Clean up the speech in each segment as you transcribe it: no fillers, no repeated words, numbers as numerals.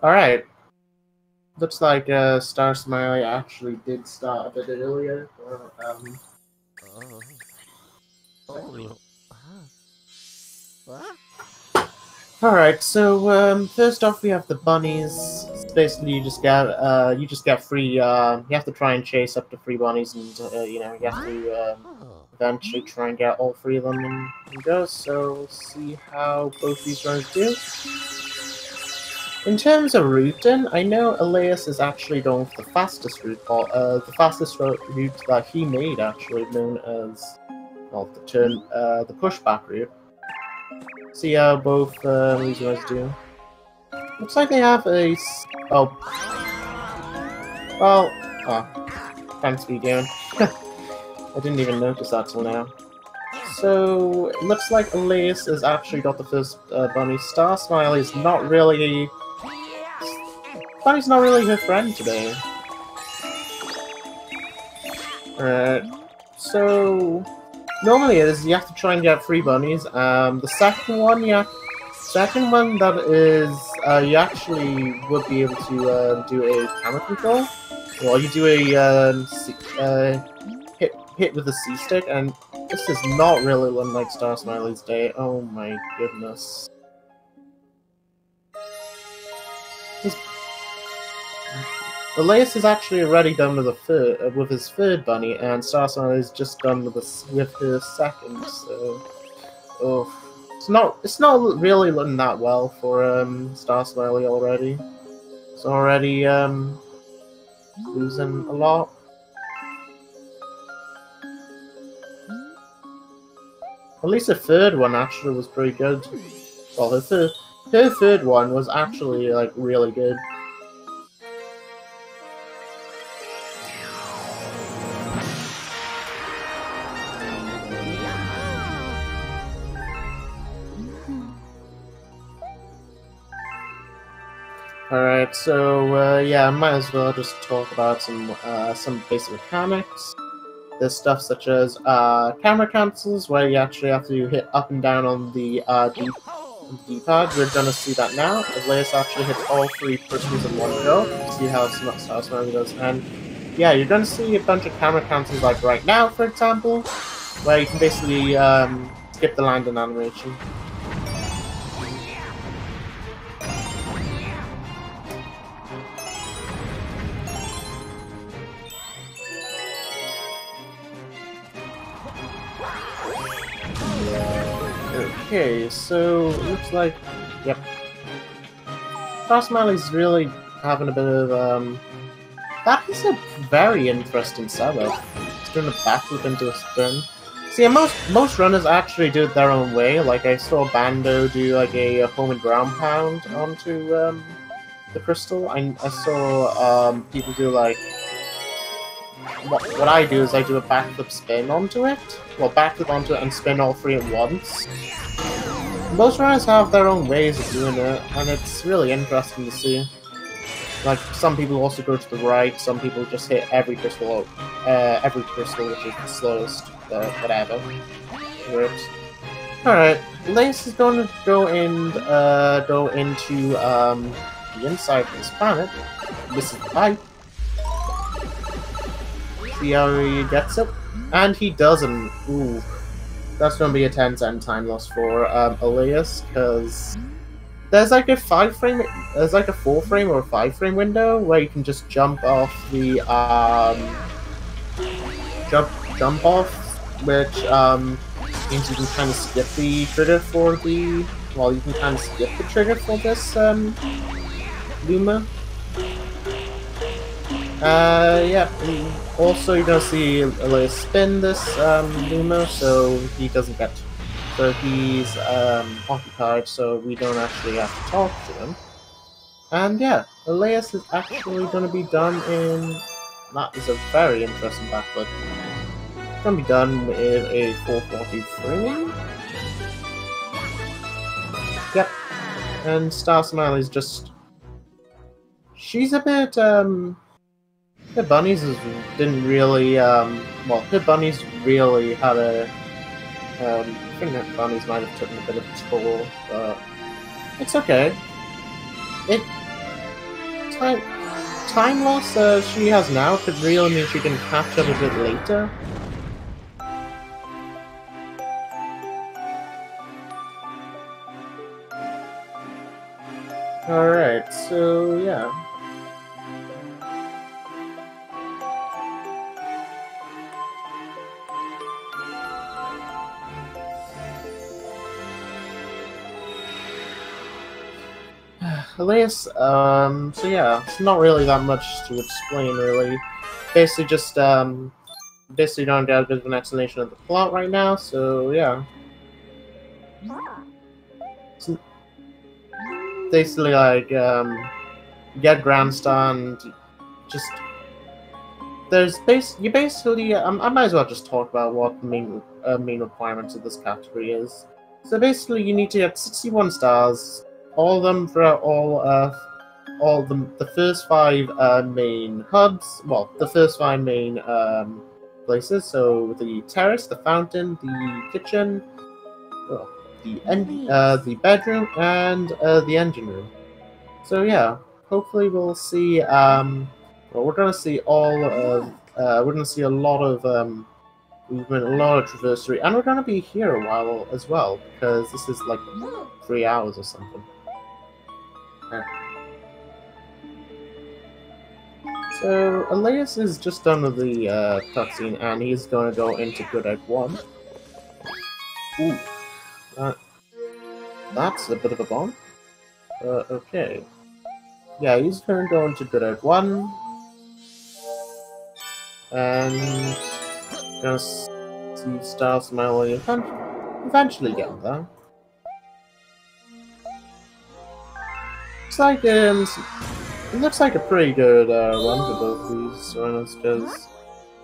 Alright. Looks like starsmiley actually did start a bit earlier. Alright, so first off we have the bunnies. Basically you just get free you have to try and chase up to 3 bunnies, and you know, you have to eventually try and get all 3 of them in go. So we'll see how both these runs do. In terms of routing, I know Alaeus is actually going for the fastest route, the fastest route that he made, actually known as, well, the pushback route. See how both these guys do. Looks like they have a thanks for doing. I didn't even notice that till now. So it looks like Alaeus has actually got the first bunny. starsmiley's not really. Bunny's not really her friend today. Alright, so normally it is you have to try and get 3 bunnies. The second one that is you actually would be able to do a camera control. Well, you do a hit with a C stick, and this is not really looking like starsmiley's day. Oh my goodness. Alaeus is actually already done with his third bunny, and starsmiley is just done with her second. So, it's not really looking that well for starsmiley already. It's already losing a lot. At least the third one actually was pretty good. Well, her third one was actually like really good. Alright, so yeah, I might as well just talk about some basic mechanics. There's stuff such as camera cancels, where you actually have to hit up and down on the D-pad. We're gonna see that now. Alaeus actually hits all 3 crystals in one go. See how starsmiley does. And yeah, you're gonna see a bunch of camera cancels, like right now, for example, where you can basically skip the landing animation. Okay, so it looks like, yep, starsmiley's really having a bit of that is a very interesting setup. It's doing a backflip into a spin. See, most runners actually do it their own way. Like I saw Bando do like a home and ground pound onto the crystal. I saw people do like what I do is I do a backflip spin onto it. Well, backflip onto it and spin all 3 at once. Most runners have their own ways of doing it, and it's really interesting to see. Like, some people also go to the right, some people just hit every crystal which is the slowest, whatever. Alright, Alaeus is going to go into the inside of this planet. This is the pipe. See how he gets it? And he doesn't. Ooh. That's going to be a 10-second time loss for Alaeus, because there's like a 4-frame or a 5-frame window where you can just jump off the jump off, which means you can kind of skip the trigger for the. Well, you can kind of skip the trigger for this Luma. Yeah. Also, you're gonna see Alaeus spin this Luma, so he doesn't get. So he's occupied, so we don't actually have to talk to him. And yeah, Alaeus is actually going to be done in. That is a very interesting backflip. It's going to be done with a 443. Yep. And starsmiley's just. She's a bit. Her bunnies didn't really. Well, her bunnies really had a. I think that bunnies might have taken a bit of a toll, but it's okay. time loss she has now could really mean she can catch up a bit later. Alright, so yeah. Alaeus, so yeah, it's not really that much to explain, really. Basically just, basically don't get a bit of an explanation of the plot right now, so yeah. It's basically like, get Grandstand, just... you basically, I might as well just talk about what the main requirements of this category is. So basically you need to get 61 stars, all of them throughout all the first 5 main hubs, well, the first 5 main places, so the terrace, the fountain, the kitchen, well, the bedroom, and the engine room. So yeah, hopefully we'll see, well, we're gonna see all of, we're gonna see a lot of, movement, a lot of traversery, and we're gonna be here a while as well, because this is like 3 hours or something. So, Alaeus is just done with the cutscene, and he's going to go into Good Egg 1. Ooh. That's a bit of a bomb. Okay. Yeah, he's going to go into Good Egg 1. And... gonna see starsmiley eventually get there. It looks like a pretty good run for both these runners, because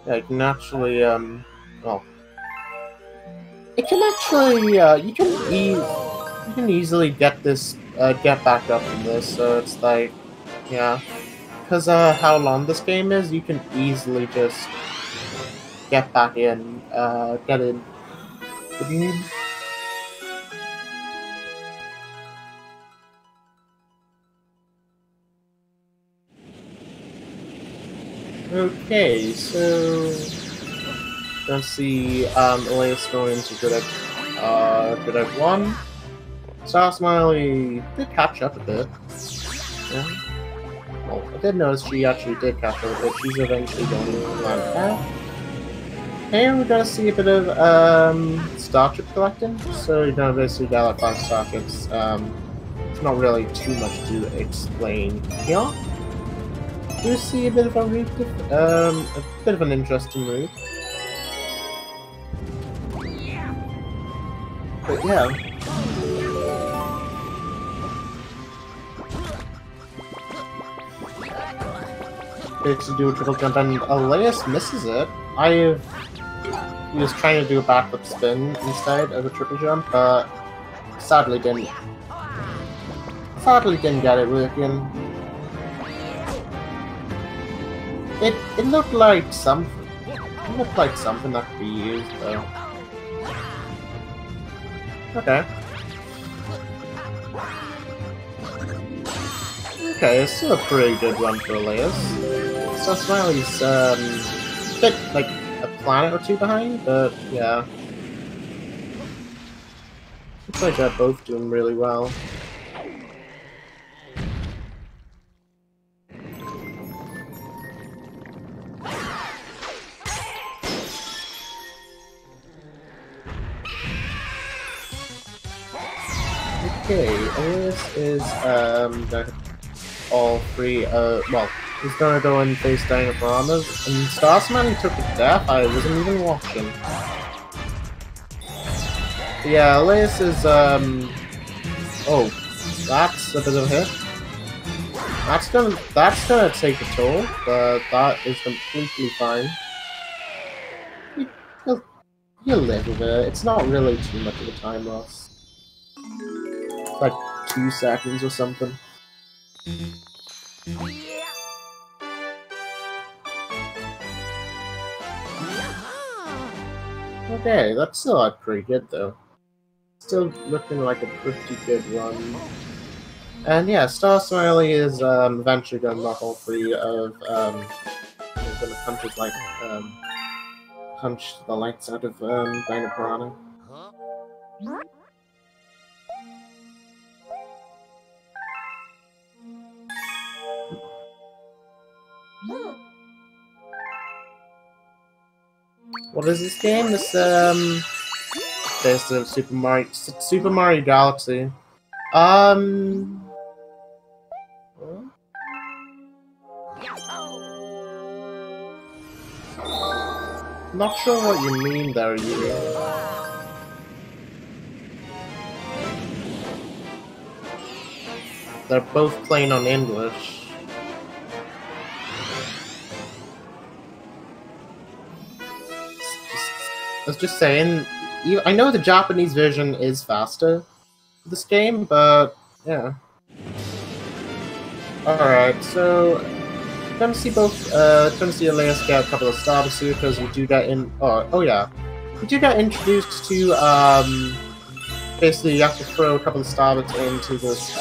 yeah, you can actually well, it can actually you can easily get this get back up from this. So it's like, yeah, because how long this game is, you can easily just get back in, get in. Okay, so let's see. Alaeus going into Good Egg 1. Starsmiley did catch up a bit. Yeah. Well, I did notice she actually did catch up a bit. She's eventually going into Land Path. And we're gonna see a bit of starship collecting. So you're gonna basically get like 5 starships. It's not really too much to explain here. Do you see a bit of a route, a bit of an interesting route? But yeah. To do a triple jump, and Alaeus misses it. He was trying to do a backward spin instead of a triple jump, but sadly didn't get it working. It looked like something. It looked like something that could be used, though. Okay. Okay, it's still a pretty good run for Alaeus. Starsmiley's a bit like a planet or 2 behind, but yeah. Looks like they're both doing really well. Okay, Alaeus is all 3 well, he's gonna go and face dinoboramas, and starsmiley took a death. I wasn't even watching. But yeah, Alaeus is oh, that's a bit of a hit. That's gonna take a toll, but that is completely fine. He'll live with it. It's not really too much of a time loss. Like 2 seconds or something. Okay, that's still like pretty good though. Still looking like a pretty good run. And yeah, Starsmiley is eventually going to knock all three of going to punch the lights out of Dino Piranha. What is this game? This there's Super Mario Galaxy. Not sure what you mean there, you. They're both playing on English. I was just saying, I know the Japanese version is faster for this game, but yeah. Alright, so gonna see Alaeus get a couple of starters here because we do get we do get introduced to basically you have to throw a couple of starters into this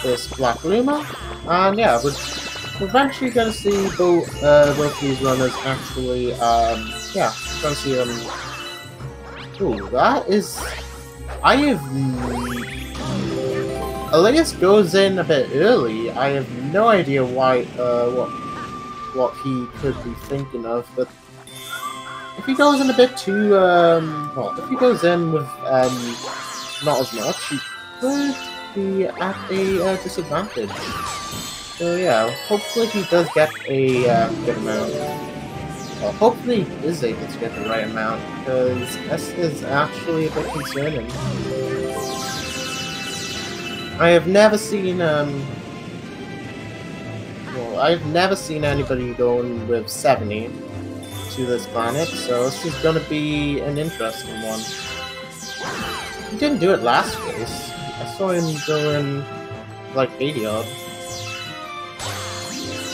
this Black Luma, and yeah, we're eventually gonna see both of these runners actually yeah, gonna see them. Ooh, that is Alaeus goes in a bit early. I have no idea why, what he could be thinking of, but if he goes in a bit too, well, if he goes in with, not as much, he could be at a disadvantage. So yeah, hopefully he does get a good amount. Well, hopefully he is able to get the right amount, because this is actually a bit concerning. I have never seen, well, I've never seen anybody going with 70 to this planet, so this is gonna be an interesting one. He didn't do it last race. I saw him going like 80 odd.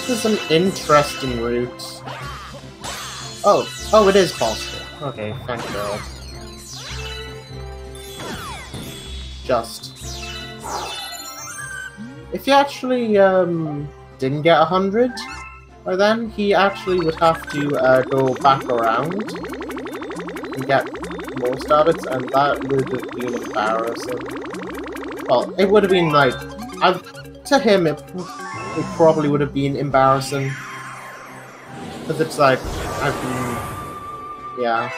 This is an interesting route. Oh, it is possible. Okay, thank God. Just. If he actually didn't get 100 by then, he actually would have to go back around and get more starbits, and that would have been embarrassing. Well, it would have been like, to him, it probably would have been embarrassing. Because it's like, yeah,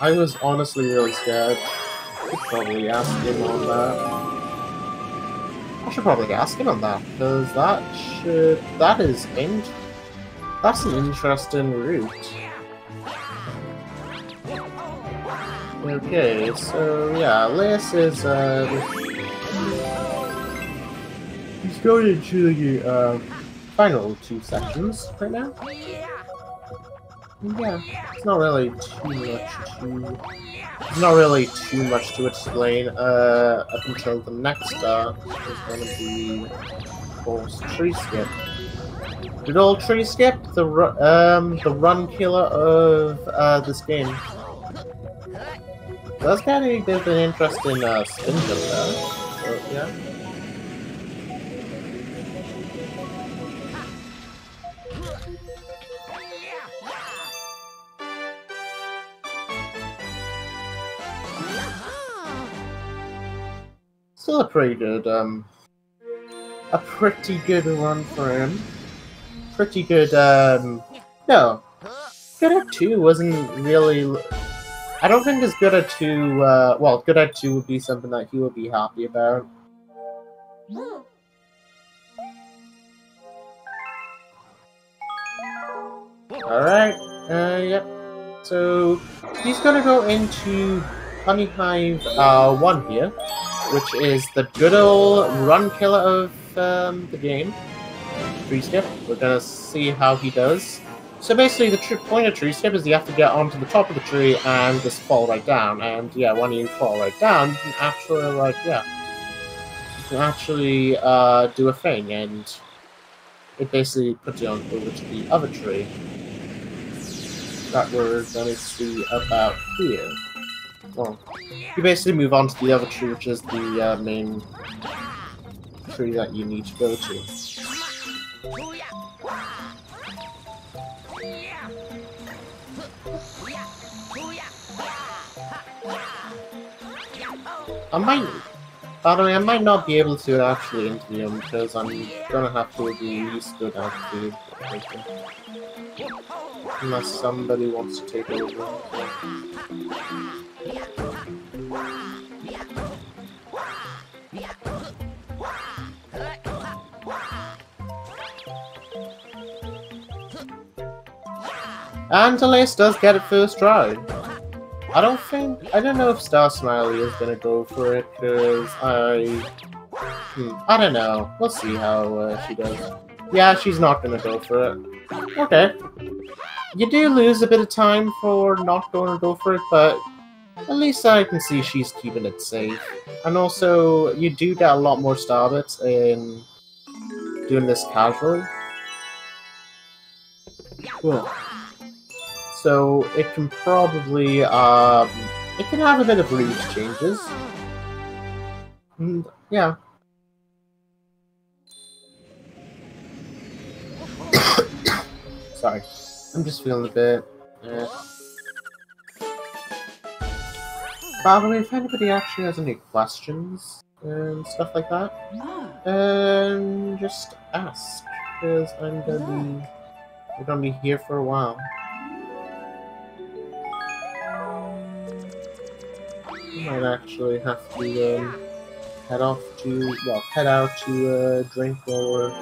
I was honestly really scared. I could probably ask him on that. I should probably ask him on that, because that's an interesting route. Okay, so yeah, Alaeus is he's going into the final two sections right now. Yeah, it's not really too much to explain up until the next start is going to be, of course, Tree Skip. Good old Tree Skip, the run killer of this game. That's kind of a bit of an interesting spin jump there. So, yeah. Still a pretty good run for him. Pretty good, no. Good at 2 wasn't really... I don't think as good at 2, well, good at 2 would be something that he would be happy about. Alright, yep. So, he's gonna go into Honey Hive 1 here, which is the good old run killer of the game. Tree Skip. We're gonna see how he does. So basically, the point of Tree Skip is you have to get onto the top of the tree and just fall right down. And yeah, when you fall right down, you can actually, like, yeah, you can actually do a thing, and it basically puts you on over to the other tree that we're gonna see about here. Well, you basically move on to the other tree, which is the main tree that you need to go to. By the way, I might not be able to actually interview him because I'm gonna have to release good attitude. Unless somebody wants to take over. And Alaeus does get it first try. I don't know if starsmiley is gonna go for it, because I don't know. We'll see how she does. Yeah, she's not gonna go for it. Okay. You do lose a bit of time for not going to go for it, but at least I can see she's keeping it safe. And also, you do get a lot more star bits in doing this casually. Cool. So it can probably, it can have a bit of route changes. And, yeah. Sorry. I'm just feeling a bit, By the way, if anybody actually has any questions and stuff like that, just ask, because we're gonna be here for a while. I might actually have to head out to drink while we're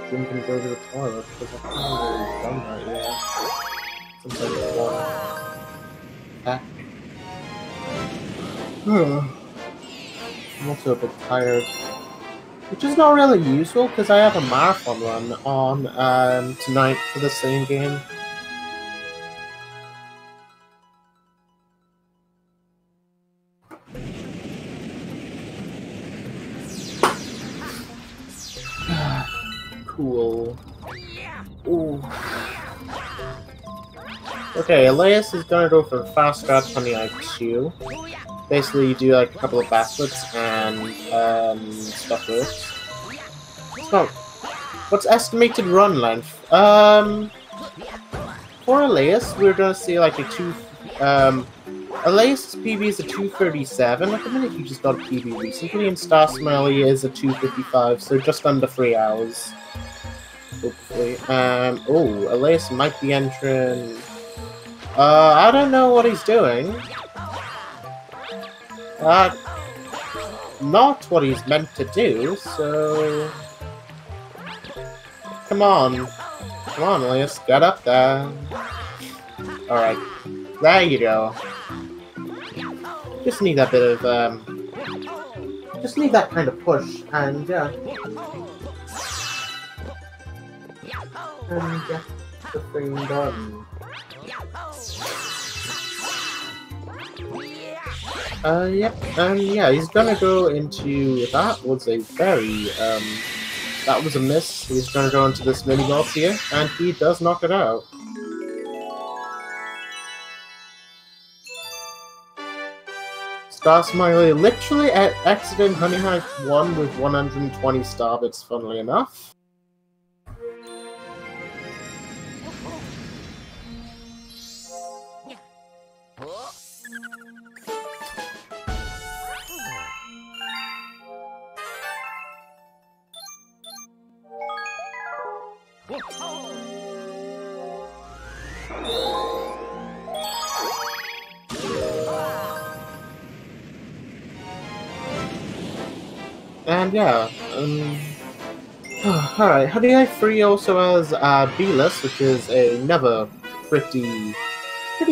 drinking and go to the toilet, because I haven't really done that yet. Since I won. I'm also a bit tired. Which is not really useful, because I have a marathon run on tonight for the same game. Cool. Ooh. Okay, Alaeus is gonna go for fast strat funny IQ. Basically, you do like a couple of backflips and stuff works. So, what's estimated run length? For Alaeus, we're gonna see like a Alaeus' PB is a 237. At the minute, he just got a PB recently, and starsmiley is a 255, so just under 3 hours. Hopefully. Oh, Alaeus might be entering. I don't know what he's doing. Not what he's meant to do, so... Come on, Alaeus, get up there. Alright, there you go. Just need that bit of, just need that kind of push, and yeah. And get the thing done. Yep, and yeah, he's gonna go into, that was a very, that was a miss. He's gonna go into this mini-boss here, and he does knock it out. starsmiley literally exiting Honey Hive 1 with 120 star bits, funnily enough. And yeah, alright, Honey Hive 3 also has B-list, which is another pretty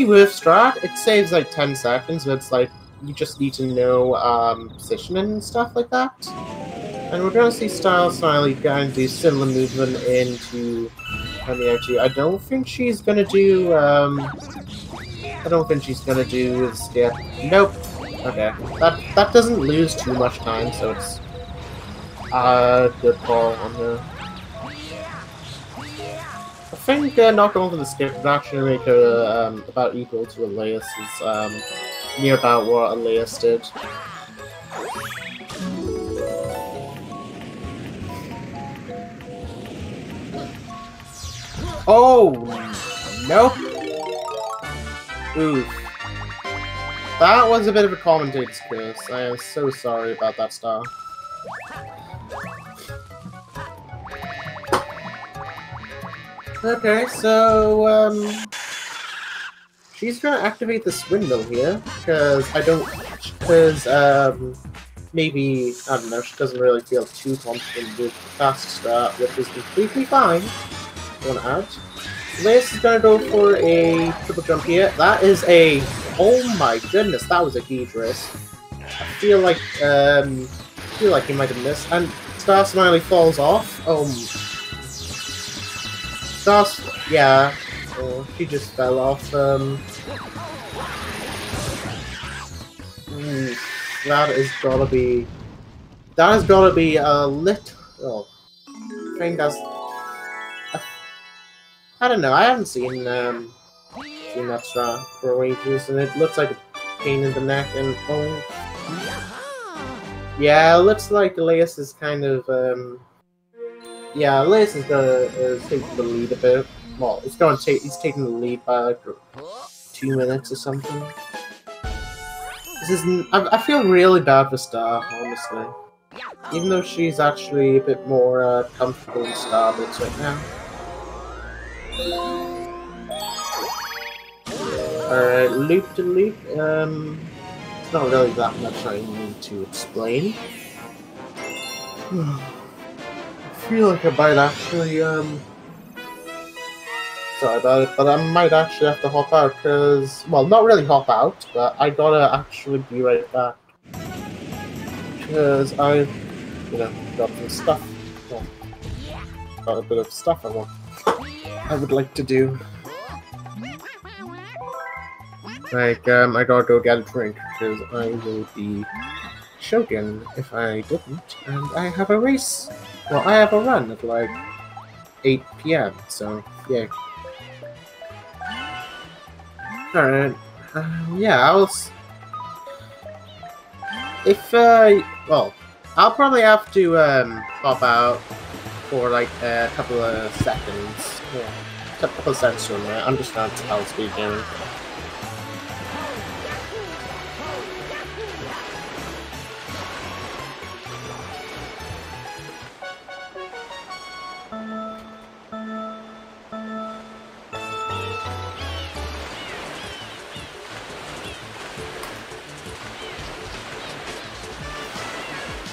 worth strat. It saves like 10 seconds, but it's like, you just need to know positioning and stuff like that. And we're going to see starsmiley going to do similar movement into Honey Hive 2. I don't think she's going to do, the skip. Nope. Okay. That doesn't lose too much time, so it's good call on her. I think not going for the skip would actually make her about equal to Alaeus, near about what Alaeus did. Oh, nope. Oof. That was a bit of a commentator's curse. I am so sorry about that star. Okay, so, she's gonna activate this window here, because maybe, I don't know, she doesn't really feel too confident with fast start, which is completely fine. One out. Alaeus is gonna go for a triple jump here. That is a... Oh my goodness, that was a huge risk. I feel like he might have missed. And Starsmiley falls off. Oh... Yeah. Oh, she just fell off. That has gotta be a little... I think that's... I don't know, I haven't seen that strat for ages, and it looks like a pain in the neck, and oh... Yeah, it looks like Alaeus is kind of, yeah, Alaeus is taking the lead a bit. Well, he's taking the lead by like 2 minutes or something. I feel really bad for Star, honestly. Even though she's actually a bit more comfortable in Star bits right now. Alright, loop to loop. It's not really that much I need to explain. I feel like I might actually, sorry about it, but I might actually have to hop out, because, well, not really hop out, but I gotta actually be right back. Because I, got some stuff. Well, got a bit of stuff I would like to do. Like, I gotta go get a drink, because I will be choking if I didn't, and I have a race. Well, I have a run at like 8 PM, so yeah. Alright, yeah, well, I'll probably have to, pop out for like a couple of seconds. Yeah, a couple of seconds from there. I'm just not tell speaking.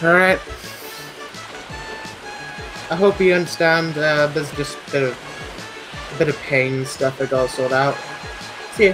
Alright. I hope you understand, there's just a bit of pain stuff I gotta sort out. See ya.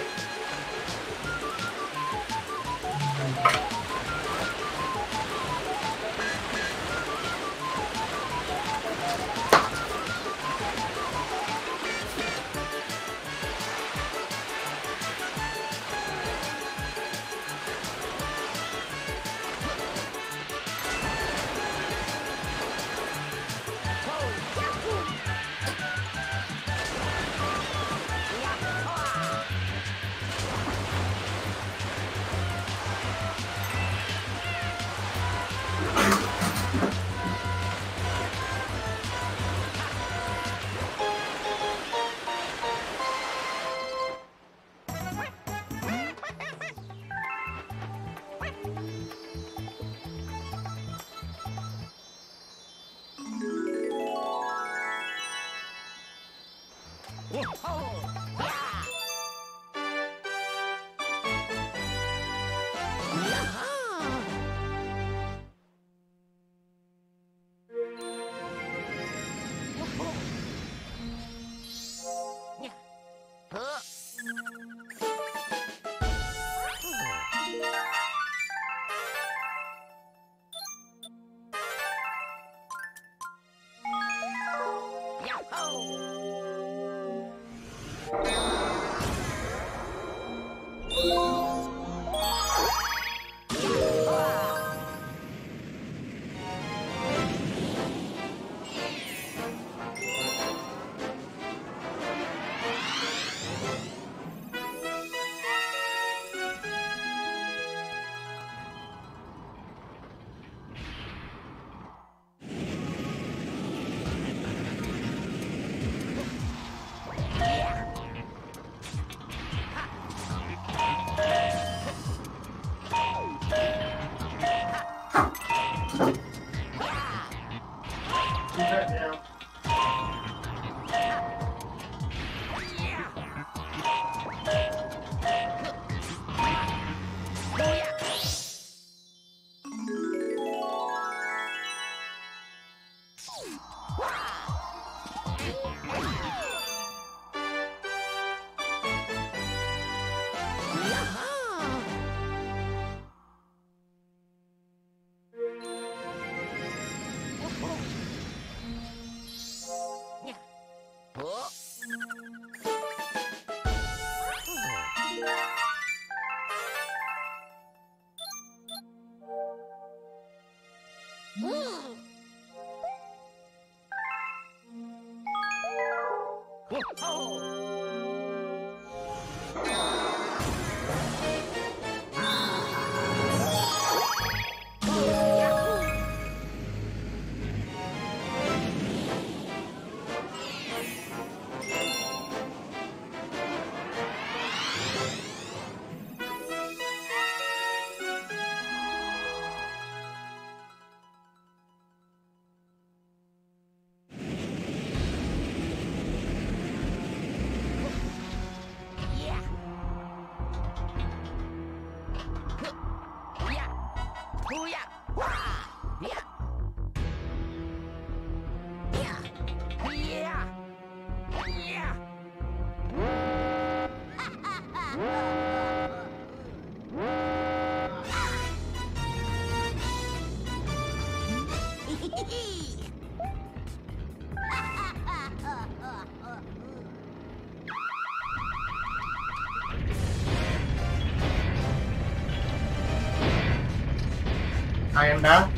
I am back.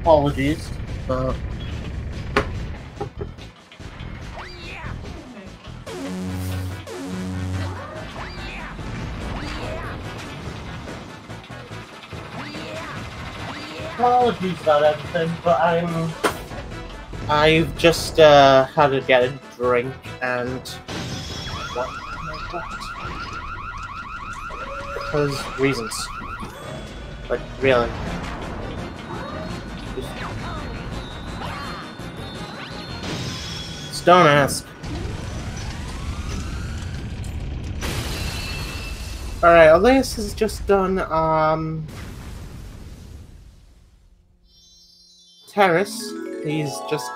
Apologies, but... Apologies about everything, but I've just had to get a drink and what? Because reasons. Like really. Just don't ask. Alright, Alaeus has just done Terrace. He's just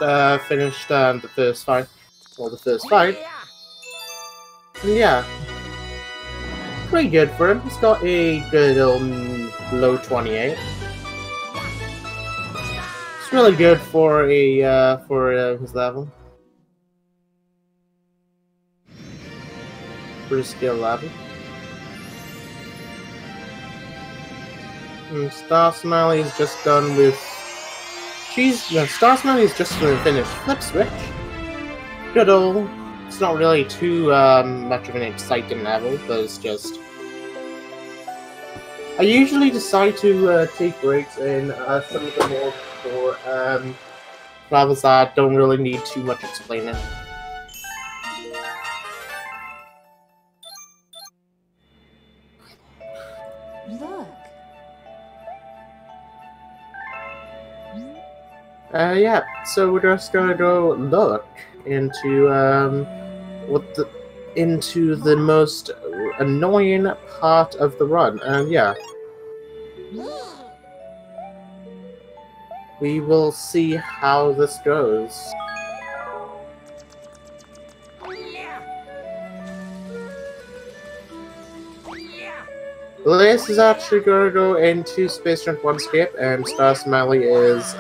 finished the first fight. Well, the first fight. And yeah. Pretty good for him. He's got a good low 28. It's really good for a his level. For his skill level. And starsmiley is just done with. starsmiley is just finished Flip Switch. Good old. It's not really too much of an exciting level, but it's just. I usually decide to take breaks in some of the more for levels that don't really need too much explaining. Look. Yeah. So we're just gonna go look into into the most annoying part of the run, and yeah. We will see how this goes. Alaeus is actually going to go into Space Jump 1 Skip, and starsmiley is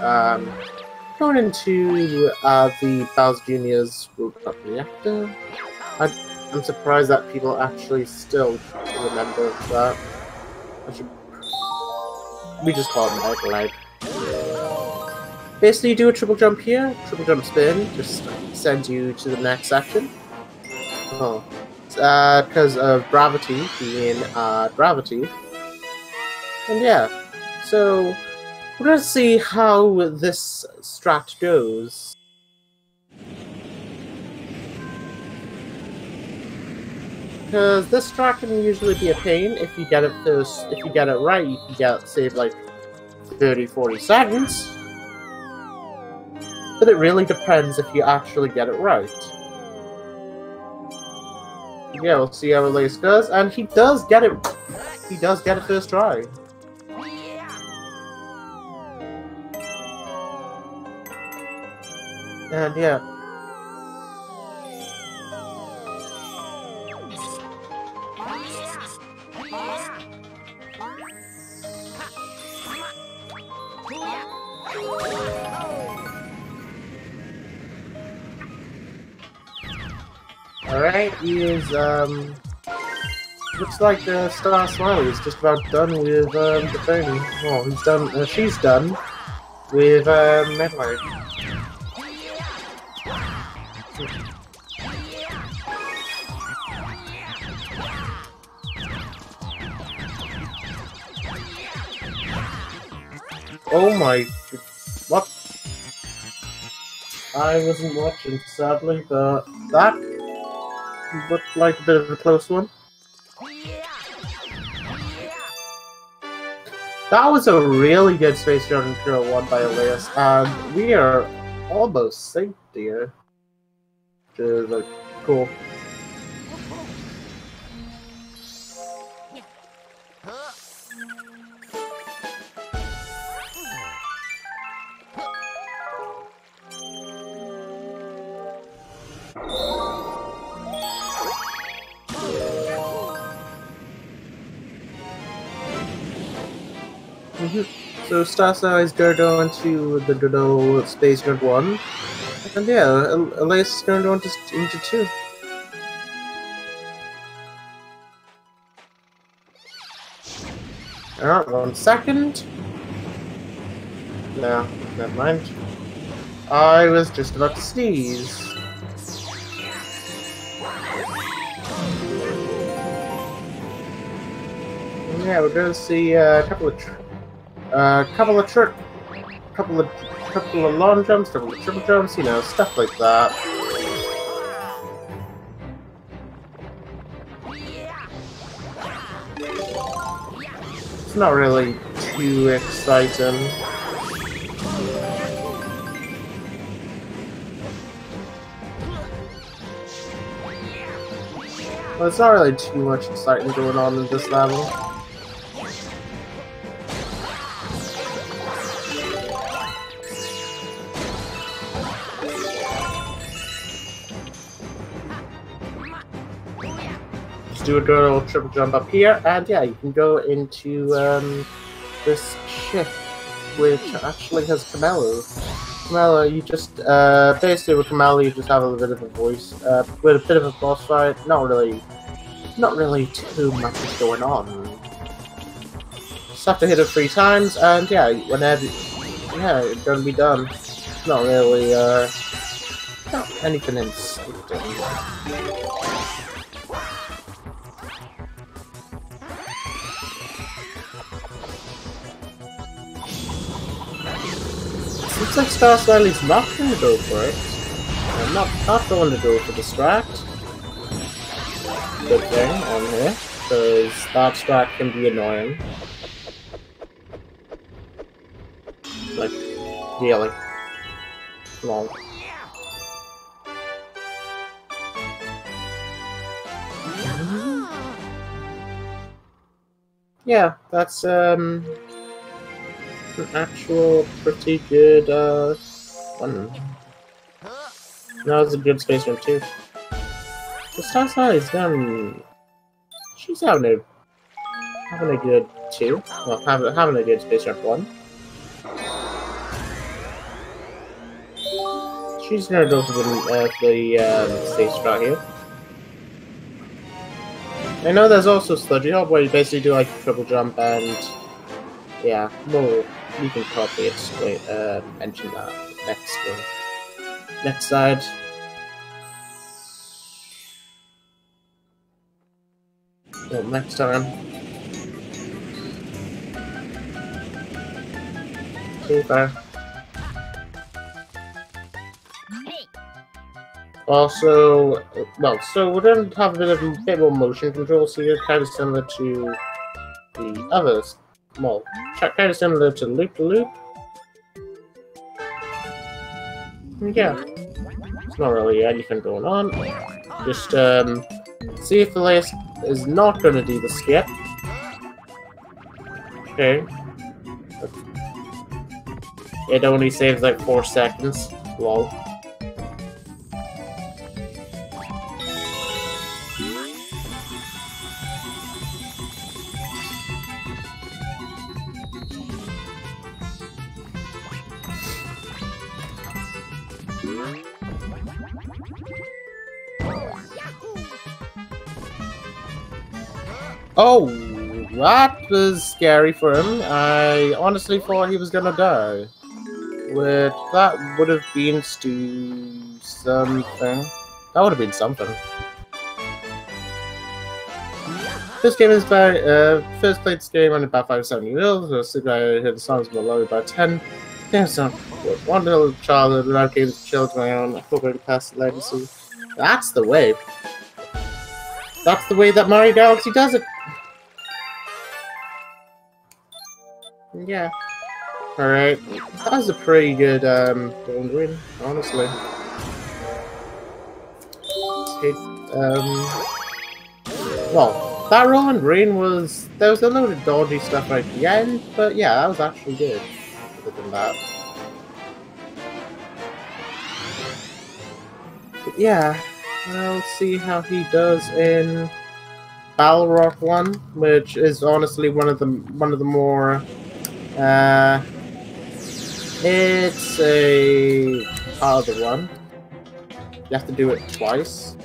going into the Bowser Jr.'s Rooftop Reactor. I'm surprised that people actually still remember that. We just call it Mega Lag. Basically, you do a triple jump here, triple jump spin, just sends you to the next section. Oh. Because of gravity being gravity. And yeah, so we're gonna see how this strat goes. Because this strat can usually be a pain if you get it first. If you get it right, you can get save like 30-40 seconds. But it really depends if you actually get it right. Yeah, we'll see how Alaeus does, and he does get it. He does get it first try. And yeah. Alright, he is, looks like the starsmiley is just about done with, the thing. Well, he's done, she's done with, Medward. Oh my... What? I wasn't watching, sadly, but that looked like a bit of a close one. That was a really good Space Journey Girl 1 by Alaeus, and we are almost synced here. Which is, like, cool. So Starsmiley is going on to the Dodo Space Journey 1, and yeah, Alaeus is going on into 2. Alright, 1 second. No, never mind. I was just about to sneeze. Yeah, we're going to see a couple of long jumps, couple of triple jumps, you know, stuff like that. It's not really too exciting. Well, it's not really too much excitement going on in this level. Do a good old triple jump up here, and yeah, you can go into this ship, which actually has Camelo. Camelo, you just basically with Camelo, you just have a bit of a voice, with a bit of a boss fight. Not really too much is going on. Just have to hit it 3 times, and yeah, whenever, yeah, it's gonna be done. It's not really not anything insane. Looks like starsmiley's not going to go for it. I'm not going to go for distract. Good thing on here, because that distract can be annoying. Like, really. Long. Yeah, that's an actual pretty good one. That was a good space run too. The starsmiley's done. She's having a good 2. Well, having a good space run 1. She's gonna go for the stage strat here. I know there's also Sludgy Hop where you basically do like a triple jump and yeah, well, we can probably explain, mention that next side. Well, next time. Super. Also, well, so we're going to have a bit more motion controls here, kind of similar to the others. Well, kind of similar to Loop-to-Loop. Yeah, it's not really anything going on. Just see if Alaeus is not going to do the skip. Okay. It only saves like 4 seconds. Lol. Oh, that was scary for him. I honestly thought he was gonna die. That would have been something. That would have been something. This game is first played this game on about 5 or 7 years old. So I heard the songs below about 10. Damn son, one little child without games chilled my own. I hope I can pass the legacy. That's the way. That's the way that Mario Galaxy does it. Yeah. Alright. That was a pretty good golden win, honestly. Well, that rolling green was... There was a load of dodgy stuff right at the end, but yeah, that was actually good. Other than that. But yeah, I'll see how he does in Battle Rock 1, which is honestly one of the more... it's a part of the run. You have to do it twice.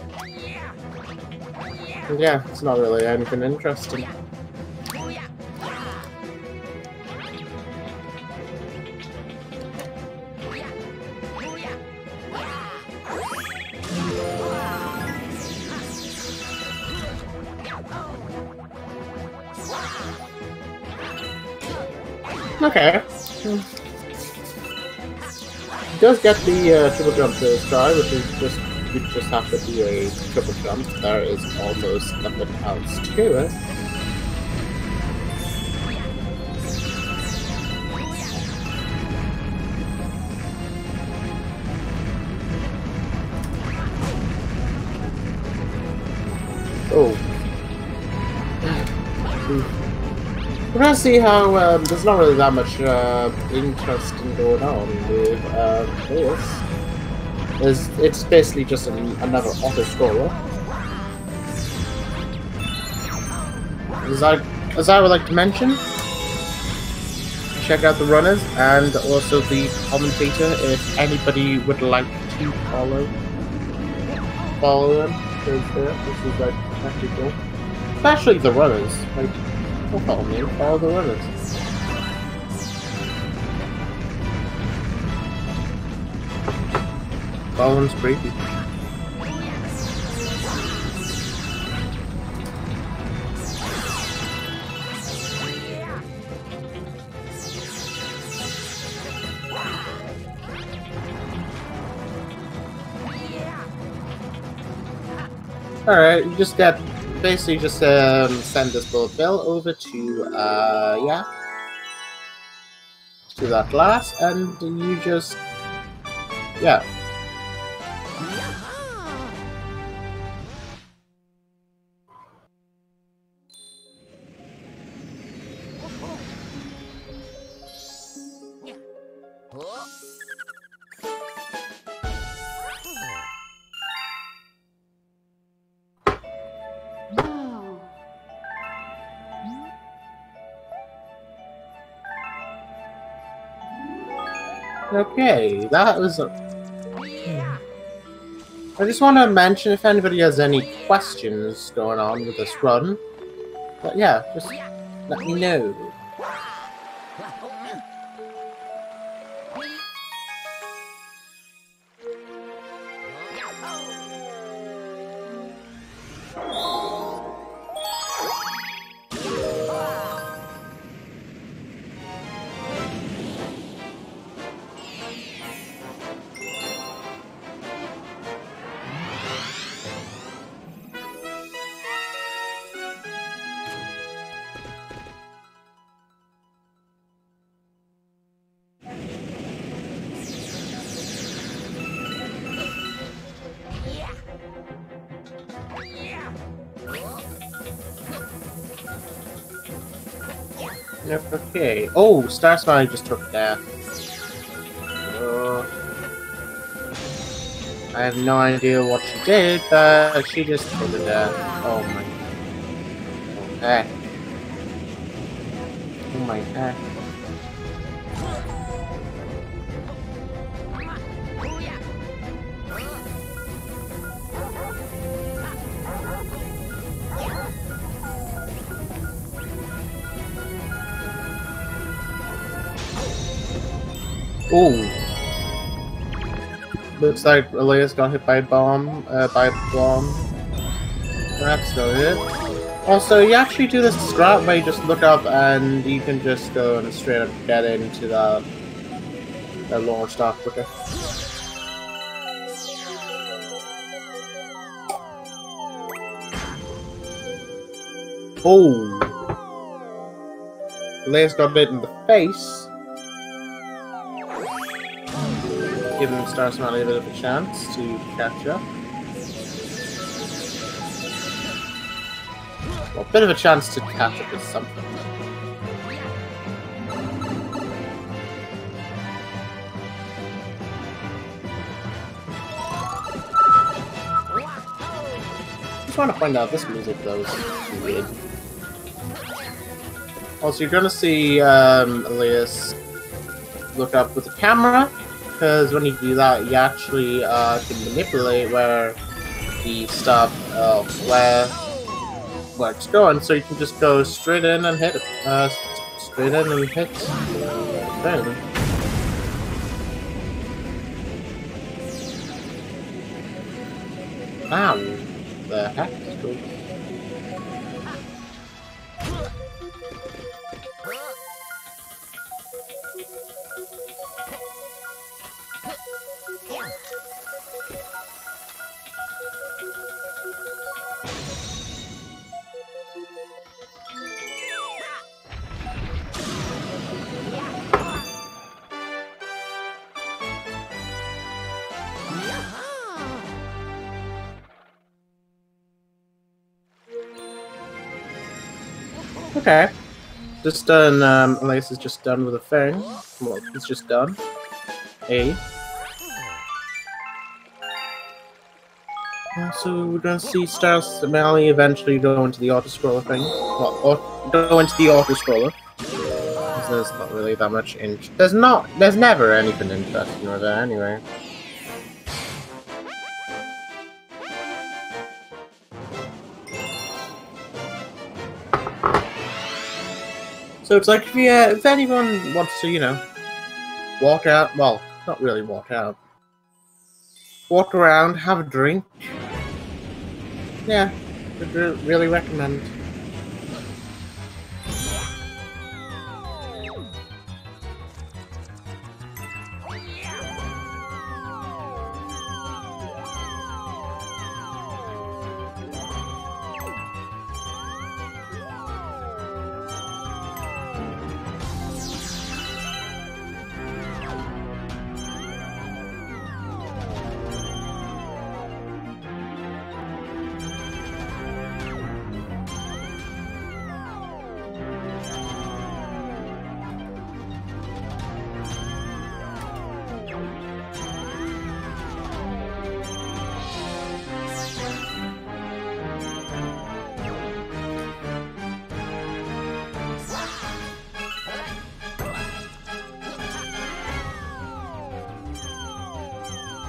And yeah, it's not really anything interesting. Okay. He does get the triple jump first try, which is just you just have to do a triple jump. There is almost nothing else to it. Oh. We're gonna see how there's not really that much interesting going on with this. It's basically just another auto scorer. As I would like to mention, check out the runners and also the commentator if anybody would like to follow them. This is like actually cool, especially the runners. Like, don't follow me, follow the runners. Following's creepy. Alright, you just got basically just send this little bill over to yeah, to that glass, and you just yeah. Okay, that was a... I just want to mention if anybody has any questions going on with this run. But yeah, just let me know. Yep, okay. Oh, starsmiley just took that. I have no idea what she did, but she just took that. Oh my. Okay. Oh my god. Ooh. Looks like Alaeus got hit by a bomb. That's no hit. Also, you actually do this strat where you just look up and you can just go and straight up get into that launch start quicker. Oh! Alaeus got bit in the face. Giving starsmiley a bit of a chance to catch up. Well, a bit of a chance to catch up with something. I'm trying to find out this music though is too weird. Also, you're gonna see Alaeus look up with the camera, because when you do that, you actually can manipulate where the stuff where it's going, so you can just go straight in and hit it. Straight in and hit. Then. Ow! The heck is cool. Okay. Just done, Alaeus is just done with a thing. Well, it's just done. So we're gonna see starsmiley eventually go into the auto-scroller thing. Well, go into the auto-scroller. There's not really that much there's never anything interesting with it anyway. So it's like if anyone wants to, you know, walk out, well, not really walk out, walk around, have a drink, yeah, would really recommend.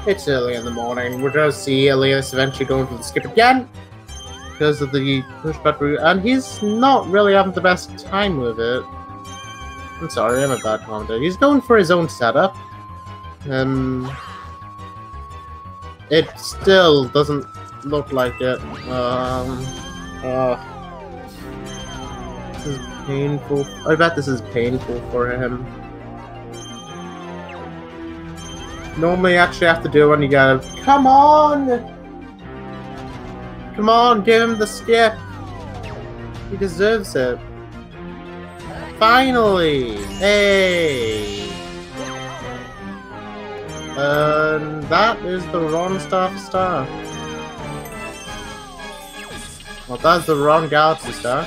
It's early in the morning. We're gonna see Alaeus eventually going for the skip again because of the pushback route, and he's not really having the best time with it. I'm sorry, I'm a bad commentator. He's going for his own setup. It still doesn't look like it. This is painful. I bet this is painful for him. Normally, you actually have to do it when you go, come on! Come on, give him the skip! He deserves it. Finally! Hey! That is the wrong star. Well, that's the wrong galaxy star.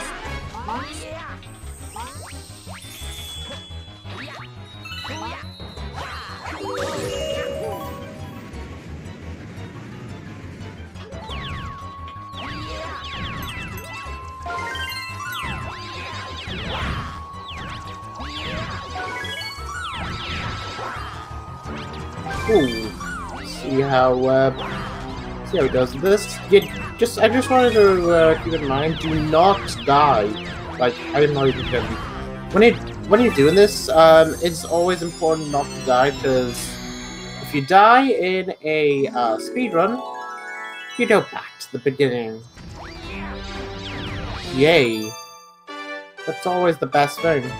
Ooh, see how he does this. I just wanted to keep in mind, do not die. Like, I'm not even kidding. when you're doing this, it's always important not to die, because if you die in a speedrun, you go back to the beginning. Yay. That's always the best thing.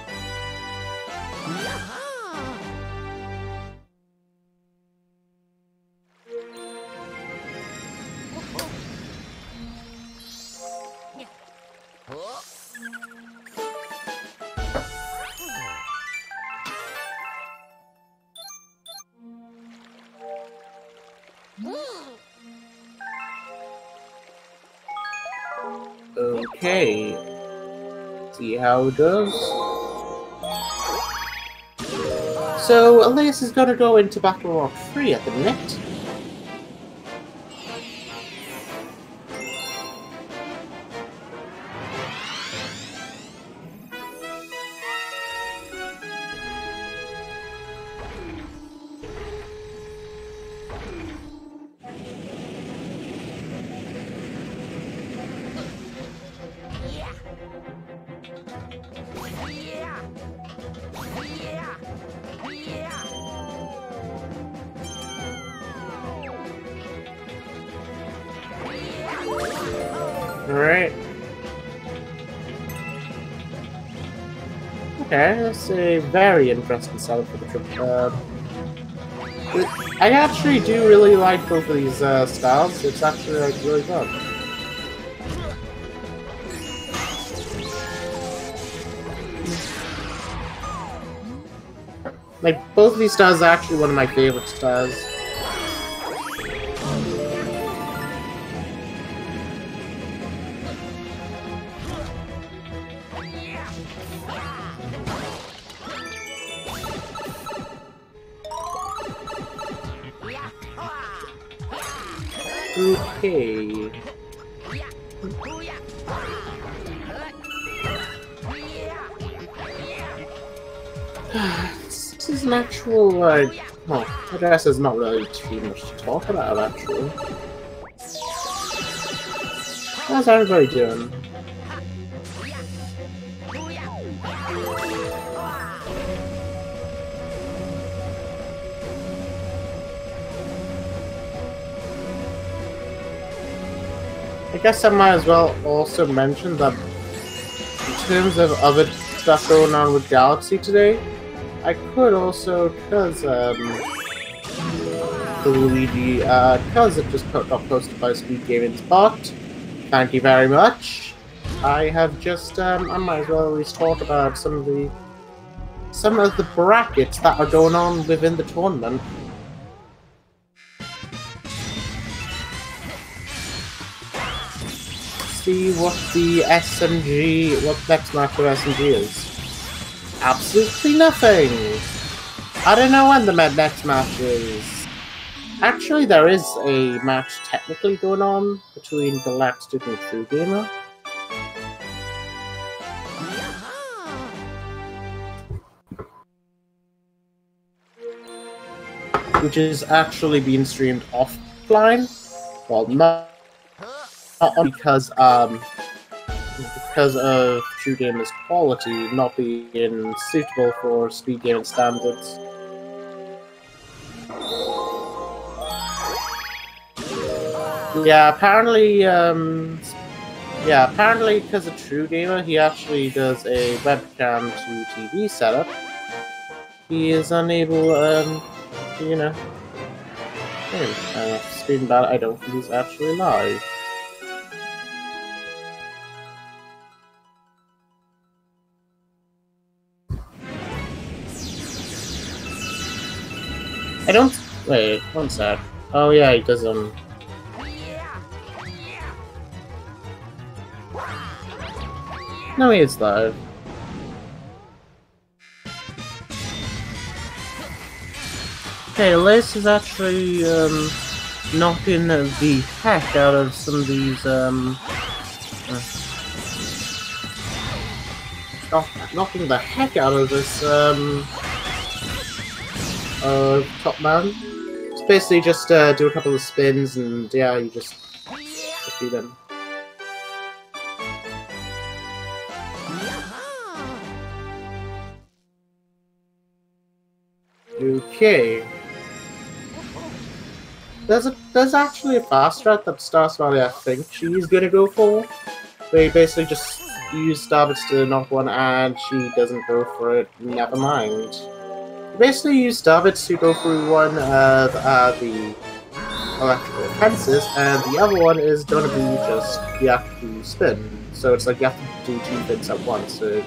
Okay. See how it goes. So, Alaeus is gonna go into Battle Rock 3 at the minute. Alright. Okay, that's a very interesting setup for the trip. I actually do really like both of these styles. It's actually like really fun. Like both of these styles are actually one of my favorite styles. Okay. This is an actual, well, I guess there's not really too much to talk about, actually. How's everybody doing? I guess I might as well also mention that in terms of other stuff going on with Galaxy today, I could also, because Luigi, because it just got posted by Speed Gaming's bot, thank you very much. I have just, I might as well at least talk about some of the brackets that are going on within the tournament. See what the SMG, what next match of SMG is. Absolutely nothing! I don't know when the next match is. Actually, there is a match technically going on between Galactic and True Gamer. Which is actually being streamed offline. Well, not because of True Gamer's quality not being suitable for Speed Gaming standards. Yeah, apparently because of True Gamer, he actually does a webcam to TV setup. He is unable, you know, stream that. I don't think he's actually live. I don't. Wait, one sec. Oh yeah, he does No, he is live. Okay, Alaeus is actually knocking the heck out of some of these knocking the heck out of this top man. It's basically just do a couple of spins and yeah, you just defeat him. Okay. There's actually a fast strat that starsmiley I think she's gonna go for. They basically just use starbits to knock one and she doesn't go for it. Never mind. You basically use starbits to go through one of the electrical fences, and the other one is gonna be just you have to spin. So it's like you have to do 2 bits at once. So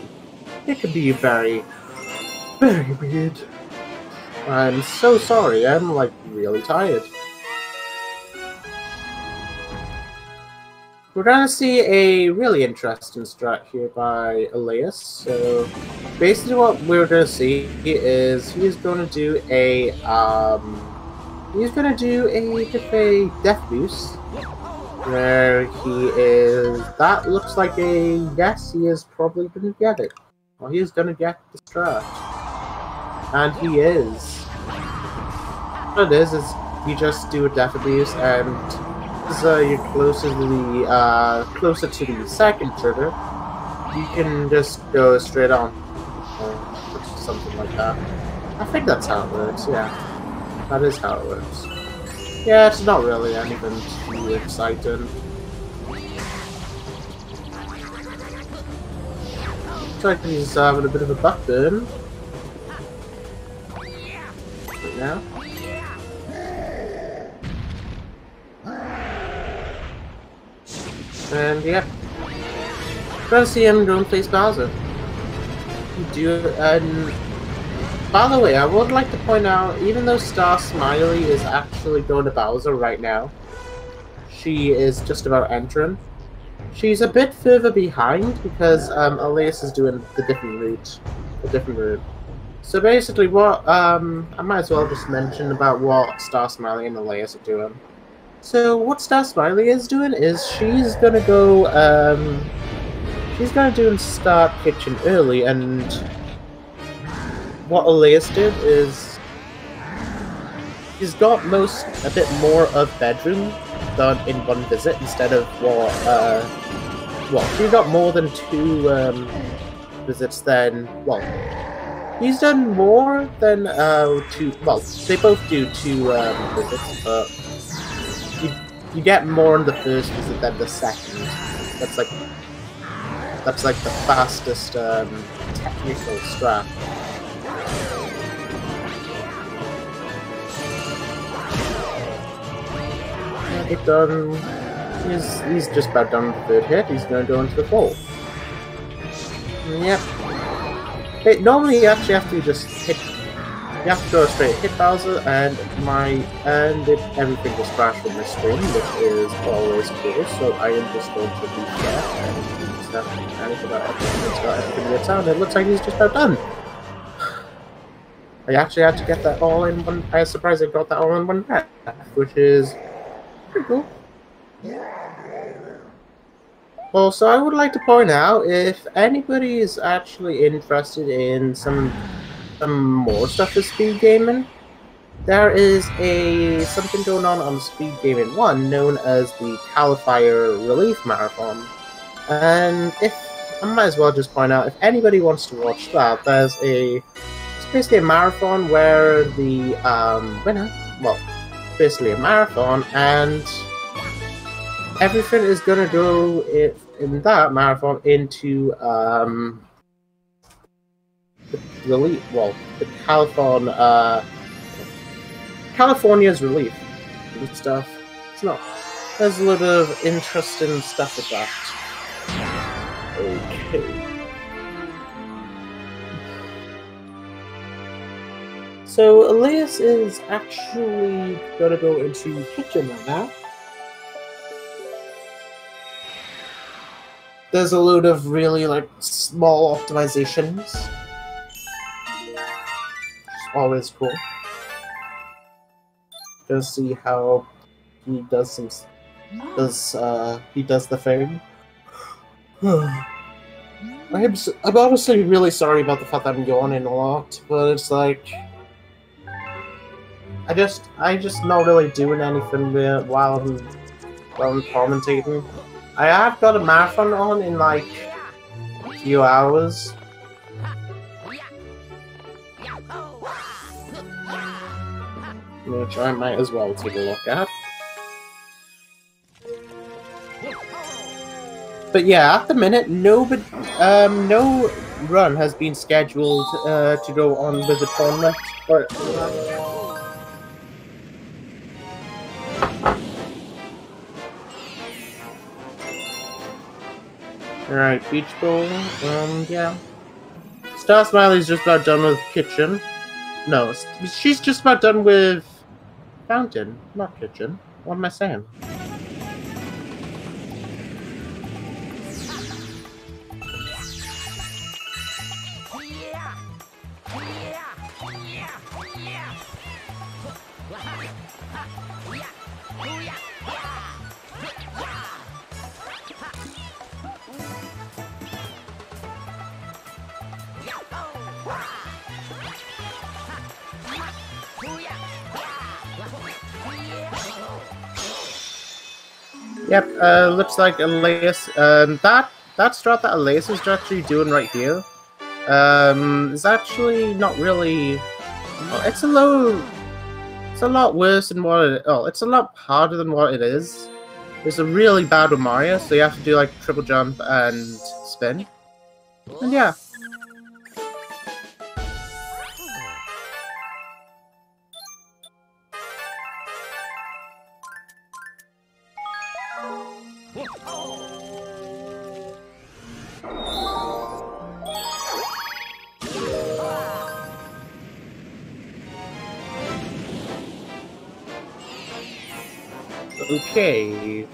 it could be very, very weird. I'm so sorry. I'm like really tired. We're gonna see a really interesting strat here by Alaeus. So basically, what we're gonna see is he's gonna do a bit of a death boost, where he is. That looks like a yes. He is probably gonna get it. Well, he is gonna get the strat, and he is. What it is you just do a death abuse and. You're closer to the second trigger, you can just go straight on, or something like that. I think that's how it works. Yeah, that is how it works. Yeah, it's not really anything too exciting. Looks like he's having a bit of a butt burn right now. And yeah, try to see him go and face Bowser. And by the way, I would like to point out, even though starsmiley is actually going to Bowser right now, she is just about entering. She's a bit further behind because Alaeus is doing the different route. So basically, what I might as well just mention about what starsmiley and Alaeus are doing. So what starsmiley is doing is she's gonna go do and start kitchen early, and what Alaeus did is he's got a bit more of bedroom done in one visit instead of what she got more than 2 visits than he's done more than 2. They both do 2 visits, but you get more on the first visit than the second. That's like the fastest technical strat. Hit done. He's just about done with the 3rd hit. He's going to go into the 4th. Yep. Normally you actually have to just hit. You have to go straight hit Bowser, and everything just crashed from the screen, which is always cool. So I am just going to leave that and just have to panic about everything. It's got everything written down. It looks like he's just about done. I actually had to get that all in one. I was surprised I got that all in one breath, which is pretty cool. Also, I would like to point out, if anybody is actually interested in some more stuff with speed gaming, there is something going on Speed Gaming 1 known as the Califier Relief Marathon. And I might as well just point out, if anybody wants to watch that, it's basically a marathon where the winner, basically a marathon, and everything is gonna go in that marathon into the California's relief and stuff. There's a little bit of interesting stuff with that. Okay. So Alaeus is actually gonna go into kitchen right now. There's a load of really small optimizations. Always cool. Go see how he does he does the thing. I'm honestly really sorry about the fact that I'm yawning a lot, but it's like I just not really doing anything while I'm commentating. I have got a marathon on in a few hours. which I might as well take a look at. But yeah, at the minute, no run has been scheduled to go on with the tournament. Alright, beach ball, yeah. Starsmiley's just about done with kitchen. No, she's just about done with fountain, not kitchen. What am I saying? Yep, looks like Alaeus, that strat that Alaeus is actually doing right here, is actually not really, well, it's a lot worse than what it, oh, it's a lot harder than what it is. It's a really bad with Mario, so you have to do like triple jump and spin, and yeah. Okay,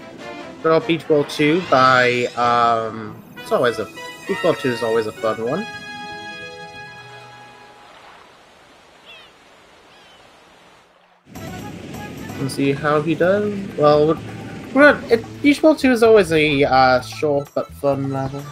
draw Beach Ball 2 by, it's always Beach Ball 2 is always a fun one. Let's see how he does. Well, Beach Ball 2 is always a short but fun level.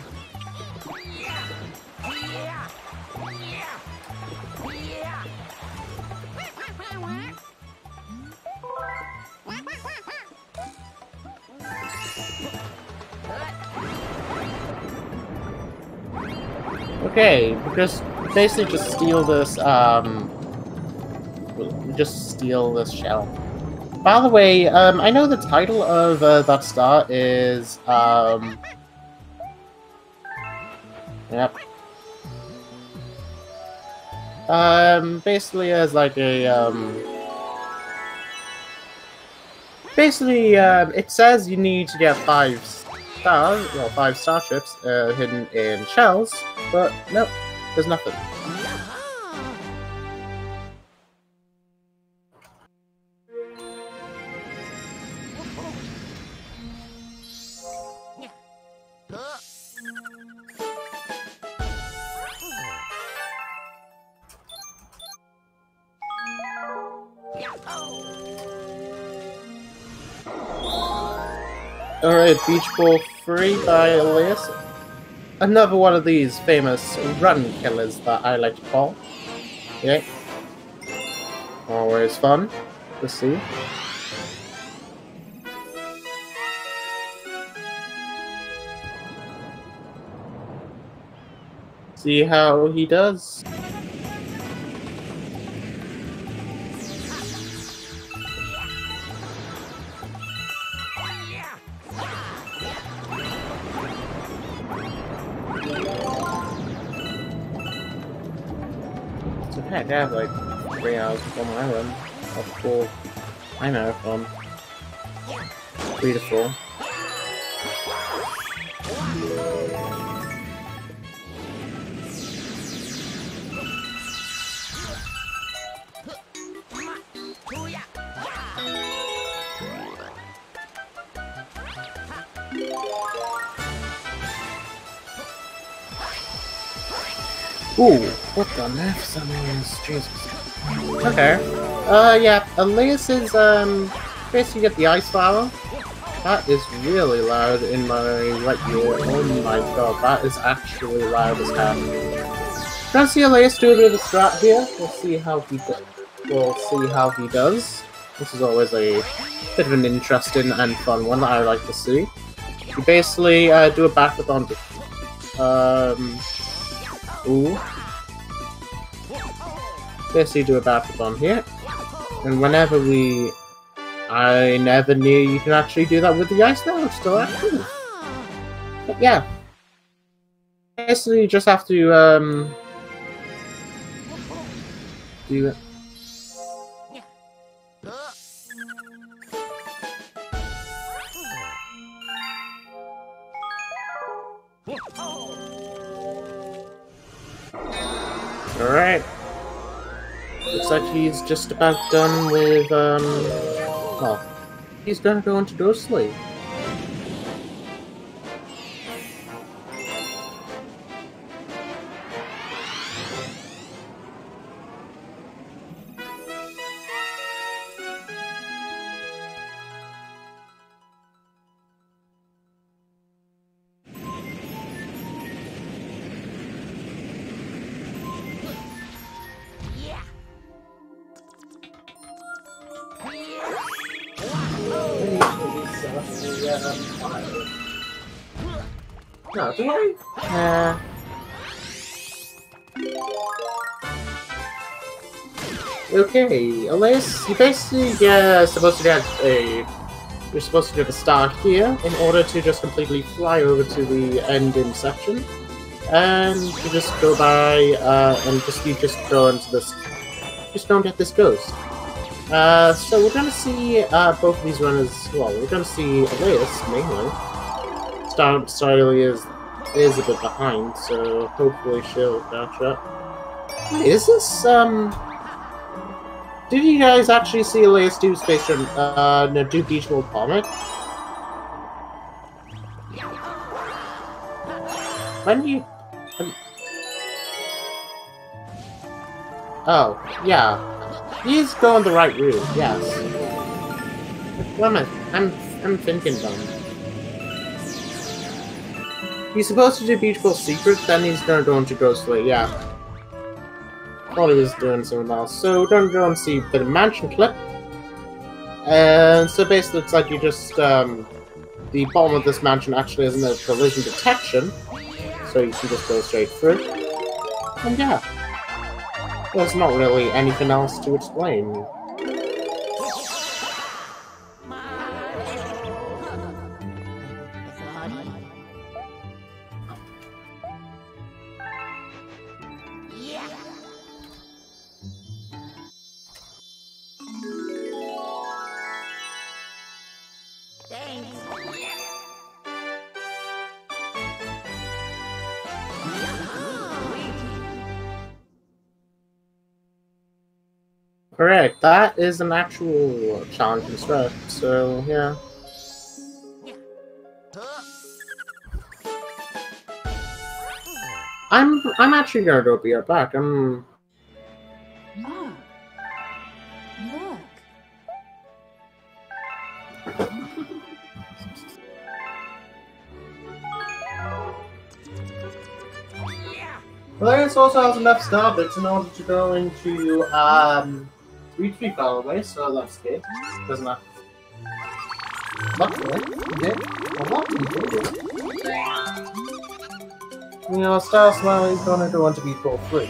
Okay, basically just steal this, just steal this shell. By the way, I know the title of that star is, yep. Basically as like a, it says you need to get 5 stars, well, 5 starships, hidden in shells, but nope, there's nothing. Alright, Beach Ball 3 by Alaeus. Another one of these famous run killers that I like to call. Okay. Always fun to see. See how he does. Heck, I have like 3 hours before my run. That's cool. I know, fun. 3 to 4. Ooh, what the F's on these? Jesus. Okay. Yeah, Alaeus is, basically get the ice flower. That is really loud in my right ear. Oh my god, that is actually loud as hell. Gonna see Alaeus do a bit of a strat here. We'll see how he does. This is always a bit of an interesting and fun one that I like to see. You basically do a backflip onto ooh. basically do a backup on here. And whenever I never knew you can actually do that with the ice now, it's still active. But yeah. Basically, you just have to, do it. Alright. Looks like he's just about done with, well, he's gonna go into Ghost Sleep. No, do I? Okay, Alaeus, you basically supposed to get you're supposed to do a star here in order to just completely fly over to the ending section, and you just go by and you just go into this. Just don't get this ghost. So we're gonna see both of these runners. Well, we're gonna see Alaeus mainly. Starsmiley is a bit behind, so hopefully she'll catch up. Wait, is this did you guys actually see Alaeus do Space Jam? No, do Beach World Comic? When you? Oh, yeah. He's going the right route. Yes. What am I? I'm thinking dumb. He's supposed to do Beautiful Secret, then he's gonna go into Ghostly, yeah. Thought he was doing something else. So we're gonna go and see the mansion clip. And so basically it's like you just, the bottom of this mansion actually isn't a collision detection, so you can just go straight through. And yeah. There's not really anything else to explain. Correct, that is an actual challenge and stretch, so yeah. I'm actually gonna go be right back. Look. Alaeus also has enough star bits in order to go into reach me far away, so that's good. Doesn't have. Luckily, he did. Well, luckily he did. You know, Starsmiley's gonna go on to be for free.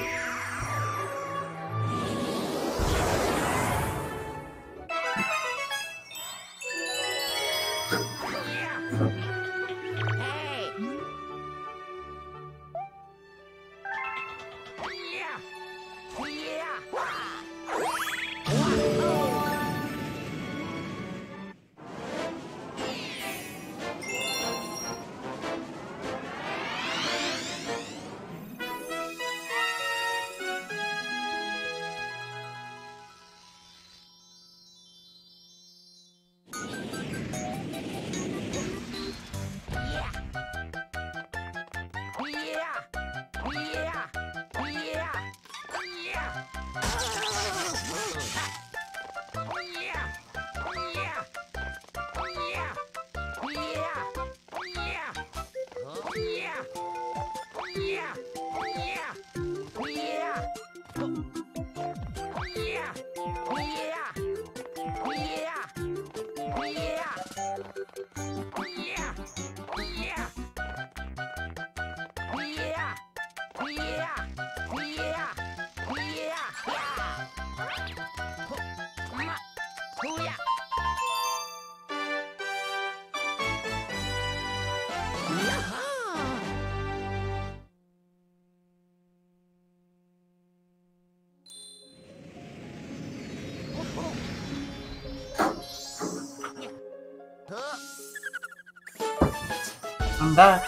I'm back.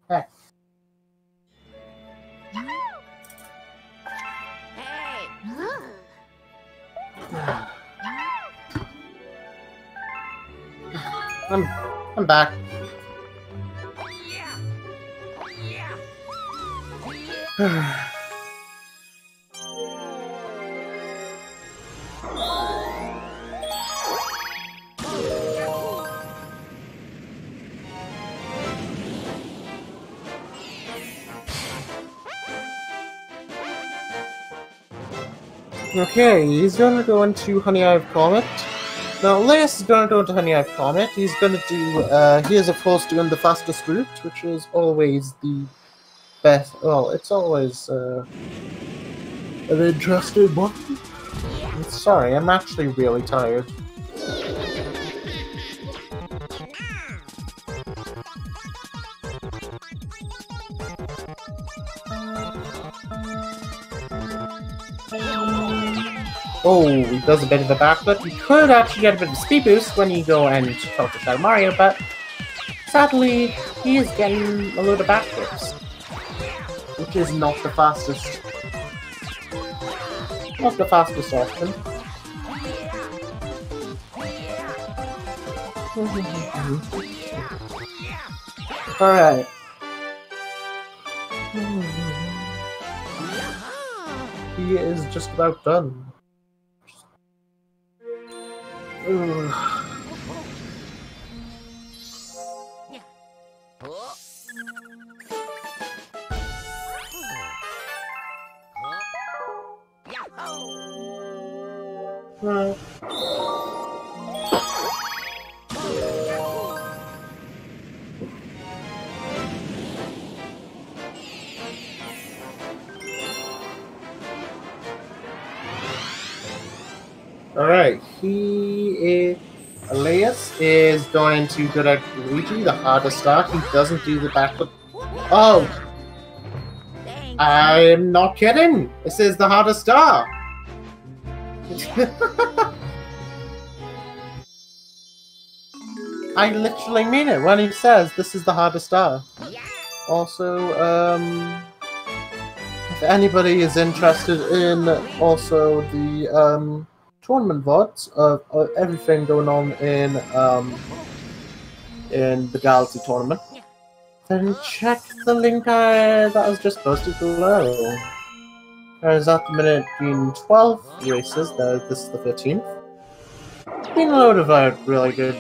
Hey. I'm back. Okay, he's gonna go into Honey I've Comet. Now, Alaeus is gonna go into Honey I've Comet. He's gonna do, he is of course doing the fastest route, which is always the best. Well, it's always, an interesting one. Sorry, I'm actually really tired. Oh, he does a bit of a backflip. You could actually get a bit of a speed boost when you go and talk to Shadow Mario, but sadly, he is getting a load of backflips, which is not the fastest. Not the fastest option. Alright. He is just about done. Right. Alright, Alaeus is going to go at Luigi, the hardest start. He doesn't do the backflip. Oh! I'm not kidding! This is the hardest star! I literally mean it when he says this is the hardest star. Also, if anybody is interested in also the tournament VODs of everything going on in the Galaxy tournament, then check the link that was just posted below. There's at the minute been 12 races. This is the 15th. There's been a load of really good.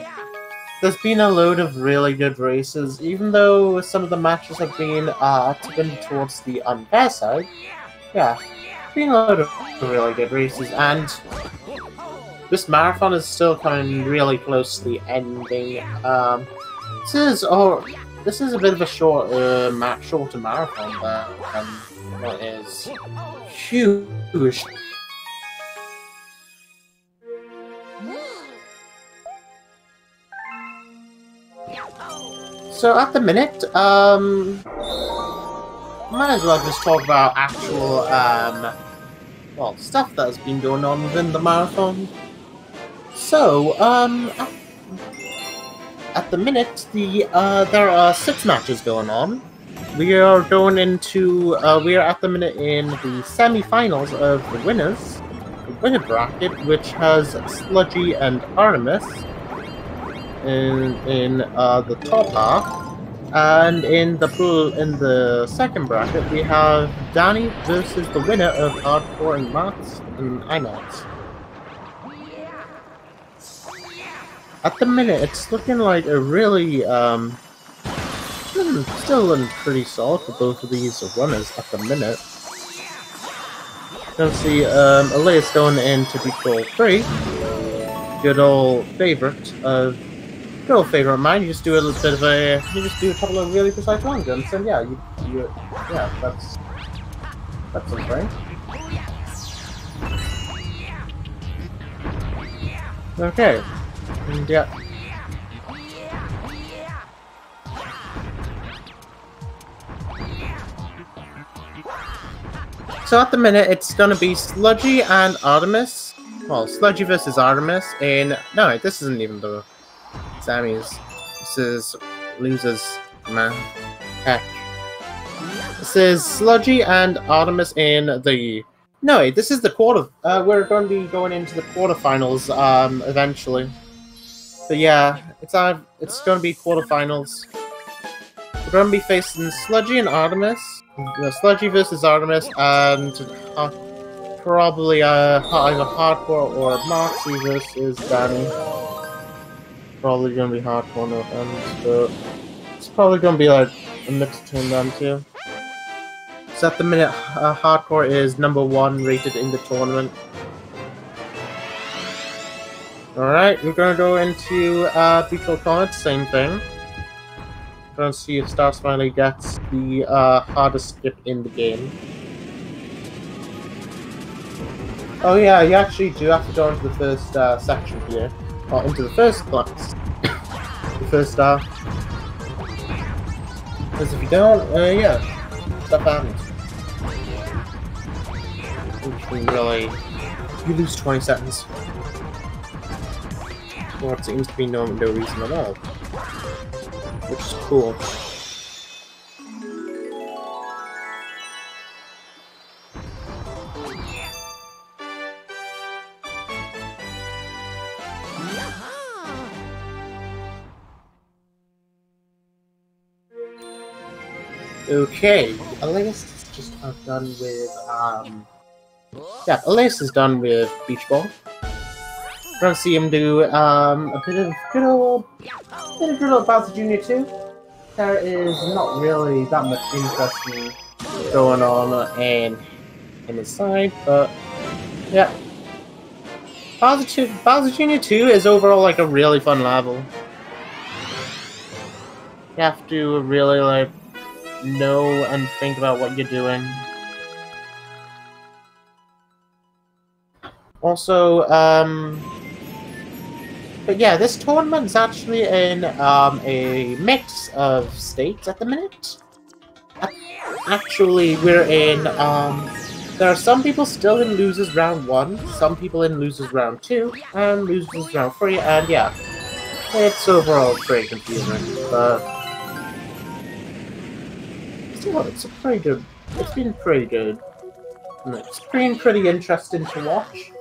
There's been a load of really good races, even though some of the matches have been towards the unfair side. Yeah, been a load of really good races, and this marathon is still coming really close to the ending. This is a bit of a shorter marathon than what is huge. So at the minute, might as well just talk about actual, well, stuff that has been going on within the marathon. So, at the minute, there are 6 matches going on. We are going into, we are at the minute in the semi-finals of the winner bracket, which has Sludgy and Artemis in the top half, and in the second bracket we have Danny versus the winner of Hardcore and Maths and IMAX. At the minute, it's looking like a really still pretty solid for both of these runners at the minute. Let's see, Alaeus going into Deep 3. Good old favorite of mine. You just do a little bit of you just do a couple of really precise long jumps, and yeah, yeah, that's okay. Okay, and yeah. So at the minute, it's gonna be Sludgy and Artemis. Well, Sludgy versus Artemis in... No, this isn't even the... Sammy's. This is losers, man. Heck. This is Sludgy and Artemis in the... No, wait, this is the quarter... we're going to be going into the quarterfinals, eventually. But yeah, it's going to be quarterfinals. We're going to be facing Sludgy and Artemis. Sludgy versus Artemis, and probably either Hardcore or Moxie versus Danny. Probably going to be Hardcore, no offense, but it's probably going to be like a mix between them two. So at the minute, Hardcore is #1 rated in the tournament. Alright, we're going to go into Betrayal Comet, same thing. We're going to see if starsmiley gets the hardest skip in the game. Oh yeah, you actually do have to go into the first section here. Or into the first class. The first star. Because if you don't, yeah, stuff happens. Which can really... You lose 20 seconds. For what seems to be no reason at all. Which is cool. Okay, Alaeus is just done with, yeah, Alaeus is done with Beach Ball. We're gonna see him do, a bit of good old Bowser Jr. too. There is not really that much interesting going on in his side, but, yeah. Bowser Jr. 2 is overall, like, a really fun level. You have to really, like, know and think about what you're doing. Also, but yeah, this tournament is actually in a mix of states at the minute. Actually, we're in, there are some people still in Losers Round 1, some people in Losers Round 2, and Losers Round 3, and yeah, it's overall pretty confusing, but it's pretty good. It's been pretty good. It's been pretty interesting to watch.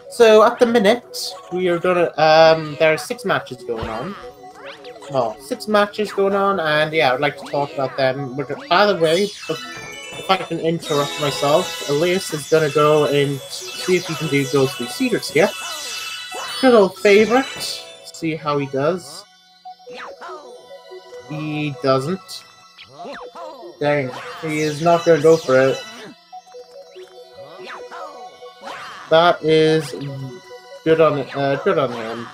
So at the minute, we are gonna there are 6 matches going on. Well, 6 matches going on, and yeah, I'd like to talk about them. By the way, if I can interrupt myself, Alaeus is gonna go and see if he can do Ghostly Secrets here. Good old favorite. See how he does. He doesn't. Dang, he is not gonna go for it. That is good on him.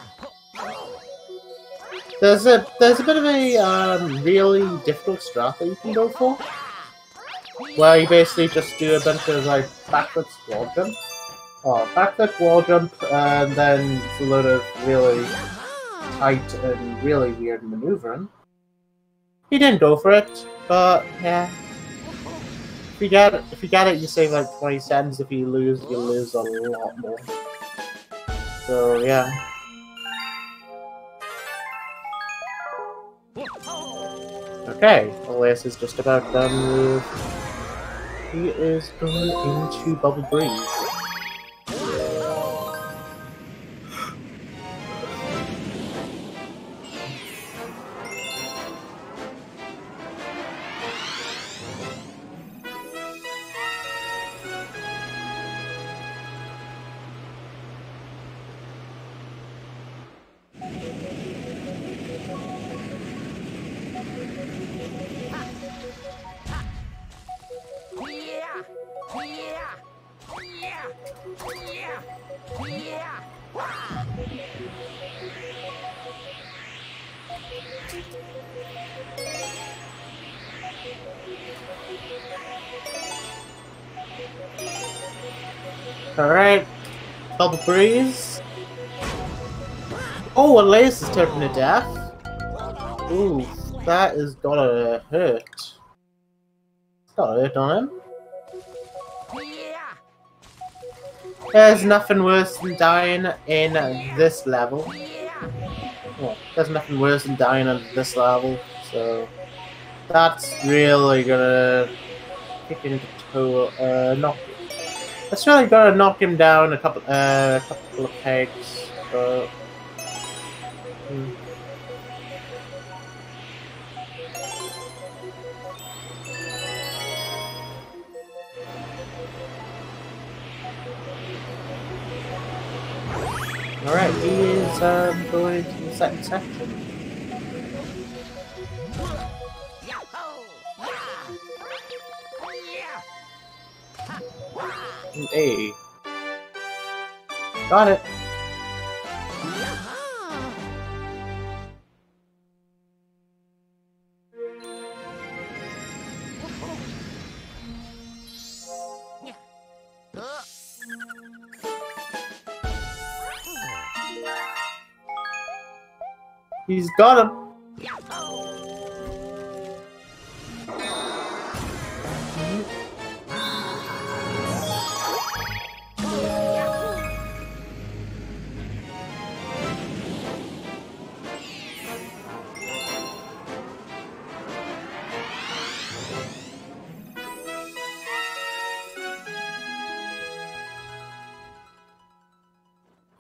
There's a bit of a really difficult strat that you can go for, where you basically just do a bunch of like backward wall jumps, or backward wall jump, and then it's a load of really tight and really weird maneuvering. He didn't go for it, but yeah. If you get it, you save like 20 cents. If you lose a lot more. So yeah. Okay, Alaeus is just about done with... He is going into Bubble Breeze. Alright, Bubble Breeze. Oh, Alaeus is turning to death. Ooh, that is gonna hurt. It's gotta hurt on him. There's nothing worse than dying in this level. Well, there's nothing worse than dying at this level, so that's really gonna kick into toe. That's really gonna knock him down a couple of pegs, but. Alright, he is going to the second section. Hey. Got it. He's got him.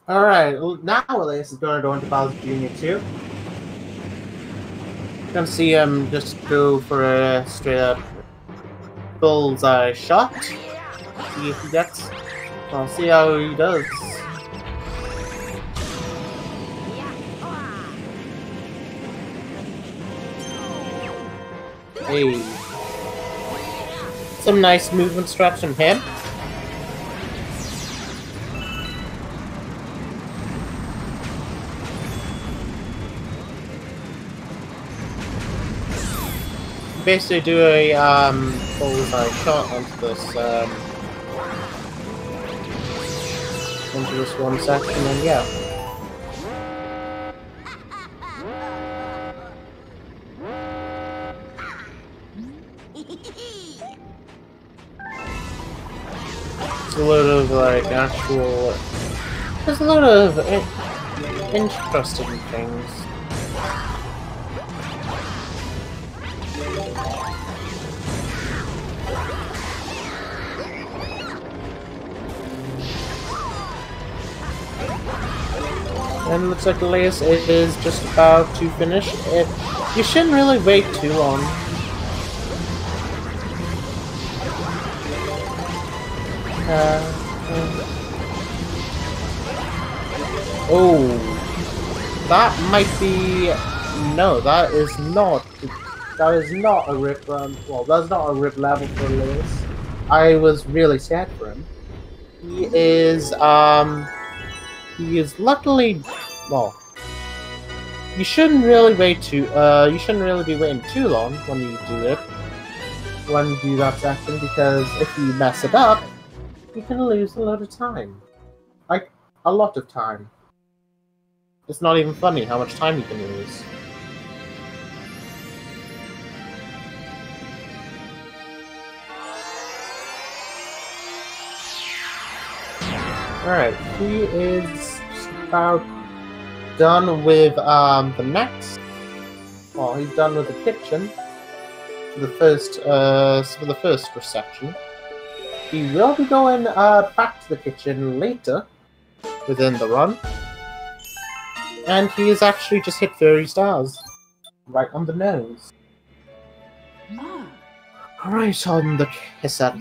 Alright, now Alaeus is going to go into Bowser Jr. 2. Gonna see him just go for a straight up bullseye shot. See if he gets. I'll see how he does. Hey. Some nice movement straps from him. Basically do a bullseye shot onto this one section, and yeah. It's a load of like actual. There's a lot of interesting things. And it looks like Alaeus is just about to finish it. You shouldn't really wait too long. Oh, that might be. No, that is not. That is not a rip. Well, that's not a rip level for Alaeus. I was really sad for him. He is. He is luckily, well, you shouldn't really wait too, you shouldn't really be waiting too long when you do it, when you do that section, because if you mess it up, you can lose a lot of time. Like, a lot of time. It's not even funny how much time you can lose. Alright, he is about done with the next. Well, he's done with the kitchen for the first reception. He will be going back to the kitchen later within the run, and he has actually just hit 30 stars right on the nose. Right on the cassette.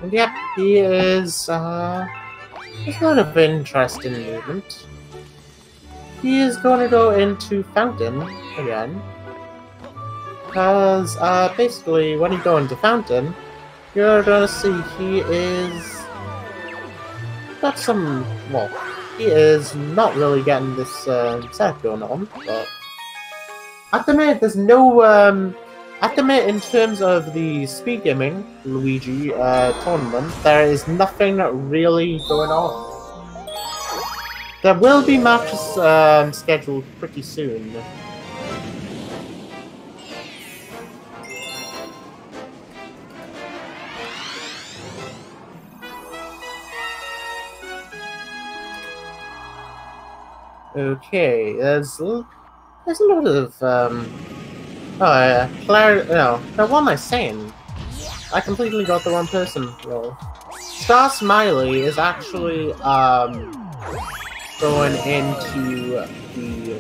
And yep, he is, there's a lot of interesting movement. He is going to go into Fountain again. Because, basically, when you go into Fountain, you're gonna see he is got some, well, he is not really getting this, set going on, but at the minute, there's no, At the minute, in terms of the speed gaming Luigi tournament, there is nothing really going on. There will be matches scheduled pretty soon. Okay, there's a lot of no, what am I saying? I completely got the wrong person. Well, Starsmiley is actually going into the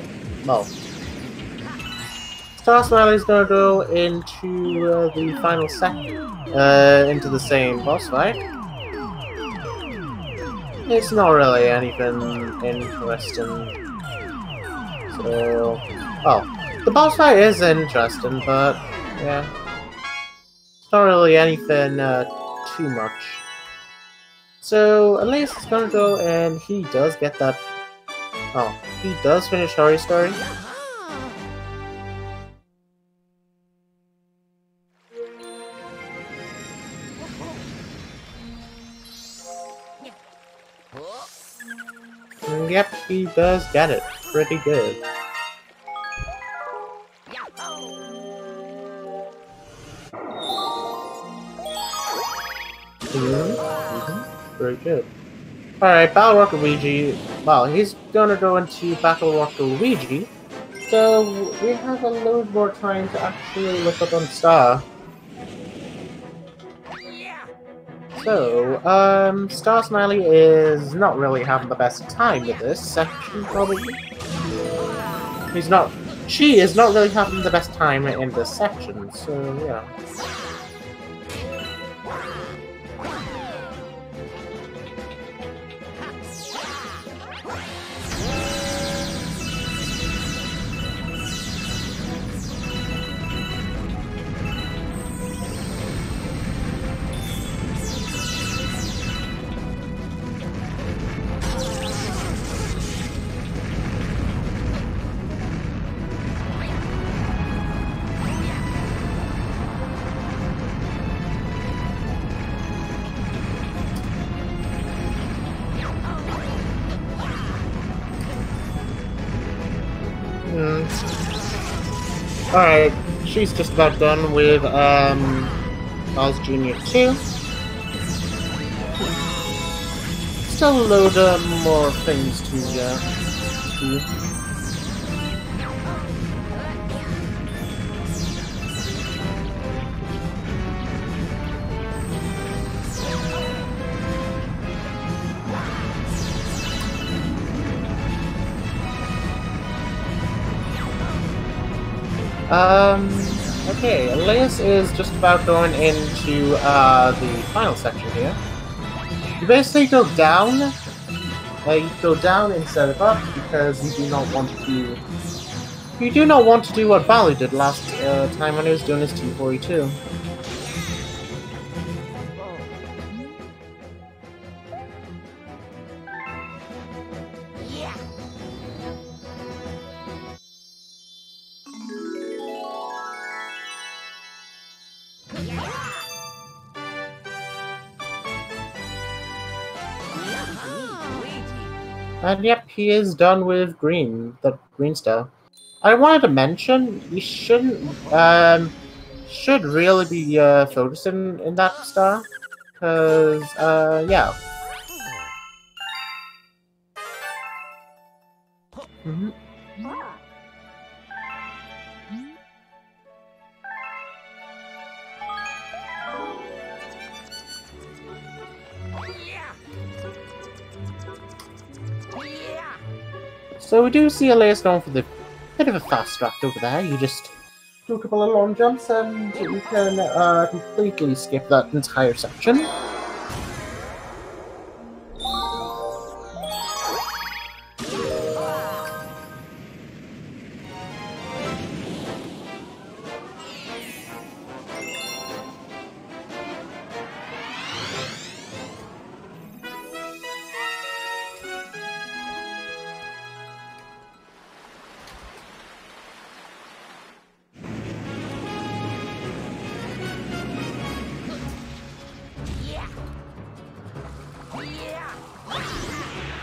Starsmiley is gonna go into the final second, into the same boss fight. It's not really anything interesting. So, the boss fight is interesting, but yeah, it's not really anything too much. So Alaeus is gonna go, and he does get that. Oh, he does finish Hurry Story. Yep, he does get it. Pretty good. Very good. Alright, Battle Rocket Luigi. Well, he's gonna go into Battle Rocket Luigi. So we have a load more time to actually look up on Star. So, Starsmiley is not really having the best time with this section, probably. She is not really having the best time in this section, so yeah. Alright, she's just about done with Bowser Jr. 2. Still a load of more things to do. Okay, Alaeus is just about going into the final section here. You basically go down. You go down instead of up because you do not want to do. You do not want to do what Bali did last time when he was doing his 242. And yep, he is done with the green star. I wanted to mention, you shouldn't, should really be focusing in that star, because, yeah. So we do see Alaeus going for the bit of a fast track over there. You just do a couple of long jumps and you can completely skip that entire section.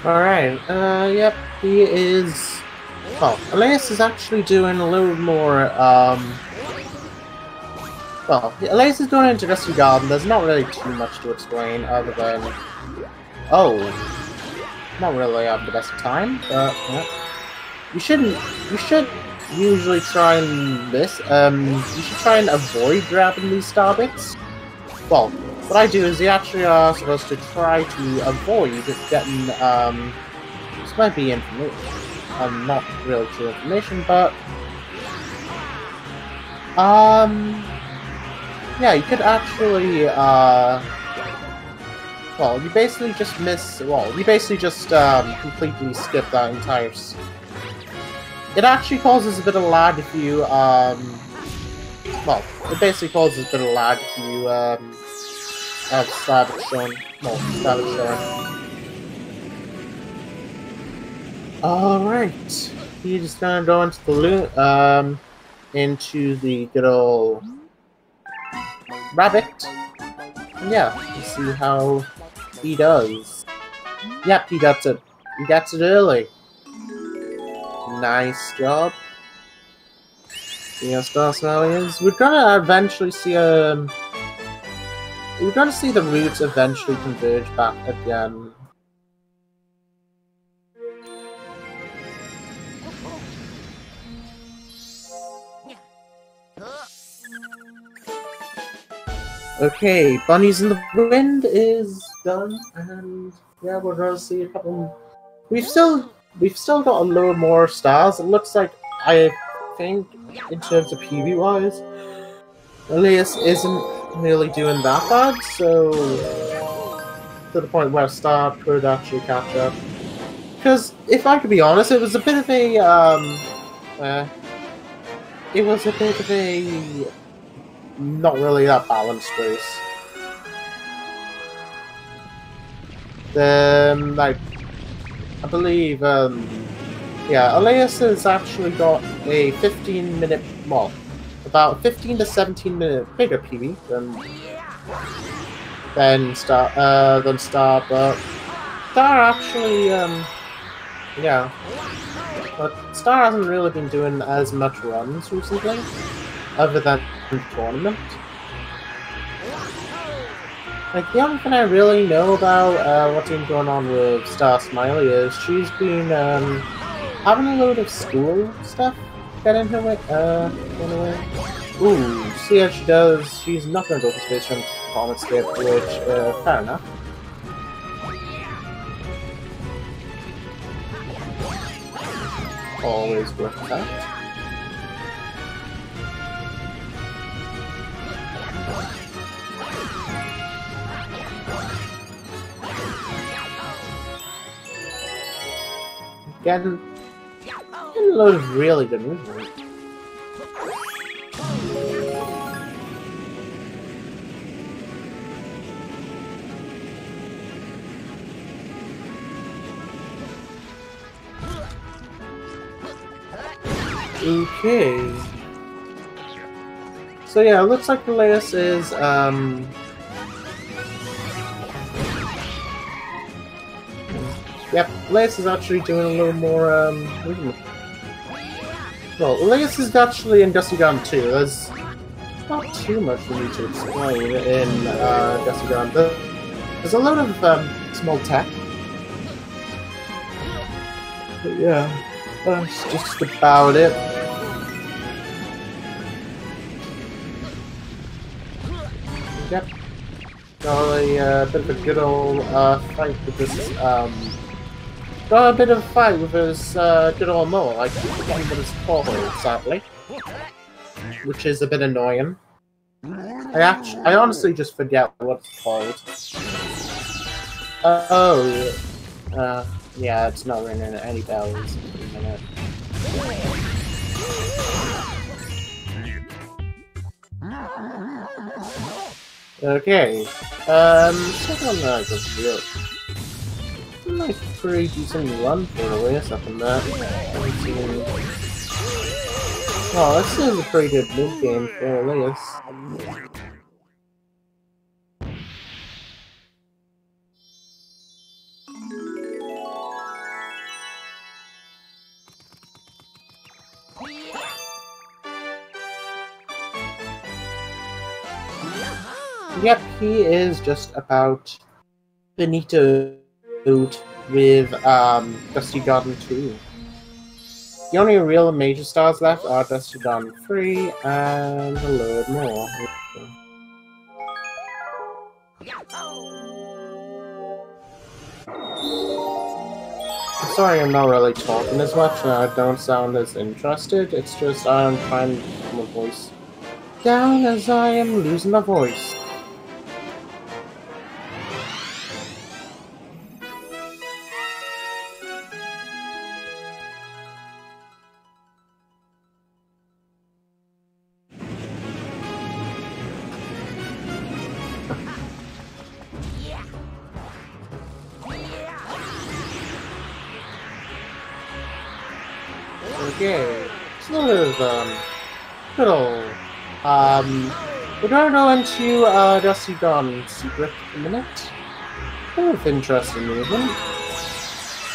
Alright, yep, he is... Well, Alaeus is actually doing a little more, well, Alaeus is doing an interesting garden. There's not really too much to explain other than... Oh, not really having the best time, but, yeah. You should usually try and miss, you should try and avoid grabbing these star bits. Well, what I do is you actually are supposed to try to avoid getting, this might be information, not really true information, but, yeah, you could actually, well, you basically just completely skip that entire It actually causes a bit of lag if you, well, it basically causes a bit of lag if you, have static showing. Alright. You're just gonna go into the into the good old rabbit. And yeah, you see how he does. Yep, he gets it. He gets it early. Nice job. Yeah, starsmiley is. We're gonna eventually see we're gonna see the roots eventually converge back again. Okay, Bunnies in the Wind is done, and yeah, we're gonna see a couple. We've still got a little more stars. It looks like, I think, in terms of PV wise, Alaeus isn't really doing that bad, so to the point where Star could actually catch up. Because if I could be honest, it was a bit of a not really that balanced race. Like, I believe, yeah, Alaeus has actually got a 15-minute, well, about 15 to 17-minute bigger PV than Star, but Star actually, yeah, but Star hasn't really been doing as much runs recently, other than the tournament. Like, the only thing I really know about what's been going on with starsmiley is she's been having a load of school stuff get in her way. Ooh, see how she does. She's not going to go for space from comet skip, which fair enough. Always worth that. Getting a load of really good movement. Okay. So yeah, it looks like Alaeus is yep, Alaeus is actually doing a little more, movement. Well, Alaeus is actually in Gusty Garden too. There's not too much for me to explain in, Gusty Garden. There's a lot of, small tech. But yeah, that's just about it. Yep. Got a, bit of a good old, fight with this, got a bit of a fight with his good old Noah. I forget what it's called, sadly, which is a bit annoying. I honestly just forget what it's called. Yeah, it's not ringing any bells in a minute. Okay, second on that is real. Nice, pretty decent run for Alaeus up in that. Oh, this is a pretty good mid game for Alaeus. Yep, he is just about finitoed with Dusty Garden 2. The only real major stars left are Dusty Garden 3 and a load more. I'm sorry I'm not really talking as much and I don't sound as interested, it's just I'm trying to keep my voice down as I am losing my voice. Okay, sort of, good old, we're gonna go into, Dusty Dawn's secret in a minute. Kind of interesting movement.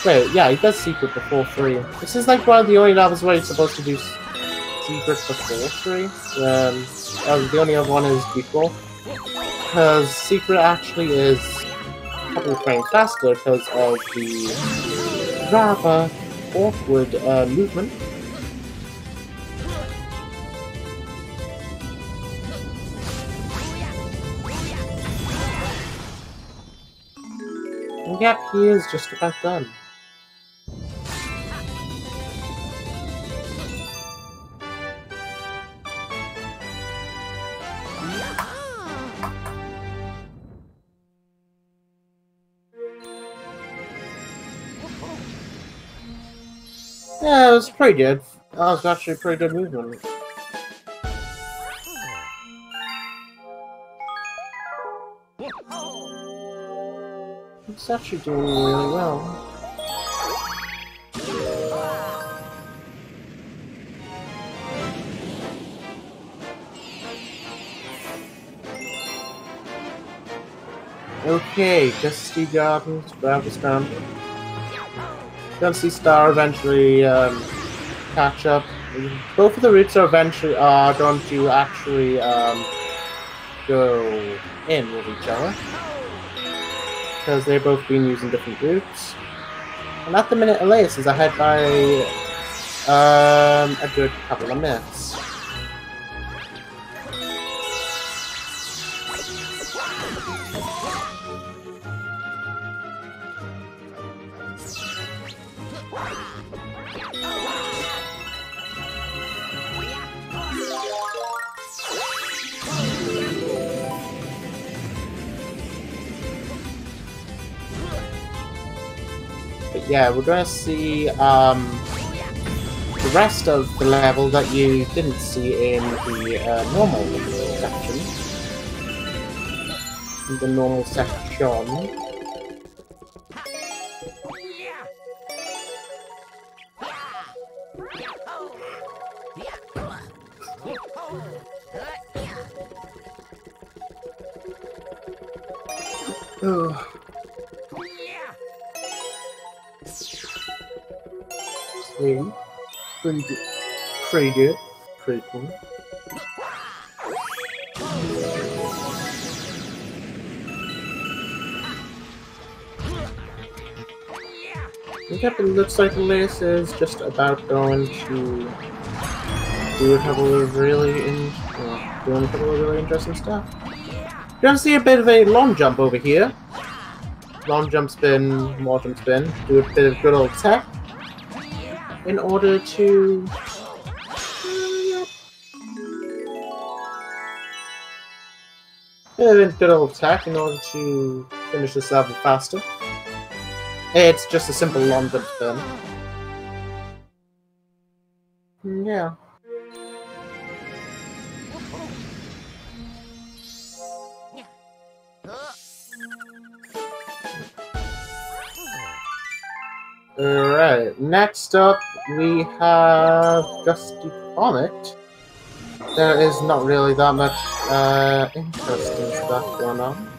Wait, yeah, he does secret before 3. This is like one of the only levels where you're supposed to do secret before 3. The only other one is before. Because secret actually is a couple of frames faster because of the rather awkward movement. And yep, he is just about done. Yeah, it was pretty good. That was actually a pretty good movement. It's actually doing really well. Okay, Dusty Gardens, Gravis Ground. Dusty Star eventually catch up. Both of the routes are eventually going to actually go in with each other. Because they've both been using different routes. And at the minute, Alaeus is ahead by a good couple of minutes. But yeah, we're gonna see the rest of the level that you didn't see in the normal section. In the normal section. Ugh. See? Pretty good. Pretty good. Pretty cool. Yep, it looks like Alaeus is just about going to do a couple of really interesting stuff. You're gonna see a bit of a long jump over here. Long jump spin, more jump spin. Do a bit of good old tech in order to good old tech in order to finish this level faster. It's just a simple long jump spin. Yeah. Alright, next up we have Dusty Comet. There is not really that much interesting stuff going on.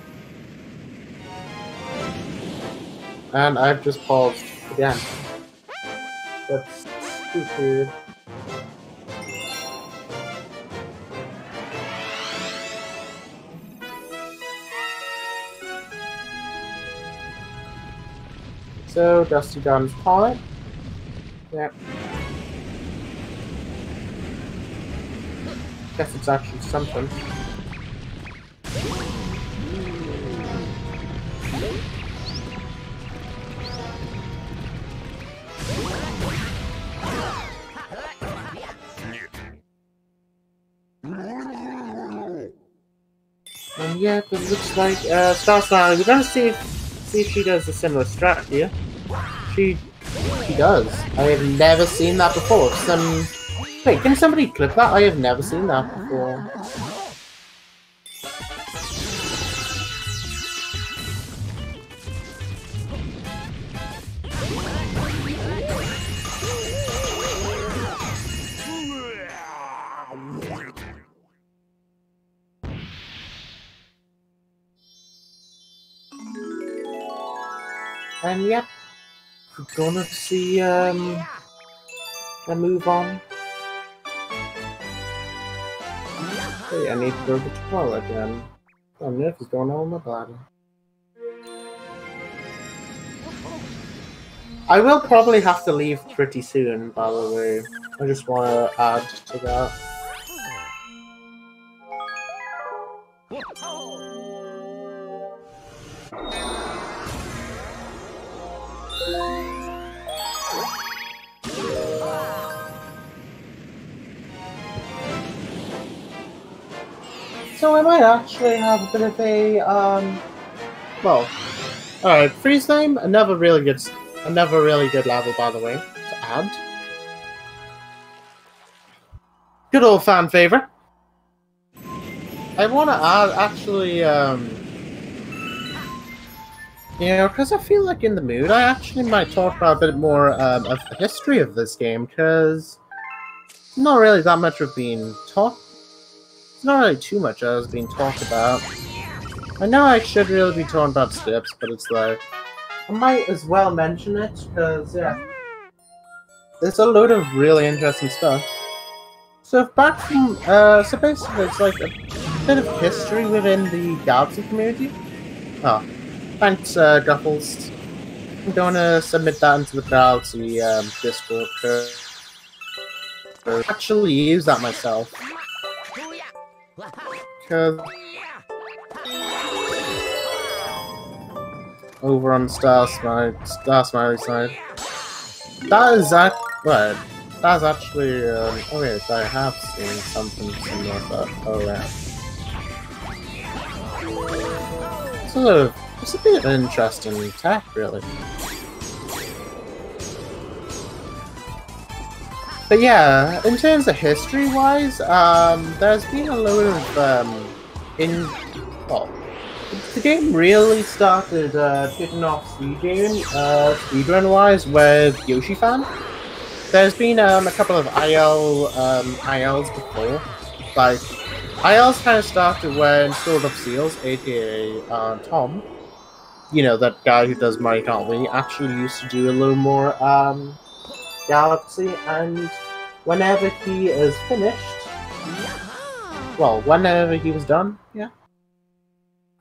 And I've just paused again. That's stupid. so Dusty Gun's point. Yep. Guess it's actually something. And yeah, it looks like starsmiley. We're gonna see if she does a similar strat here. She does. I have never seen that before. Wait, can somebody clip that? I have never seen that before. And yep, we're gonna see a move on. Hey, I need to go to the toilet again. I don't know if it's going on with my bladder. I will probably have to leave pretty soon, by the way. I just want to add to that. So I might actually have a bit of a, well, alright, freeze time, another really good level, by the way, to add. Good old fan favorite. I want to add, actually, you know, because I feel like in the mood, I actually might talk about a bit more of the history of this game, because not really that much of being taught. It's not really too much as being talked about. I know I should really be talking about steps, but it's like, I might as well mention it, because, yeah, there's a load of really interesting stuff. So back from, so basically it's like a bit of history within the Galaxy community. Oh, thanks, Guffles. I'm gonna submit that into the Galaxy, Discord, I actually use that myself. Because over on starsmiley side, that is that. Right, that's actually. Oh yes, I have seen something similar. But oh yeah, it's a bit of an interesting tech, really. But yeah, in terms of history-wise, there's been a load of, well, the game really started getting off speedrun-wise with Yoshi Fan. There's been a couple of ILs before. Like, ILs kind of started when Sword of Seals, aka Tom, you know, that guy who does Mario Kart Wii, actually used to do a little more, Galaxy, and whenever he is finished, well, whenever he was done, yeah,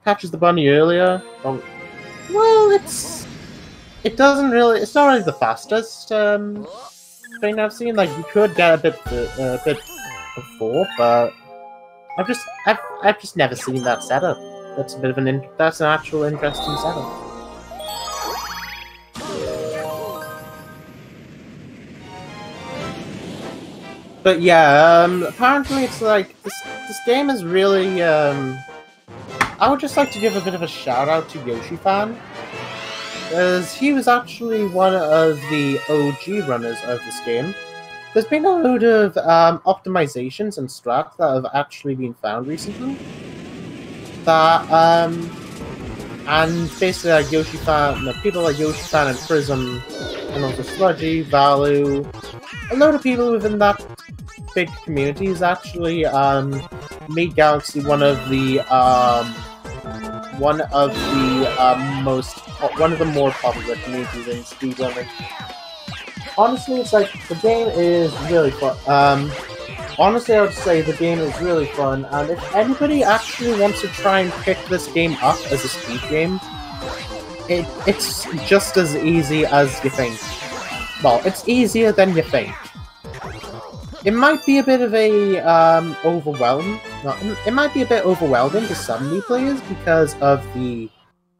catches the bunny earlier. Well, it's not really the fastest thing I've seen. Like, you could get a bit before, but I've just never seen that setup. That's a bit of that's an actual interesting setup. But yeah, apparently it's like, this game is really, I would just like to give a bit of a shout out to Yoshi Fan, because he was actually one of the OG runners of this game. There's been a load of optimizations and strats that have actually been found recently, that, and basically like Yoshi Fan, people like Yoshi Fan and Prism, and also Sludgy, Valu, a load of people within that big communities actually made Galaxy one of the more popular communities in speedrunning. Honestly, it's like, the game is really fun. Honestly, I would say the game is really fun, and if anybody actually wants to try and pick this game up as a speed game, it's just as easy as you think. Well, it's easier than you think. It might be a bit of a overwhelm. No, it might be a bit overwhelming to some new players because of the,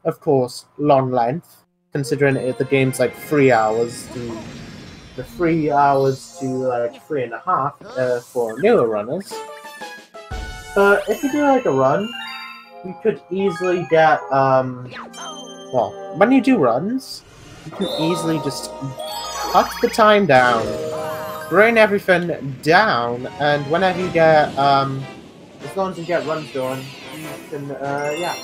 of course, long length. Considering the game's like 3 hours to the 3 hours to like 3.5 for newer runners. But if you do like a run, you could easily get well, when you do runs, you can easily just cut the time down, bring everything down, and whenever you get as long as you get runs done, you can yeah.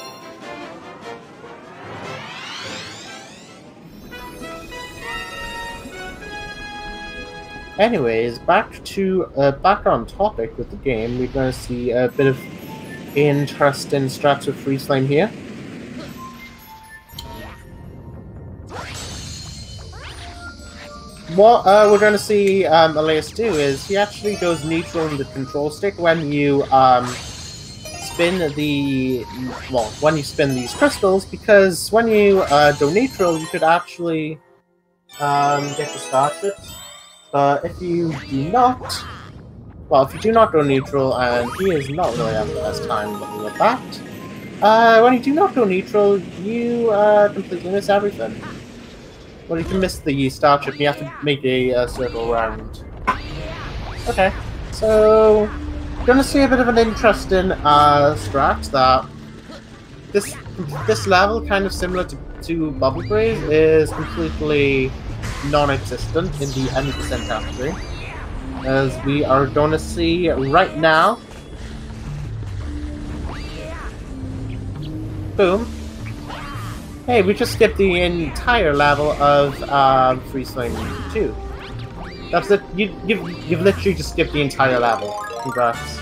Anyways, back on topic with the game, we're going to see a bit of interesting strats with Freeze Flame here. What we're going to see Alaeus do is he actually goes neutral in the control stick when you spin these crystals, because when you go neutral, you could actually get the starships. But if you do not, well, if you do not go neutral, and he is not really having the best time looking at that, when you do not go neutral, you completely miss everything. Well, you can miss the starship, you have to make a circle around. Okay, so we're gonna see a bit of an interesting strat that this level, kind of similar to Bubble Graze, is completely non-existent in the any percent category, as we are going to see right now. Boom. Hey, we just skipped the entire level of Freeze Flame 2. That's it. You've literally just skipped the entire level. Congrats.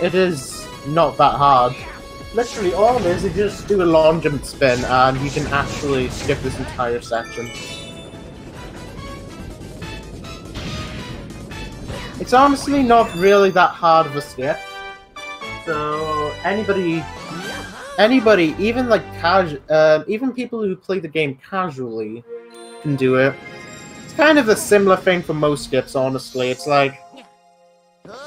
It is not that hard. Literally, all it is you just do a long jump spin, and you can actually skip this entire section. It's honestly not really that hard of a skip, so anybody, even like even people who play the game casually can do it. It's kind of a similar thing for most skips, honestly. It's like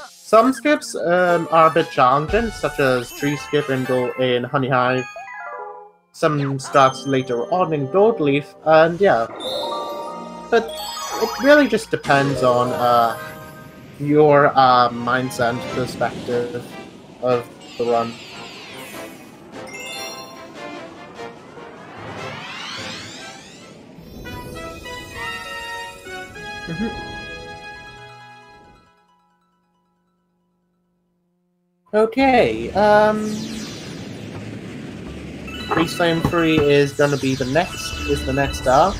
some skips are a bit challenging, such as Tree Skip in Honey Hive, some strats later on in Gold Leaf, and yeah. But it really just depends on your mindset and perspective of the run. Okay, Freeze Flame 3 is gonna be the next star.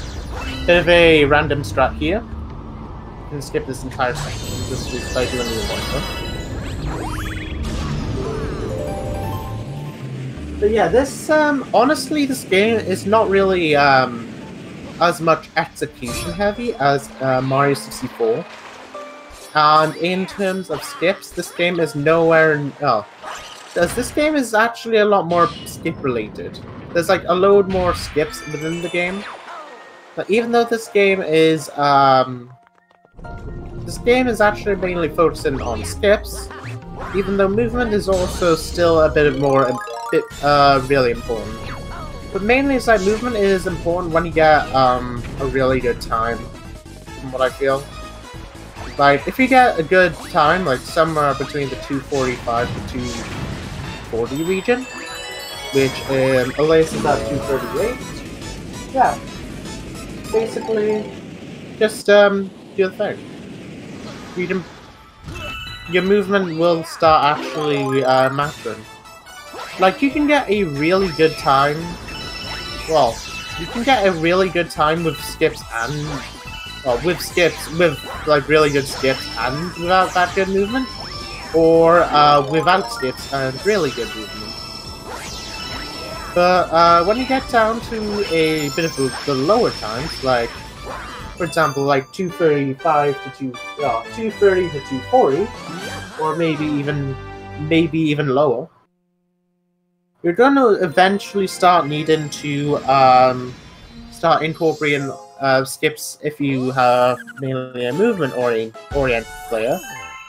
Bit of a random strat here. You can skip this entire section just by doing the one. But yeah, this honestly, this game is not really as much execution heavy as Mario 64. And in terms of skips, this game is nowhere. This game is actually a lot more skip related. There's like a load more skips within the game. But even though this game is actually mainly focusing on skips, even though movement is also still a bit really important. But mainly it's like movement is important when you get a really good time, from what I feel. Like, if you get a good time, like somewhere between the 245 to 240 region, which Alaeus is at 238, yeah, basically, just do the thing. Your movement will start actually mattering. Like, you can get a really good time, well, you can get a really good time with skips and with like really good skips and without that good movement, or without skips and really good movement. But when you get down to a bit of the lower times, like for example, like 235 to 230 to 240, or maybe even lower, you're going to eventually start needing to start incorporating skips if you have mainly a movement-oriented player.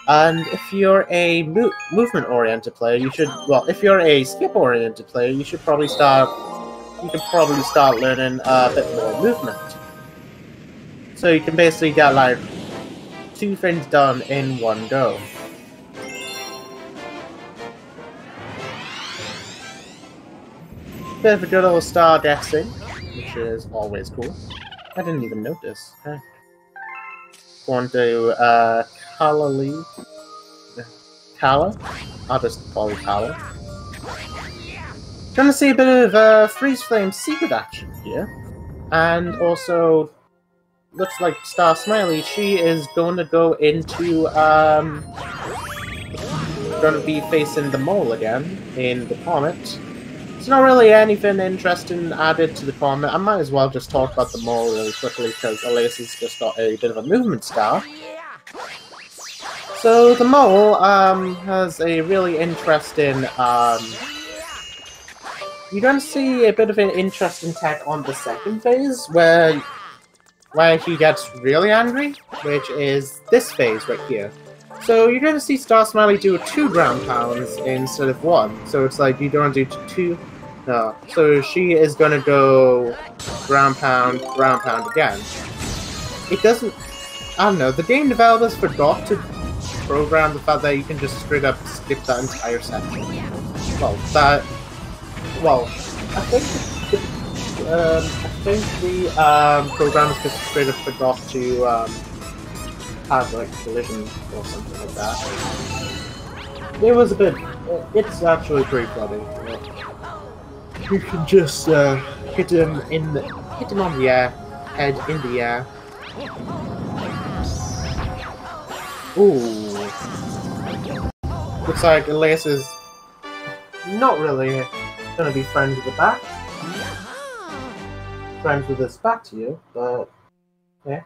And if you're a movement-oriented player, you should... Well, if you're a skip-oriented player, you should probably start... You can probably start learning a bit more movement. So you can basically get, like, 2 things done in one go. Bit of a good old star guessing, which is always cool. I didn't even notice. Okay. Going to Kala. I'll just call it Kala. Gonna see a bit of freeze flame secret action here, and also looks like Starsmiley. She is going to go into going to be facing the mole again in the comet. There's not really anything interesting added to the comet. I might as well just talk about the mole really quickly because Alaeus has just got a bit of a movement star. So the mole has a really interesting. You're going to see a bit of an interesting tech on the second phase where he gets really angry, which is this phase right here. So you're going to see Starsmiley do 2 ground pounds instead of 1. So it's like you don't do 2. No. So she is going to go ground pound again. It doesn't... I don't know. The game developers forgot to program the fact that you can just straight up skip that entire section. Well, I think the programmers just straight up forgot to have like collision or something like that. It was a bit. It's actually pretty funny. You can just hit him on the air, head in the air. Ooh. Looks like Alaeus is not really gonna be friends with the back. Friends with his back to you, but yeah.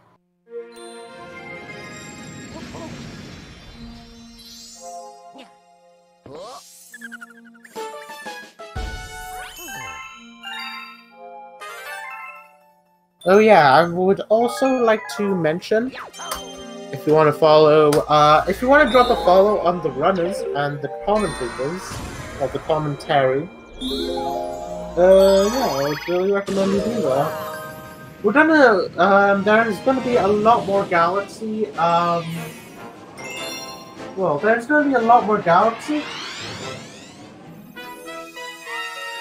Oh yeah, I would also like to mention, if you want to follow, if you want to drop a follow on the runners and the commentators, or the commentary, yeah, I would really recommend you do that. We're gonna, there's gonna be a lot more Galaxy, well, there's gonna be a lot more Galaxy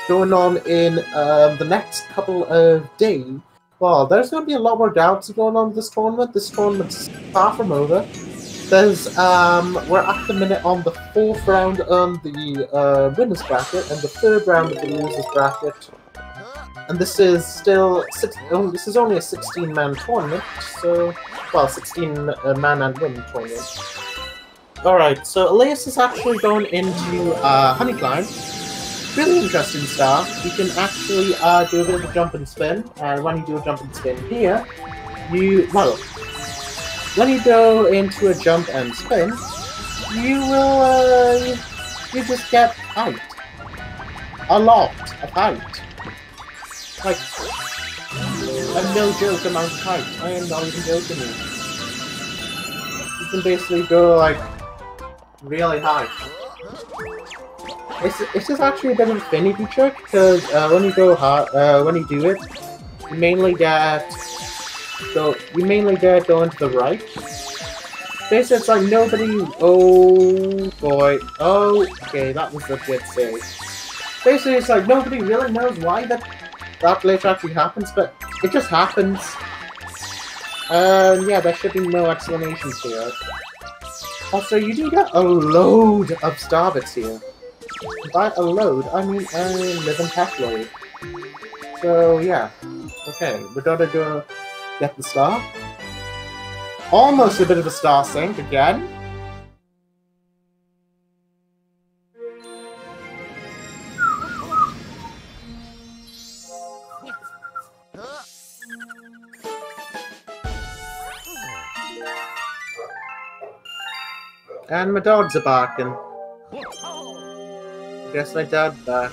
going on in, the next couple of days. Well, there's going to be a lot more Galaxy going on this tournament. This tournament's far from over. There's, we're at the minute on the 4th round on the winners bracket and the 3rd round of the losers bracket. And this is still this is only a 16-man tournament, so well, 16-man and women tournament. All right, so Alaeus is actually going into Honey Climb. Really interesting star. You can actually do a bit of a jump and spin, and when you do a jump and spin here, when you go into a jump and spin, you will, you just get height. A lot of height. Like, a no-joke amount of height. I am not even joking here. You can basically go, like, really high. It's just actually a bit of a finicky trick because when you go hard, when you do it, you mainly get going to the right. Basically, it's like nobody. Oh boy. Okay, that was a good save. Basically, it's like nobody really knows why that glitch actually happens, but it just happens. Yeah, there should be no explanations here. Also, you do get a load of starbits here. By a load, I mean a living tech load. So yeah, okay, we're gonna go get the star. Almost a bit of a star sink again. And my dogs are barking. Guess my dad's back.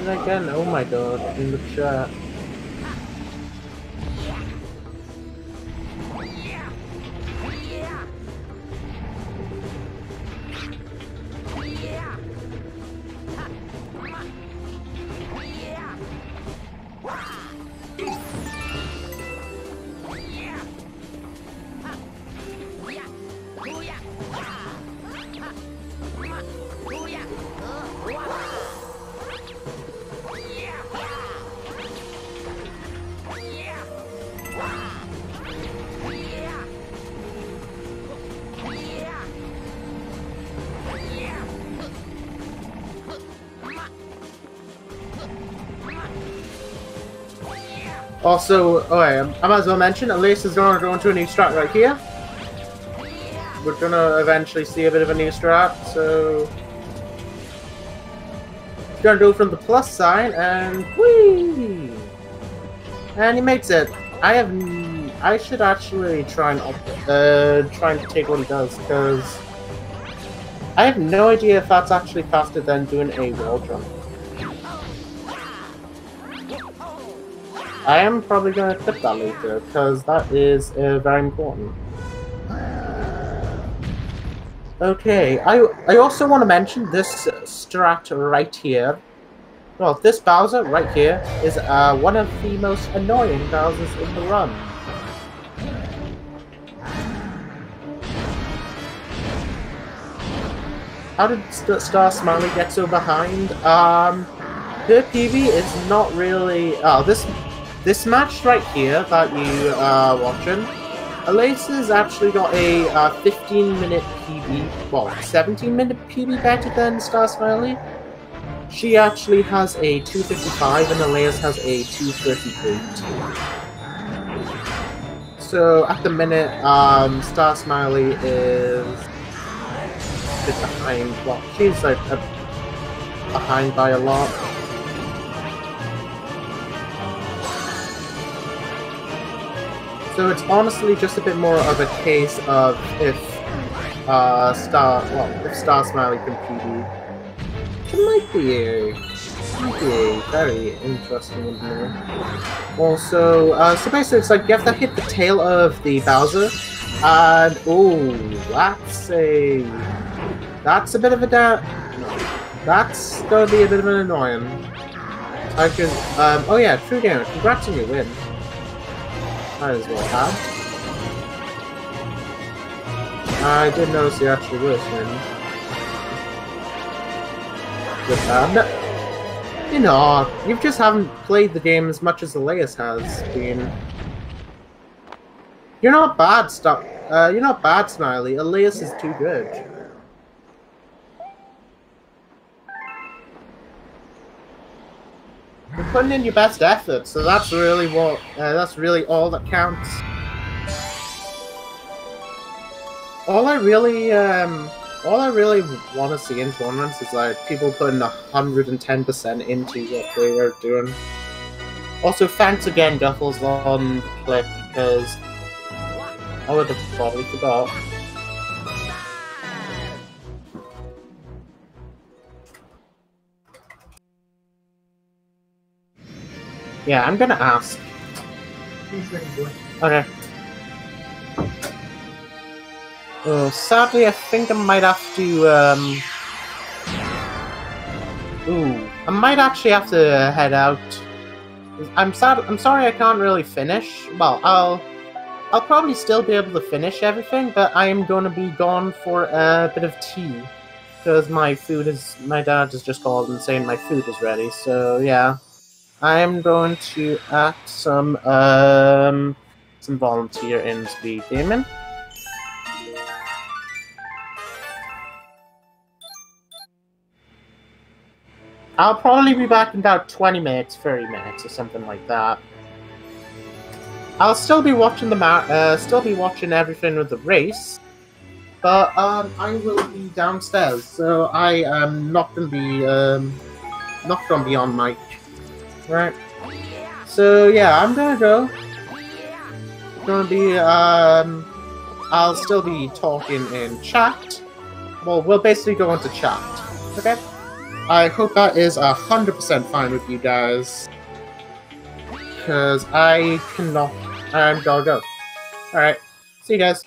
did I get? Oh my god, in the chat. Also, I might as well mention, Alaeus is going to go into a new strat right here. We're going to eventually see a bit of a new strat, so... He's going to go from the plus sign, and whee! And he makes it. I should actually try and take what he does, because... I have no idea if that's actually faster than doing a wall jump. I am probably going to clip that later, because that is very important. Okay, I also want to mention this strat right here. Well, this Bowser right here is one of the most annoying Bowsers in the run. How did starsmiley get so behind? Her PB is not really... Oh, this match right here that you are watching, Alaeus has actually got a 15-minute PB, well, 17-minute PB better than starsmiley. She actually has a 255 and Alaeus has a 238. So at the minute, starsmiley is a bit behind. Well, she's like behind by a lot. So it's honestly just a bit more of a case of if starsmiley can PB. It might be a very interesting one. Also, so basically it's like you have to hit the tail of the Bowser, and oh, that's a bit of a that's gonna be a bit of an annoying. I can oh yeah, true gamer, congrats on your win. Might as well have. I did notice the actual worst win. With that. You know, you just haven't played the game as much as Alaeus has been. You're not bad, you're not bad, Smiley. Alaeus is too good. You're putting in your best effort, so that's really what. That's really all that counts. All I really want to see in tournaments is like people putting 110% into what they were doing. Also, thanks again, Guffles, on the clip, because I would have probably forgot. Yeah, I'm gonna ask. Okay. Sadly, I think I might have to, I might actually have to head out. I'm sorry I can't really finish. Well, I'll probably still be able to finish everything, but I am going to be gone for a bit of tea. Because my dad has just called and saying my food is ready, so yeah. I am going to add some volunteer in speed gaming. I'll probably be back in about 20 minutes, 30 minutes, or something like that. I'll still be watching watching everything with the race, but I will be downstairs, so I am not gonna be on mic, right? So yeah, I'm gonna go. I'll still be talking in chat. Well, we'll basically go into chat, okay? I hope that is 100% fine with you guys. Because I cannot... I'm gonna go. Alright. See you guys.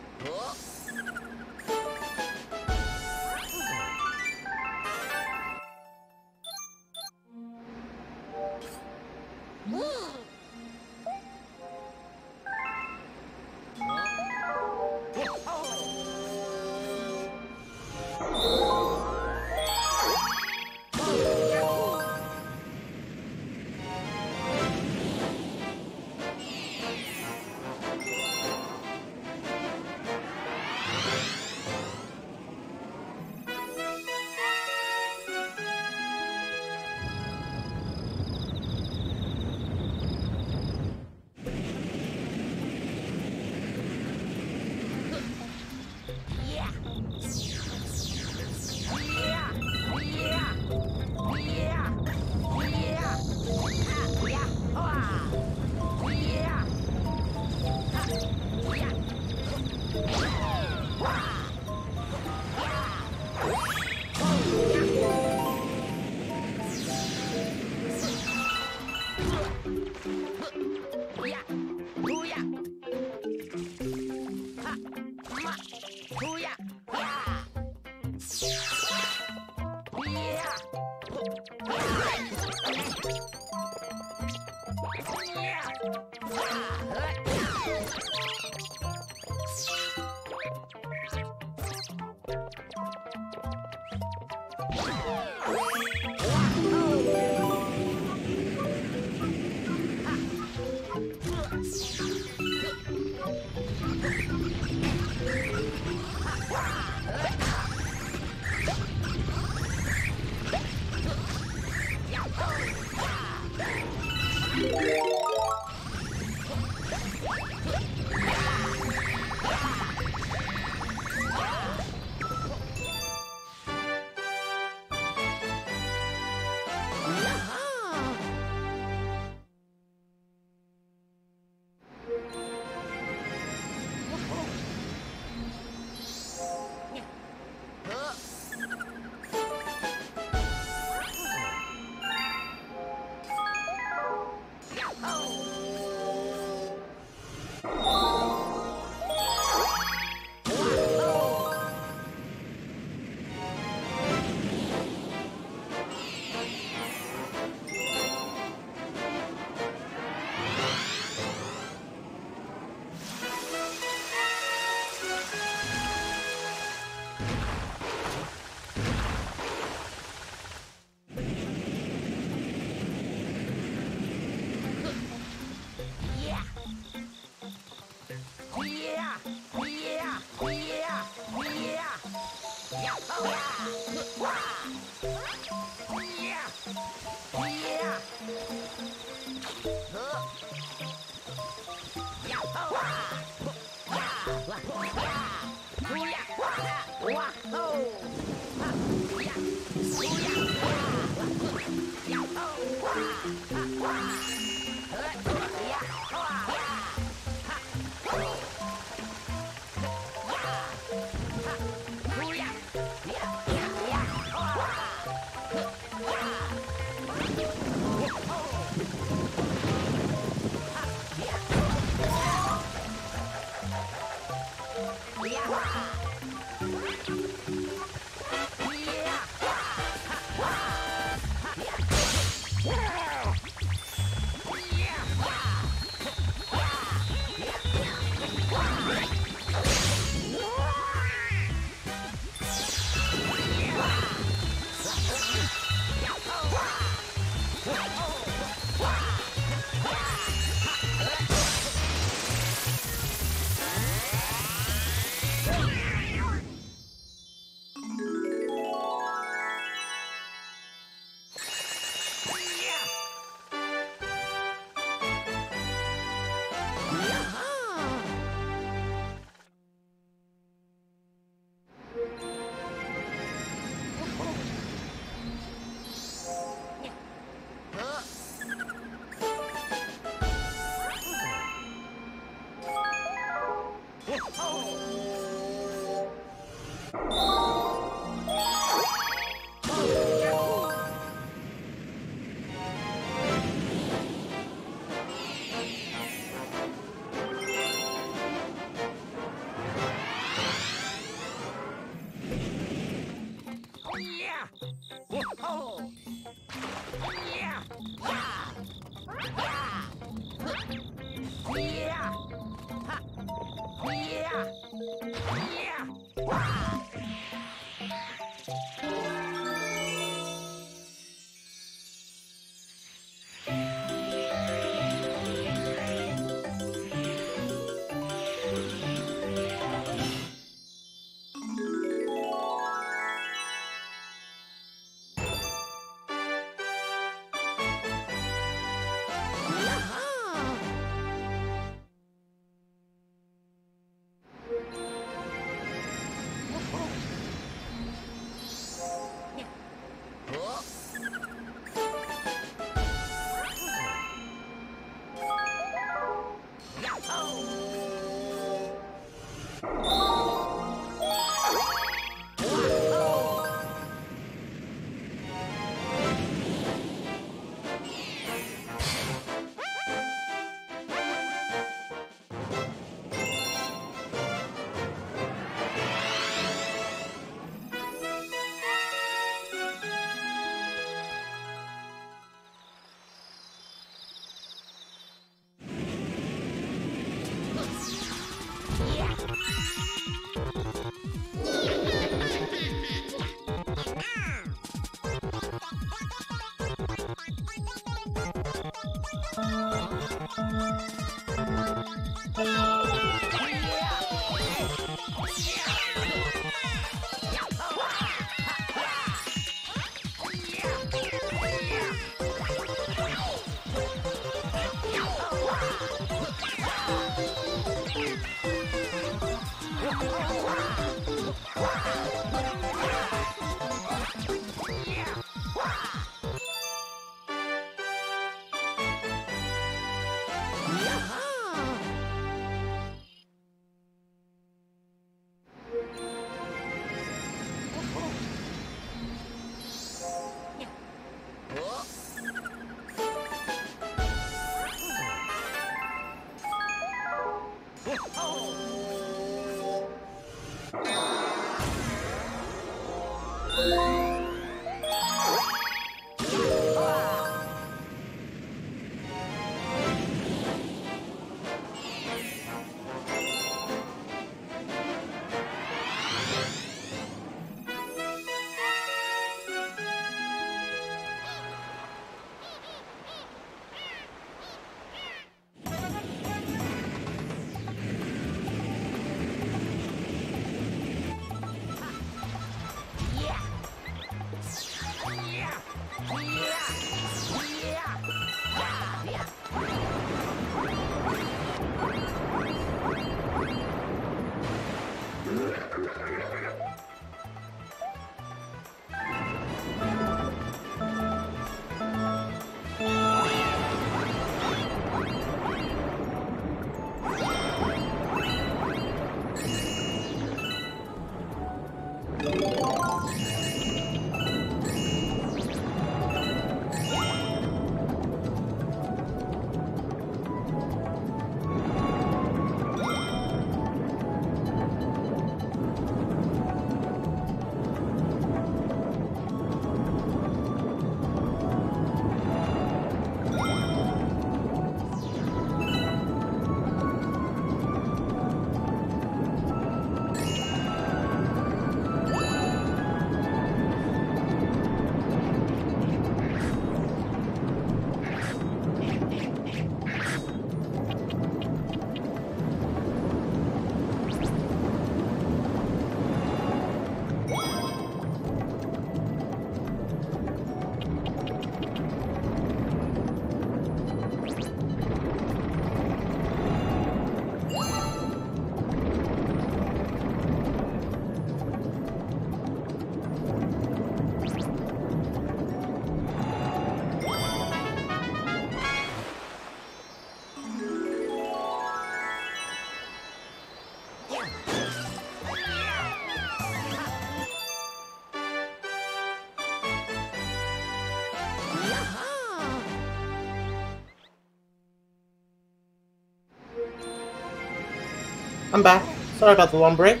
I'm back. Sorry about the long break.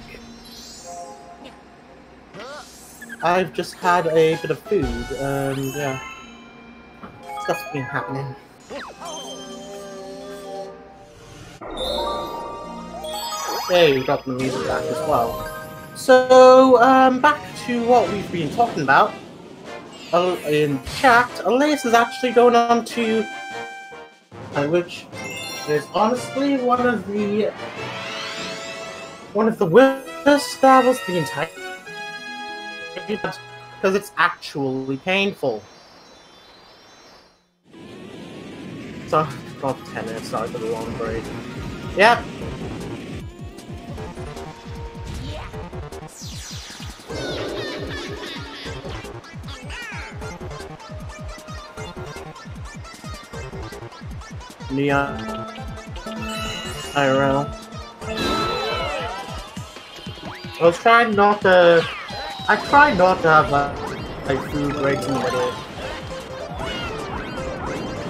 I've just had a bit of food, and yeah, stuff's been happening. There, we got the music back as well. So, back to what we've been talking about. In chat, Alaeus is actually going on to... which is honestly one of the worst levels the entire... because it's actually painful. So, got 10 minutes, sorry for the long break. Yep. Neon IRL. I was trying not to... I try not to have like food breaks in the middle.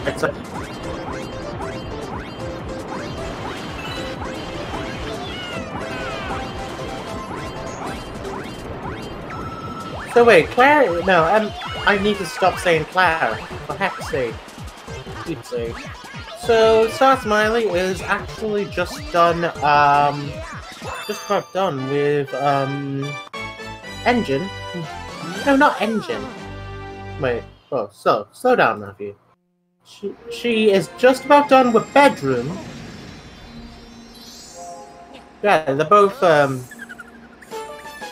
Except... So wait, Claire? No, I need to stop saying Claire. For heck's sake. Keep sake. So, starsmiley is actually just done, just about done with, engine. No, not engine. Wait, oh, slow down, Matthew. She is just about done with bedroom. Yeah, they're both,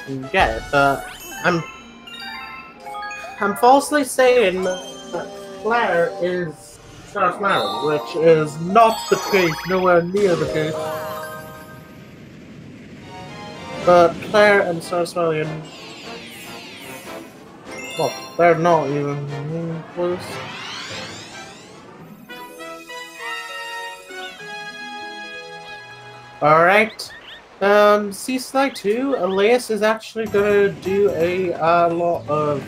you get it, but I'm falsely saying that Claire is starsmiley, which is not the case, nowhere near the case. But Claire and starsmiley are... well, they're not even close. Alright. C-Slide 2, Alaeus is actually gonna do a lot of...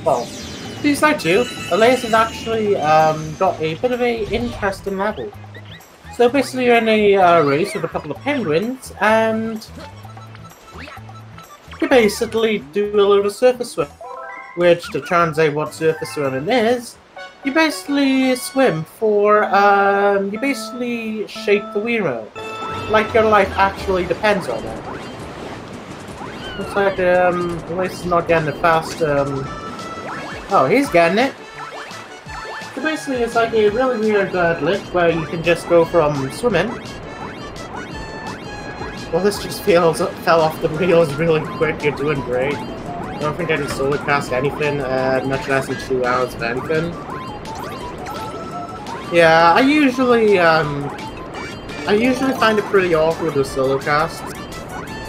well, C-Slide 2, Alaeus has actually got a bit of a interesting level. So basically you're in a race with a couple of penguins, and you basically do a load of surface swim. Which, to translate what surface swimming is, you basically swim for, you basically shake the wheel. Like your life actually depends on it. Looks like, Alaeus is not getting it fast, oh, he's getting it. So basically, it's like a really weird glitch where you can just go from swimming. Well, this just fell off the rails really quick. You're doing great. I don't think I can solo cast anything, much less than 2 hours of anything. Yeah, I usually find it pretty awkward with solo casts.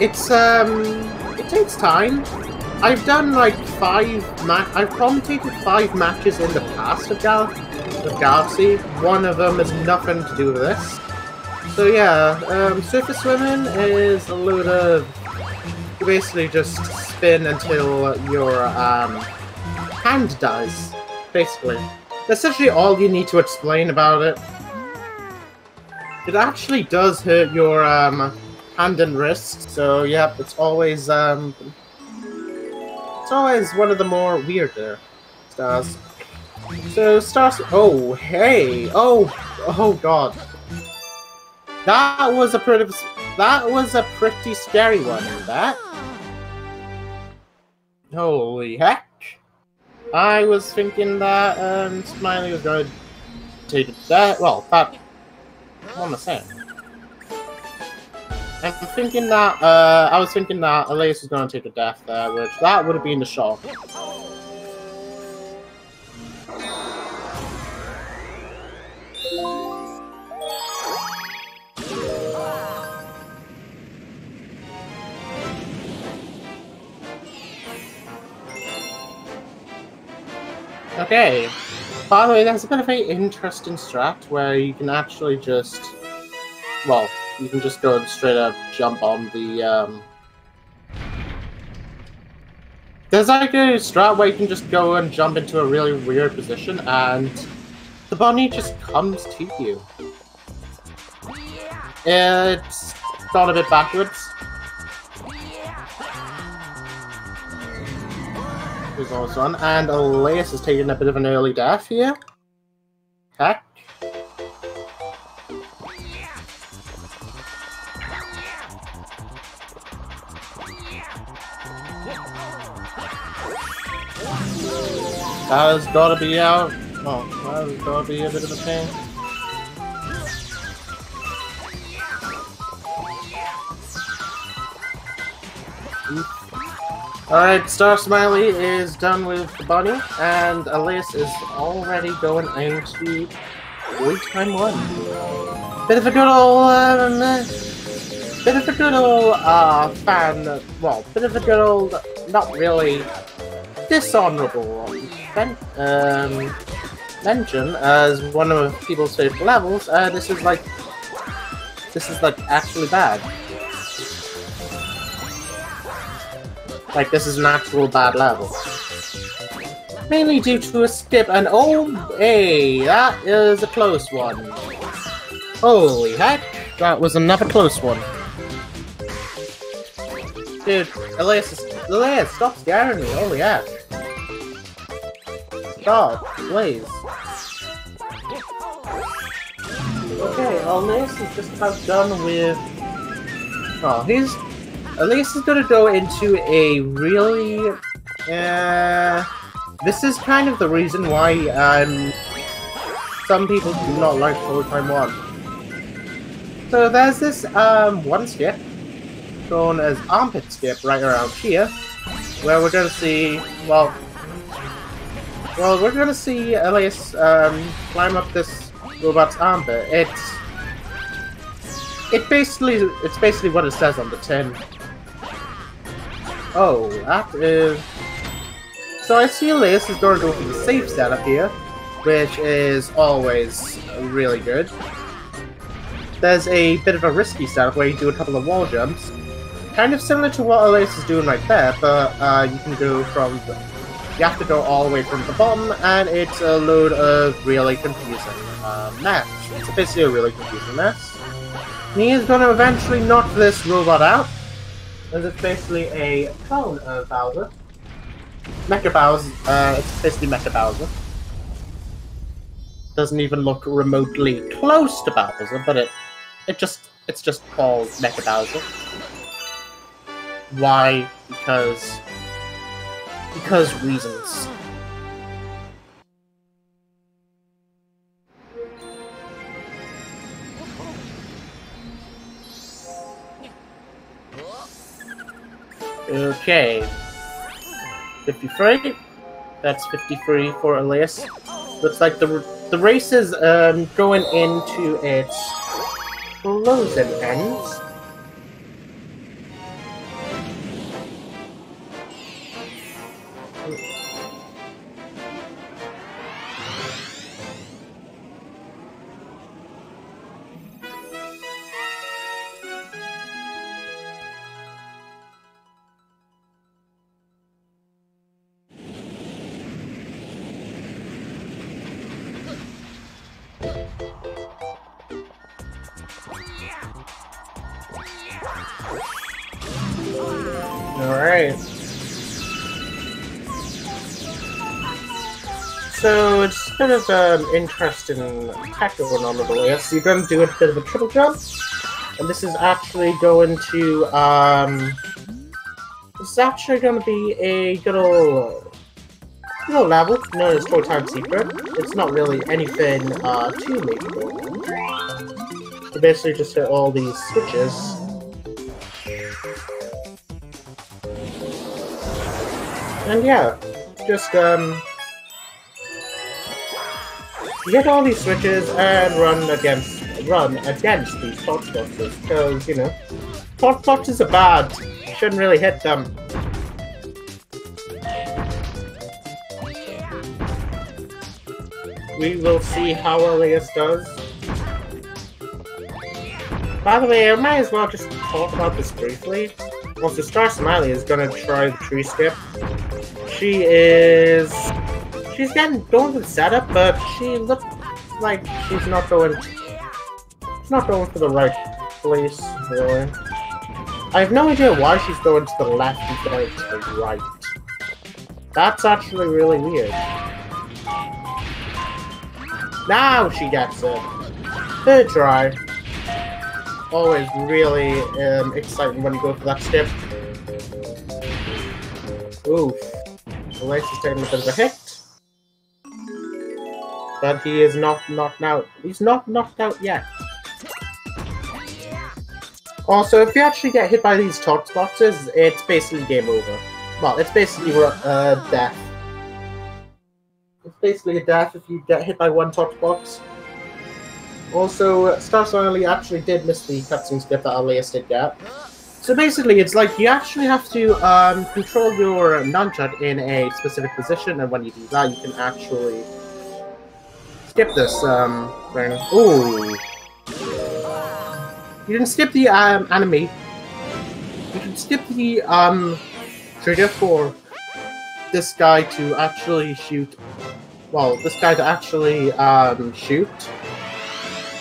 It's it takes time. I've done like I've commentated 5 matches in the past of Galaxy. One of them has nothing to do with this. So yeah, surface swimming is a load of... you basically just spin until your hand dies, basically. That's essentially all you need to explain about it. It actually does hurt your hand and wrist, so yep, it's always one of the more weirder stars. So oh hey, oh god, that was a pretty scary one. That, holy heck! I was thinking that Smiley was going to take that. Well, that. What am I saying? I'm thinking that, I was thinking that Alaeus was going to take a death there, which that would have been the shock. Okay. By the way, there's a bit of an interesting strat where you can actually just, well, you can just go and straight up jump on the, there's like a strat where you can just go and jump into a really weird position and the bunny just comes to you. It's gone a bit backwards. There's almost one, and Alaeus is taking a bit of an early death here. Heck. That has gotta be out. Oh, that has gotta be a bit of a pain. Alright, starsmiley is done with the bunny, and Alaeus is already going into wait time 1. Bit of a good old, fan, well, bit of a good old, not really dishonorable mention as one of people's favorite levels. This is like actually bad. Like, this is an actual bad level. Mainly due to a skip, and oh, hey, that is a close one. Holy heck, that was another close one. Dude, Alaeus, stop scaring me, holy heck. Stop, please. Okay, Alaeus is just about done with... Oh, Alaeus is gonna go into a really... this is kind of the reason why some people do not like Wait Time 1. So there's this one skip, known as Armpit Skip, right around here, where we're gonna see, well, we're gonna see Alaeus climb up this robot's armpit. It's basically what it says on the tin. Oh, that is... So I see Alaeus is going to go for the safe setup here, which is always really good. There's a bit of a risky setup where you do a couple of wall jumps. Kind of similar to what Alaeus is doing right there, but you can go from the... You have to go all the way from the bottom, and it's a load of really confusing mess. It's basically a really confusing mess. And he is going to eventually knock this robot out, as it's basically a clone of Bowser. Mecha Bowser, it's basically Mecha Bowser. Doesn't even look remotely close to Bowser, but it's just called Mecha Bowser. Why? Because reasons. Okay. 53. That's 53 for Alaeus. Looks like the race is going into its closing ends. Alright. So it's a bit of an interesting attack going on with Alaeus. So you're going to do a bit of a triple jump, and this is actually going to be a good old level known as 4x secret. It's not really anything too major. You basically just hit all these switches. And yeah, just you hit all these switches and run against these pot boxes, because you know, pot boxes are bad. You shouldn't really hit them. We will see how Alaeus does. By the way, I might as well just talk about this briefly. Also, starsmiley is gonna try the tree skip. She's getting going with the setup, but she looks like she's not going for the right place, really. I have no idea why she's going to the left instead of to the right. That's actually really weird. Now she gets it. Third try. Always really exciting when you go for that skip. Oof. Alaeus is taking a bit of a hit. But he is not knocked out. He's not knocked out yet. Also, if you actually get hit by these touch boxes, it's basically game over. Well, it's basically death. It's basically a death if you get hit by one touch box. Also, starsmiley actually did miss the cutscene skip that Alaeus did get. So basically, it's like you actually have to control your nunchuck in a specific position, and when you do that, you can actually skip this thing. Ooh. You can skip the enemy. You can skip the trigger for this guy to actually shoot. Well, this guy to actually shoot.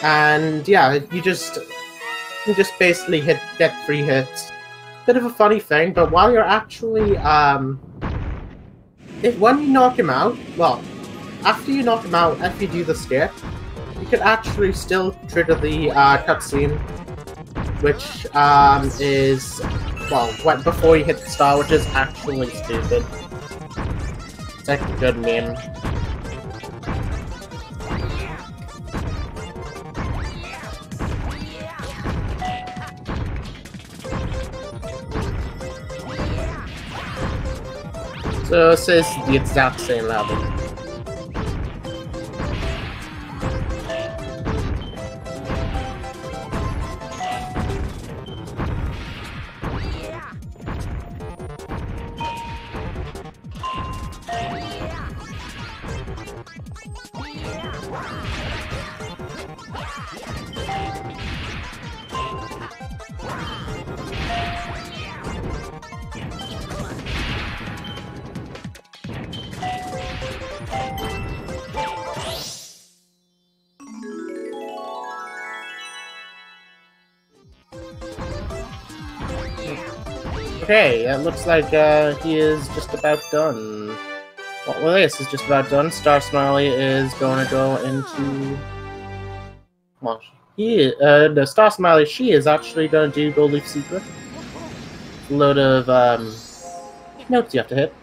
And yeah, you just basically get 3 hits. Bit of a funny thing, but while you're actually when you knock him out, well, after you knock him out, if you do the skip, you can actually still trigger the cutscene, which is, well, before you hit the star, which is actually stupid. It's like a good meme. So it says the exact same level. Okay, it looks like he is just about done. Well, Alaeus is just about done. starsmiley is going to go into... Well, the starsmiley, she is actually going to do Gold Leaf Secret. A load of notes you have to hit.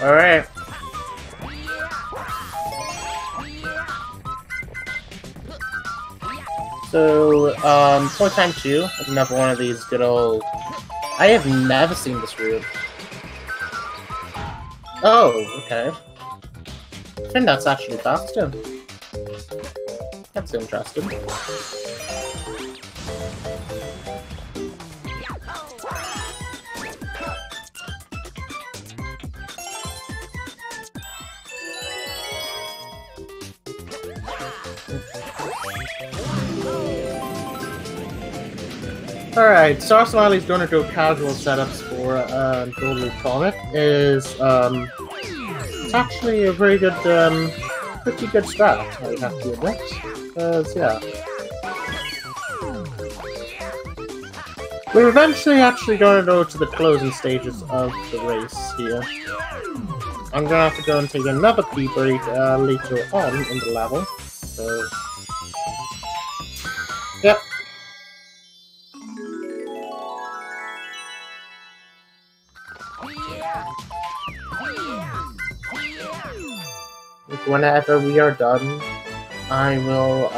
Alright. So, point time 2, another one of these good old... I have never seen this route. Oh, okay. I think that's actually faster. That's interesting. Alright, starsmiley's going to do casual setups for Gold Leaf Comet. It's actually a very good, pretty good strat, I have to admit. Because, yeah. We're eventually actually going to go to the closing stages of the race here. I'm going to have to go and take another pee break later on in the level. So, yep. Whenever we are done, I will,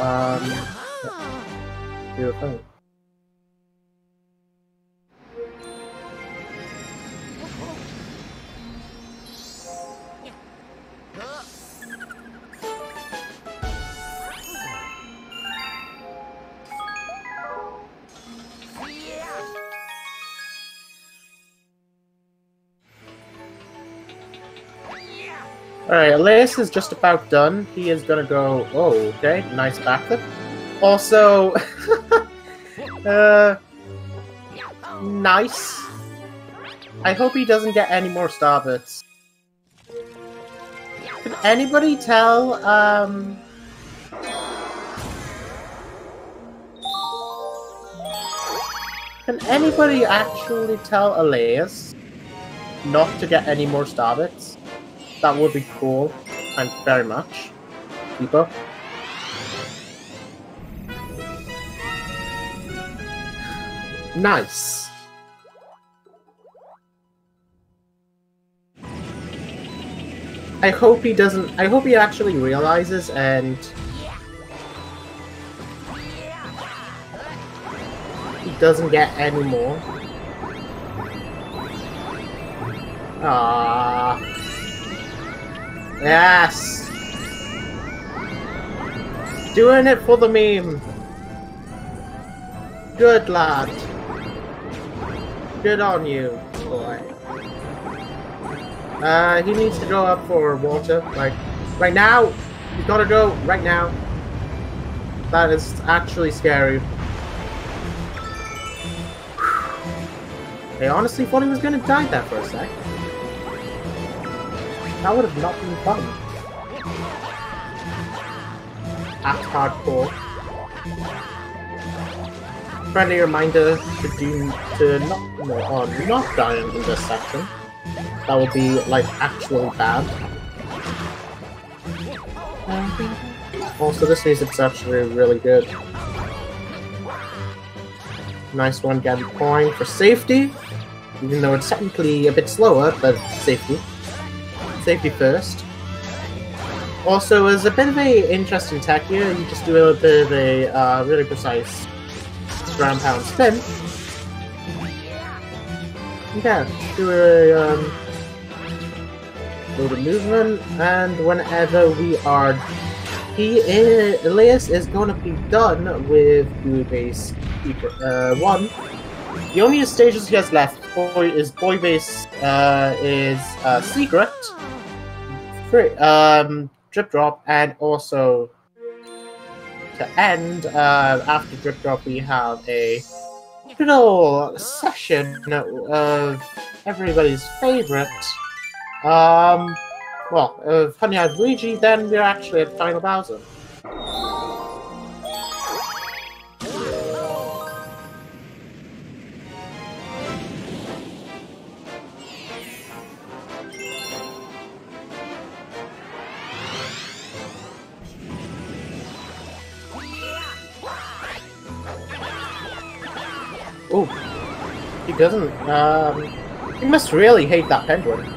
do a thing. Alright, Alaeus is just about done. He is gonna go... Oh, okay. Nice backflip. Also... nice. I hope he doesn't get any more star bits. Can anybody tell, Can anybody actually tell Alaeus not to get any more star bits? That would be cool. Thank you very much, people. Nice. I hope he doesn't... I hope he actually realizes and... he doesn't get any more. Ah. Yes! Doing it for the meme! Good lad. Good on you, boy. He needs to go up for water, like, right now! He's gotta go, right now. That is actually scary. I honestly thought he was gonna die there for a sec. That would have not been fun. At hardcore. Friendly reminder to not die in this section. That would be like actually bad. Also, this music's actually really good. Nice one, getting point for safety. Even though it's technically a bit slower, but safety. Safety first. Also, as a bit of a interesting tech here, you just do a bit of a really precise ground pound spin. Yeah, do a little movement, and whenever we are, Alaeus is going to be done with Blue Base 1. The only stages he has left is Boy Base is Secret, Drip Drop, and also to end after Drip Drop we have a little session of everybody's favorite, well, of Honey Eyed Luigi. Then we're actually at Final Bowser. Oh, he doesn't, he must really hate that penguin.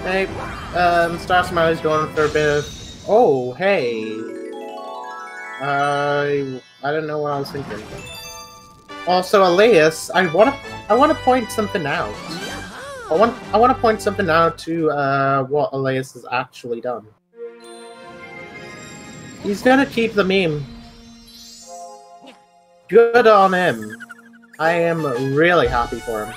Hey, starsmiley's going for a bit of... Oh, hey. I don't know what I was thinking. Also, Alaeus, I wanna point something out. I wanna point something out to what Alaeus has actually done. He's gonna keep the meme. Good on him. I am really happy for him.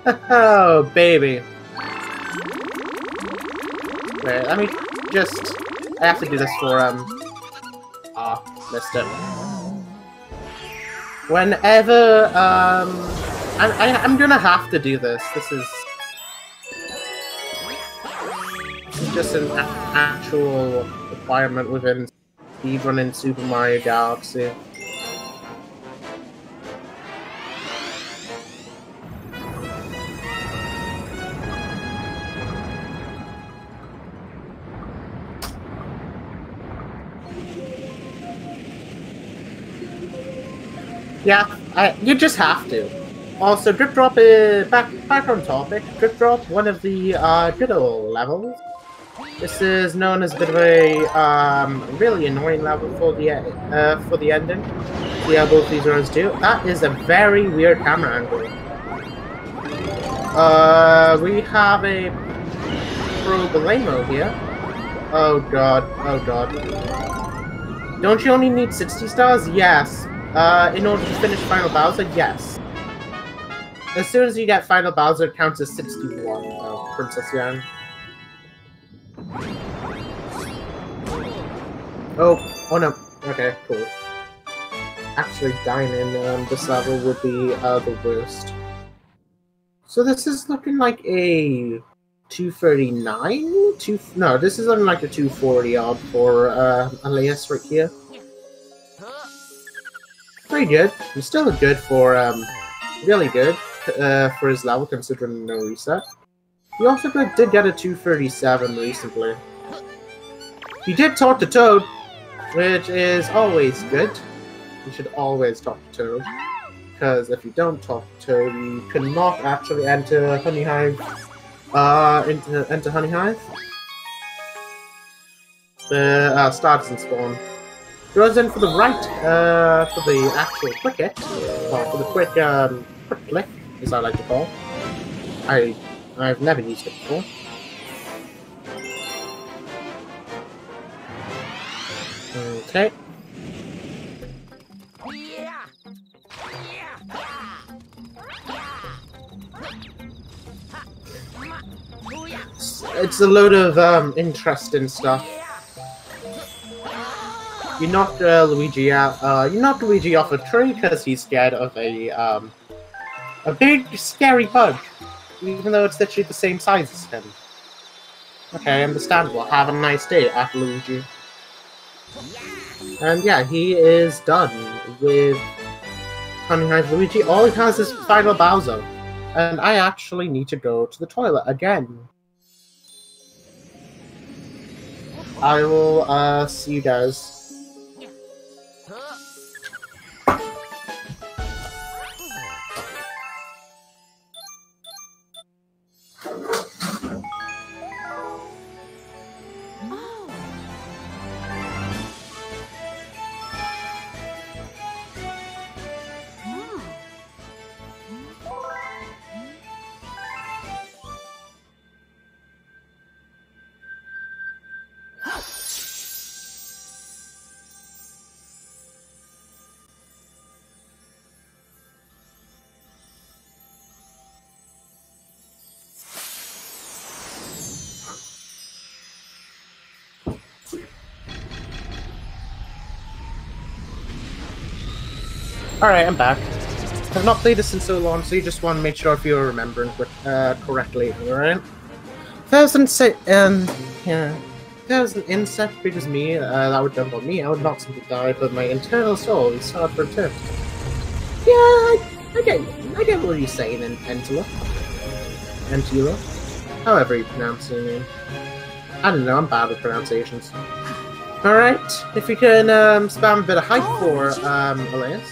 Oh, baby. Wait, let me just... I have to do this for, missed it. Whenever, I'm gonna have to do this. This is just an actual requirement within speedrunning Super Mario Galaxy. Yeah, you just have to. Also, Drip Drop is back on topic. Drip Drop, one of the good old levels. This is known as a bit of a really annoying level for the ending. See how both these rows do. That is a very weird camera angle. We have a Problemo here. Oh god, oh god. Don't you only need 60 stars? Yes. In order to finish Final Bowser? Yes. As soon as you get Final Bowser, it counts as 61. Oh, Princess Yang. Oh no. Okay, cool. Actually, dying in this level would be the worst. So this is looking like a 239? No, this is looking like a 240 odd for Alaeus right here. Pretty good. He's still good for, really good for his level considering no reset. He also did get a 237 recently. He did talk to Toad, which is always good. You should always talk to Toad. Because if you don't talk to Toad, you cannot actually enter Honey Hive. Enter Honey Hive. The star doesn't spawn. Goes in for the right, for the actual quick hit. Well, for the quick click, as I like to call. I've never used it before. Okay. It's a load of interesting stuff. You knocked Luigi out. You knocked Luigi off a tree because he's scared of a big scary bug, even though it's literally the same size as him. Okay, understandable. Have a nice day, Luigi. And yeah, he is done with Honey Hive Luigi. All he has is Final Bowser, and I actually need to go to the toilet again. I will see you guys. Alright, I'm back. I've not played this in so long, so you just want to make sure if you're remembering correctly, alright? If there's an insect big as me that would jump on me, I would not simply die, but my internal soul is hard for return. Yeah, I get what you're saying, Entula. However you pronounce your name. I don't know, I'm bad with pronunciations. Alright, if you can spam a bit of hype for Alaeus.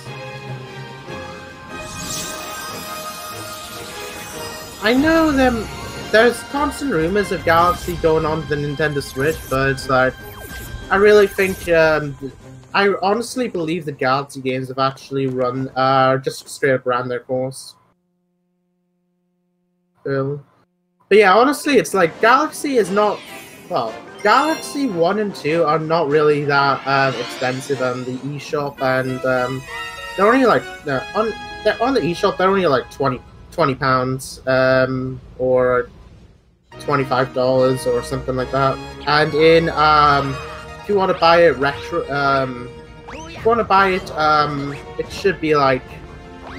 I know there's constant rumors of Galaxy going on the Nintendo Switch, but it's like, I really think, I honestly believe the Galaxy games have actually just straight up ran their course. But yeah, honestly, it's like, Galaxy is not, well, Galaxy 1 and 2 are not really that expensive on the eShop, and they're only like, on the eShop, they're only like £20 or $25 or something like that. And in if you want to buy it it should be like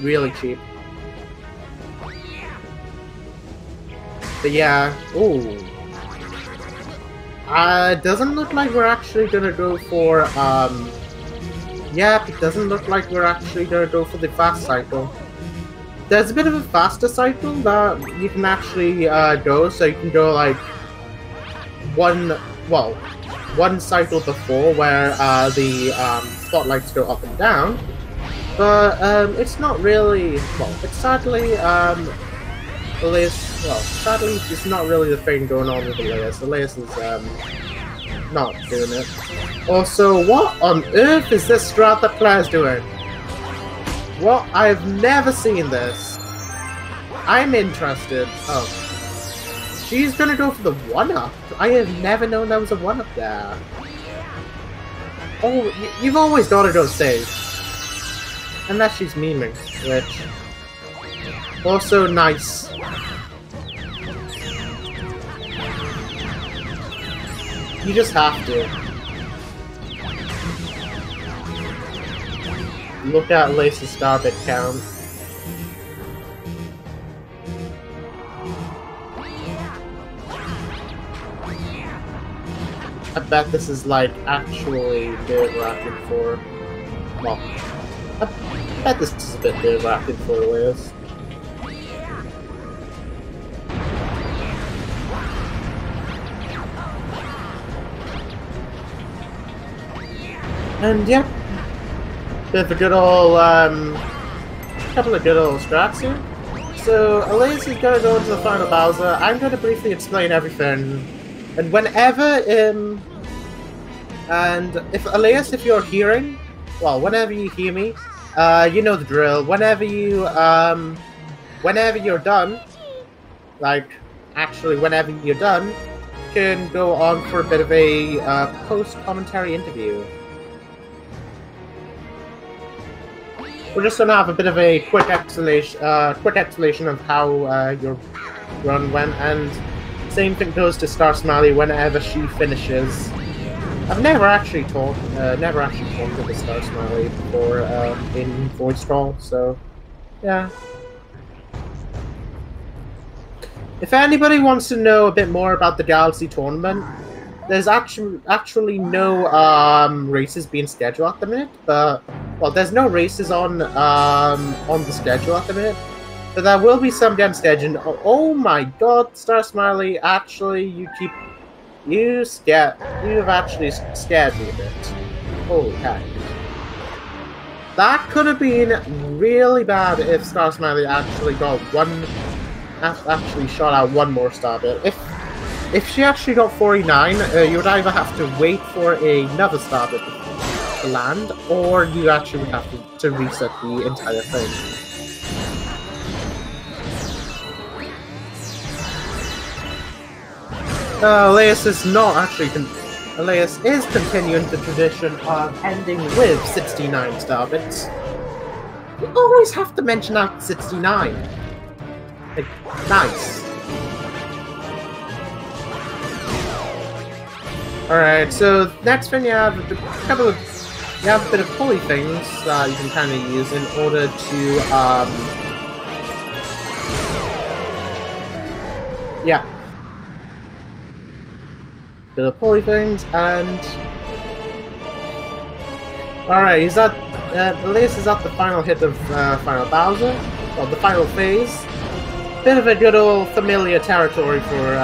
really cheap. But yeah, ooh. It doesn't look like we're actually gonna go for yeah, it doesn't look like we're actually gonna go for the fast cycle. There's a bit of a faster cycle that you can actually go, so you can go like one cycle before where the spotlights go up and down, But it's not really. Well, it's sadly Alaeus. Well, sadly, it's not really the thing going on with Alaeus. Alaeus is not doing it. Also, what on earth is this strat that Claire's doing? Well, I've never seen this. I'm interested. Oh. She's gonna go for the 1-up. I have never known there was a 1-up there. Oh, you've always got to go safe. Unless she's memeing, which... Also nice. You just have to. Look at Alaeus' starbit count. I bet this is like actually nerve-wracking for... Well, I bet this is a bit nerve-wracking for Alaeus. And yeah, bit of a good old, couple of good old strats here. So Alaeus is gonna go into the final Bowser. I'm gonna briefly explain everything. And whenever, and if Alaeus, if you're hearing, well, whenever you hear me, you know the drill. Whenever you're done, like, actually, whenever you're done, you can go on for a bit of a post-commentary interview. We're just gonna have a bit of a quick explanation of how your run went, and same thing goes to starsmiley whenever she finishes. I've never actually talked to the starsmiley before in voice call, so yeah. If anybody wants to know a bit more about the Galaxy tournament, there's actually no races being scheduled at the minute, but well, there's no races on the schedule at the minute. But there will be some getting scheduled. Oh my god, starsmiley, actually, you've actually scared me a bit. Holy heck. That could have been really bad if starsmiley actually shot out one more star bit. If she actually got 49, you would either have to wait for another star bit to land, or you actually would have to reset the entire thing. Alaeus is not actually... Alaeus is continuing the tradition of ending with 69 star bits. You always have to mention out 69. Like, nice. Alright, so next thing you have a bit of pulley things that you can kind of use in order to, yeah. Bit of pulley things, and... Alright, Alaeus is at the final hit of final Bowser, well, the final phase. Bit of a good old familiar territory for,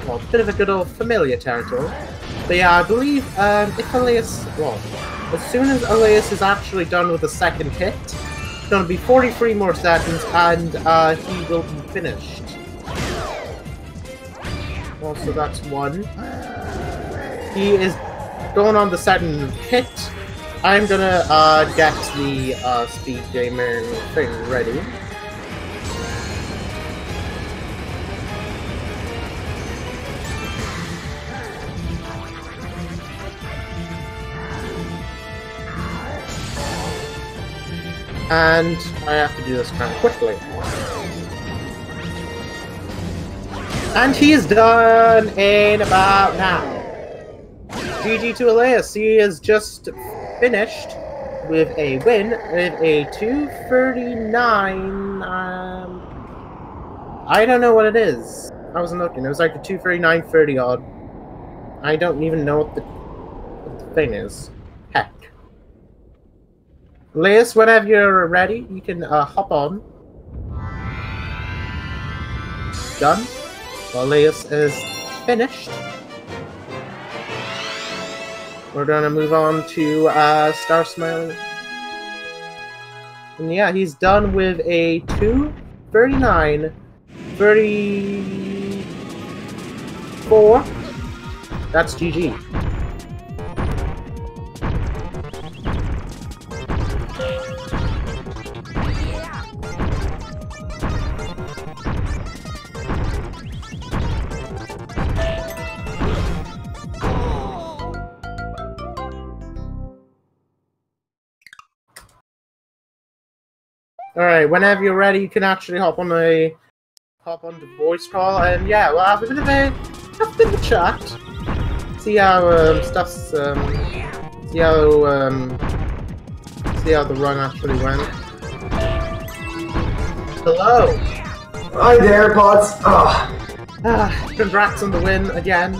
well, a bit of a good old familiar territory. But yeah, I believe if Alaeus, well, as soon as Alaeus is actually done with the second hit, it's going to be 43 more seconds, and he will be finished. Also, that's one. He is going on the second hit. I'm gonna get the speed gamer thing ready. And I have to do this kind of quickly. And he is done in about now. GG to Alaeus. He is just finished with a win with a 239. I don't know what it is. I wasn't looking. It was like a 239.30 odd. I don't even know what the thing is. Heck. Alaeus, whenever you're ready, you can hop on. Done. Alaeus is finished. We're gonna move on to starsmiley. And yeah, he's done with a 2:39, 34. That's GG. Alright, whenever you're ready, you can actually hop on the voice call, and yeah, we'll have a bit of a chat. See how stuff's see how the run actually went. Hello. Hi there, Pods. Congrats on the win again.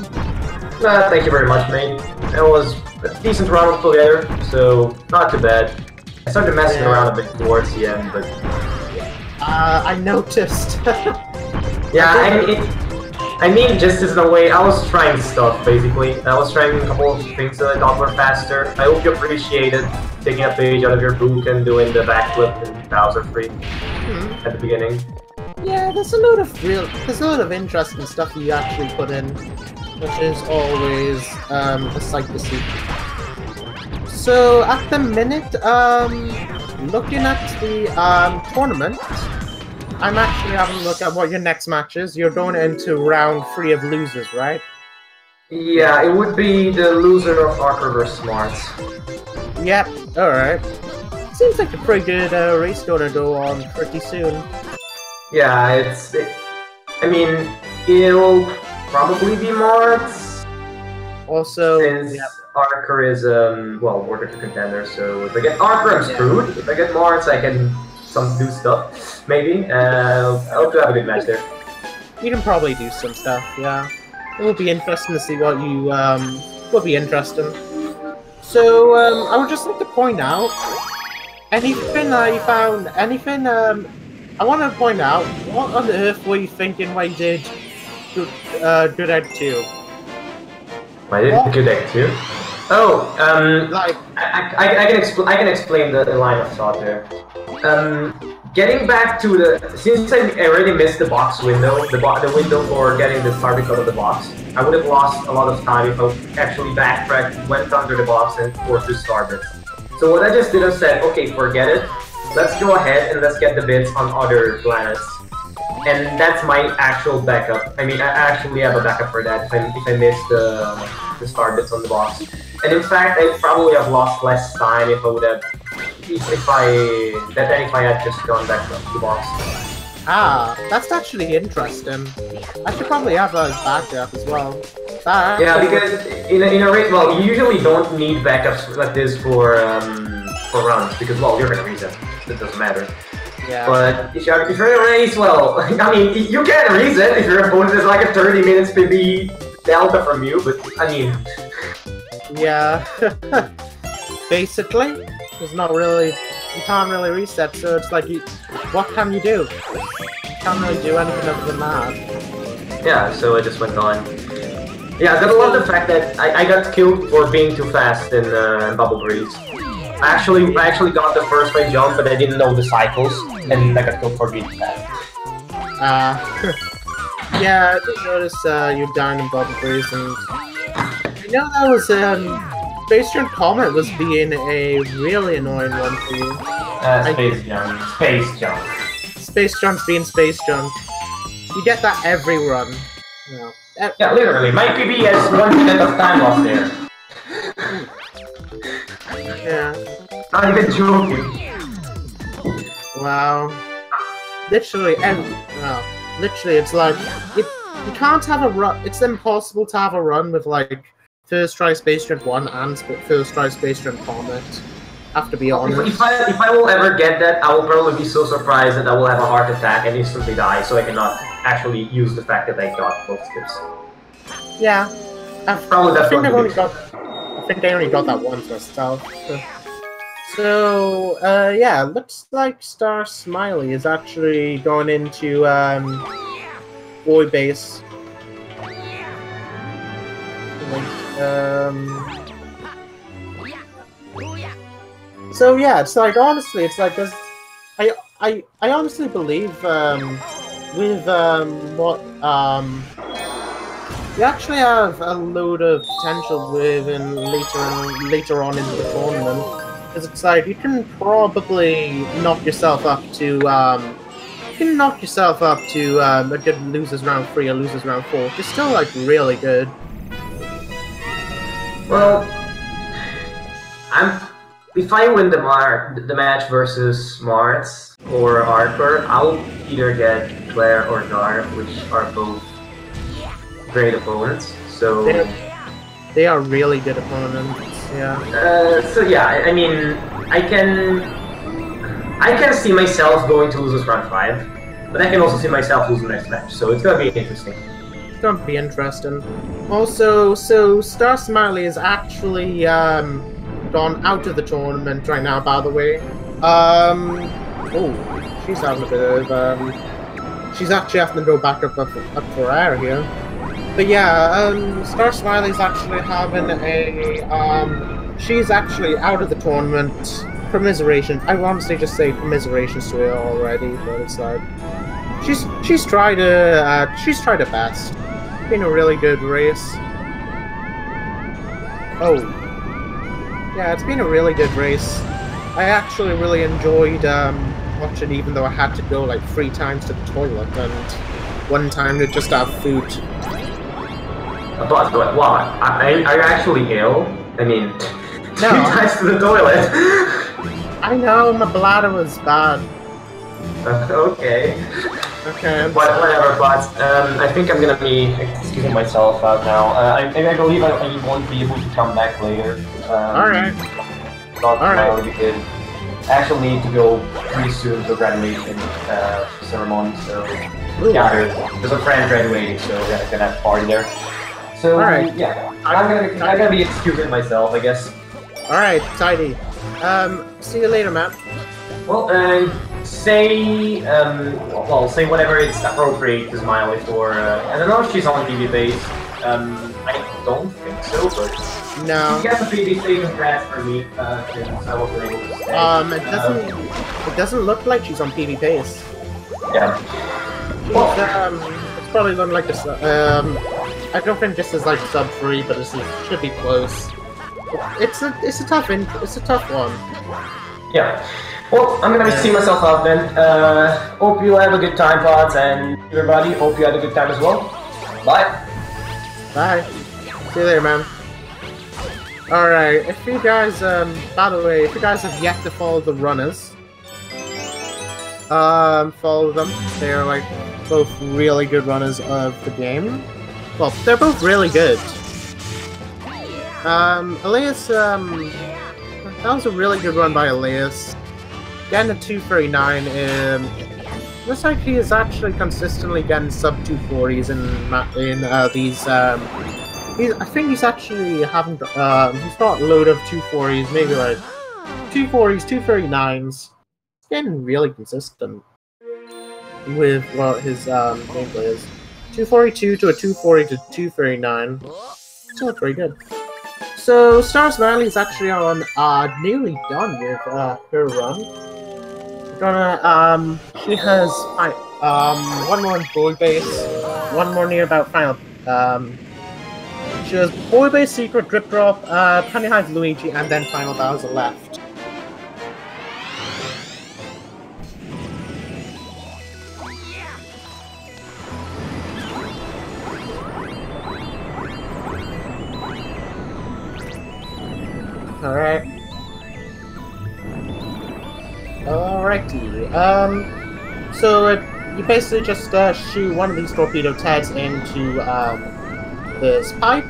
Thank you very much, mate. It was a decent round together, so not too bad. I started messing around a bit towards the end, but I noticed. yeah, I mean, just as in a way, I was trying stuff basically. I was trying a couple of things that I thought were faster. I hope you appreciated taking a page out of your book and doing the backflip in Bowser Free at the beginning. Yeah, there's a lot of interesting stuff you actually put in, which is always a sight to see. So at the minute, looking at the tournament, I'm actually having a look at what your next match is. You're going into round 3 of losers, right? Yeah, it would be the loser of Archer vs. Smarts. Yep, alright. Seems like a pretty good race gonna go on pretty soon. Yeah, I mean, it'll probably be Marts. Also, since Archer is, well, Order to Contender, so if I get Archer, I'm screwed. If I get Marts, I can do stuff, maybe. I hope to have a good match there. You can probably do some stuff, yeah. It will be interesting to see what you, will be interesting. So, I would just like to point out, anything I found, I want to point out, what on earth were you thinking when you did Good Egg 2? Why did Good Egg 2? Oh, like, I can explain the line of thought there. Getting back to since I already missed the box window, the window for getting the starbits out of the box, I would have lost a lot of time if I actually backtracked, went under the box, and forced the starbits. So what I just did is said, okay, forget it. Let's go ahead and let's get the bits on other planets. And that's my actual backup. I mean, I actually have a backup for that if I miss the star bits on the box. And in fact, I probably have lost less time if I would have, if I had just gone back to the box. Ah, that's actually interesting. I should probably have a backup as well. Yeah, because in a race, well, you usually don't need backups like this for runs because, well, you're gonna reset. It doesn't matter. Yeah. But if you're in a race, well, I mean, you can reset if your opponent is like a 30 minutes PB delta from you, but I mean... Yeah. Basically, there's not really... You can't really reset, so it's like, what can you do? You can't really do anything other than that. Yeah, so I just went on. Yeah, I gotta love the fact that I got killed for being too fast in Bubble Breeze. I actually got the first frame jump, but I didn't know the cycles, and I got killed for being fast. Yeah, I did notice you dying in Bubble Breeze, and you know that was Space Jump Comet was being a really annoying one for you. Space Jump. Space Jump's being Space Jump. You get that every run. No. Yeah, literally. My PB has 1 minute of time lost there. Yeah. Not even joking. Wow. Literally, literally, it's like you can't have a run. It's impossible to have a run with like First Try Space Jump 1 and First Try Space Jump Comet. Have to be honest. If I will ever get that, I will probably be so surprised that I will have a heart attack and instantly die, so I cannot actually use the fact that I got both skips. Yeah. I think I only got that once myself. So, yeah, looks like starsmiley is actually going into, boy base. So, yeah, it's like, honestly, it's like, I honestly believe with what you actually have a load of potential within later on into the tournament. Because it's like you can probably knock yourself up to a good losers round 3 or losers round 4, which is still like really good. Well, if I win the match versus Mars or Arthur, I'll either get Claire or Gar, which are both great opponents. So they are really good opponents. Yeah. So yeah, I mean, I can see myself going to losers round 5, but I can also see myself losing the next match. So it's gonna be interesting. It's gonna be interesting. Also, so starsmiley is actually gone out of the tournament right now, by the way. Oh, she's having a bit of, she's actually having to go back up for air here. But yeah, starsmiley's actually having a, she's actually out of the tournament. Commiseration. I honestly just say commiserations to her already, but it's like, she's tried her best. It's been a really good race. Oh. Yeah, it's been a really good race. I actually really enjoyed watching, even though I had to go like 3 times to the toilet and 1 time to just have food. But wow, are you actually ill? I mean, no. 3 times to the toilet. I know, my bladder was bad. Okay. Okay. Whatever, but I think I'm gonna be excusing myself out now. I believe I won't be able to come back later. Alright. Not because I actually need to go pretty soon to a graduation ceremony, so yeah, there's a friend graduating, so we're gonna have a party there. So yeah, I'm gonna be excusing myself, I guess. Alright, tidy. See you later, man. Well, say whatever it's appropriate to Smiley for. I don't know if she's on PB base. I don't think so, but no. She gets a PB station crash for me since I wasn't able to stay. It doesn't look like she's on PB base. Yeah. It's probably looking like this. I don't think this is like sub 3, but it should be close. It's a tough one. Yeah. Well, I'm gonna see myself out then. Hope you have a good time, Pods, and everybody. Hope you had a good time as well. Bye. Bye. See you later, man. Alright, if you guys, by the way, if you guys have yet to follow the runners, follow them. They are like both really good runners of the game. Well, they're both really good. Alaeus, that was a really good run by Alaeus. Getting a 239, looks like he is actually consistently getting sub 240s in these, I think he's actually having, he's got a load of 240s, maybe like 240s, 239s. Getting really consistent with what his gameplay is. 242 to a 240 to 239. Still pretty good. So starsmiley is actually on nearly done with her run. She has 1 more in boy base, 1 more near about final. She has boy base, secret, drip drop, Penny Hive, Luigi, and then final Bowser left. Alright. Alrighty. So you basically just shoot one of these torpedo tags into this pipe.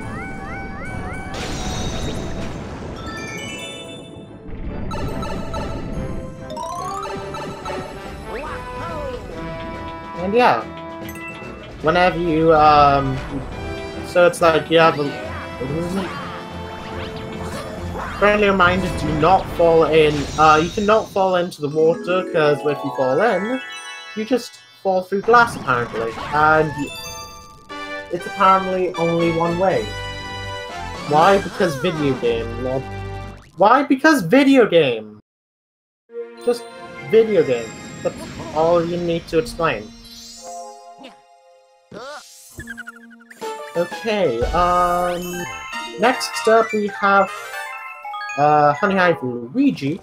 And yeah, whenever you so it's like you have a friendly reminder, do not fall in. You cannot fall into the water, because if you fall in, you just fall through glass, apparently. And it's apparently only one way. Why? Because video game, Lord. Why? Because video game. Just video game. That's all you need to explain. Okay, next up we have Honey Hive Luigi.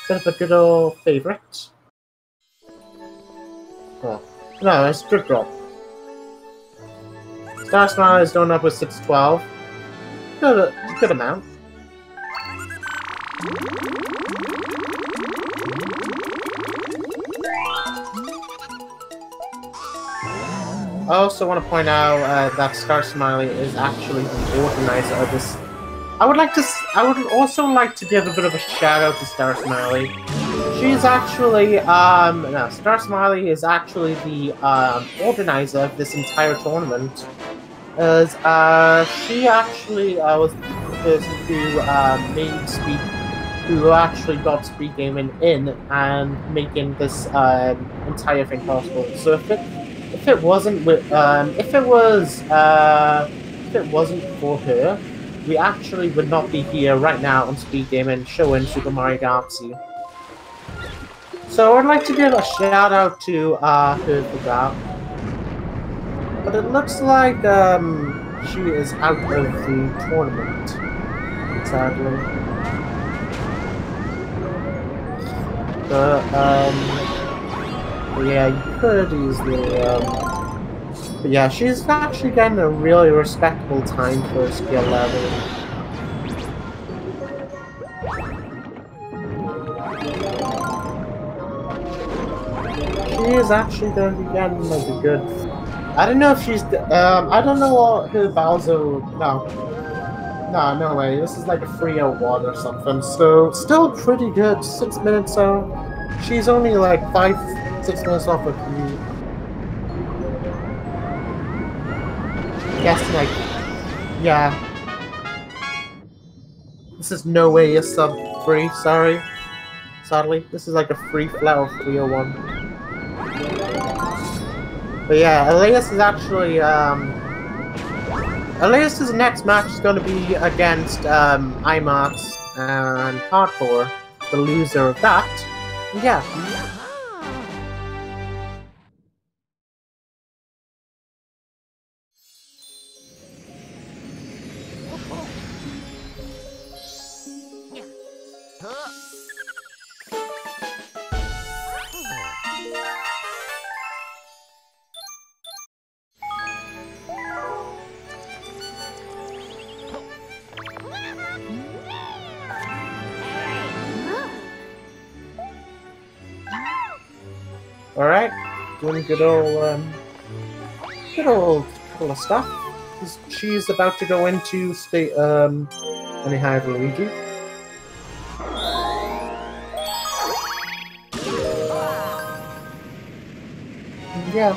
Bit of a good old favorite. Oh, no, it's Drip Drop. Starsmiley is going up with 612. Good amount. I also want to point out that Starsmiley is actually the organizer of this. I would also like to give a bit of a shout out to Starsmiley. She's actually Starsmiley is actually the organizer of this entire tournament. As she actually was the person who actually got Speed Gaming in and making this entire thing possible. So if it wasn't for her, we actually would not be here right now on Speed Gaming showing Super Mario Galaxy. So I'd like to give a shout out to her for that. But it looks like she is out of the tournament, sadly. But yeah, you could easily but yeah, she's actually getting a really respectable time for her skill level. She is actually going to be getting like a good. I don't know if she's. I don't know what her Bowser. No way. This is like a 301 or something. So still pretty good. 6 minutes. So she's only like 6 minutes off of you. Guessing like, yeah. This is no way a sub 3. Sorry. Sadly, this is like a free flat 301. But yeah, Alaeus is actually, Alaeus' next match is going to be against, IMAX and Hardcore, the loser of that. Yeah. Alright, doing good old couple of stuff. She's about to go into state, Honey Hive Luigi. Yeah.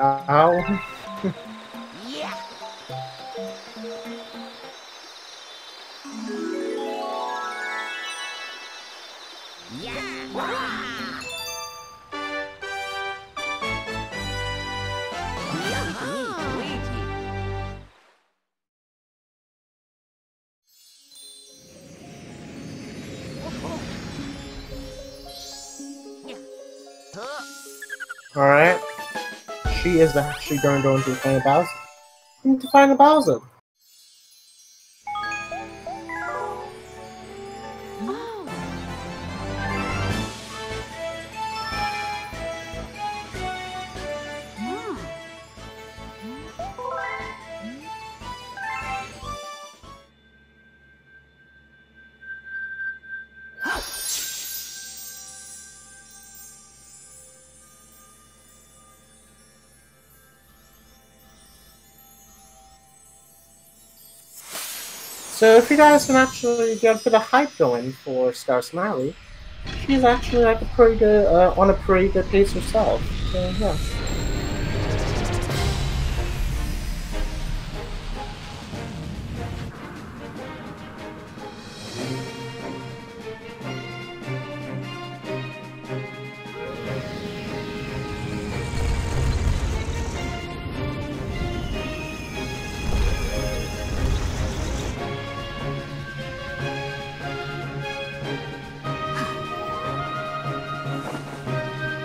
Ow. Alright. She is actually going to go into Final Bowser. Into Final Bowser. So if you guys can actually get a bit of hype going for Starsmiley, she's actually like a pretty good, on a pretty good pace herself. So yeah.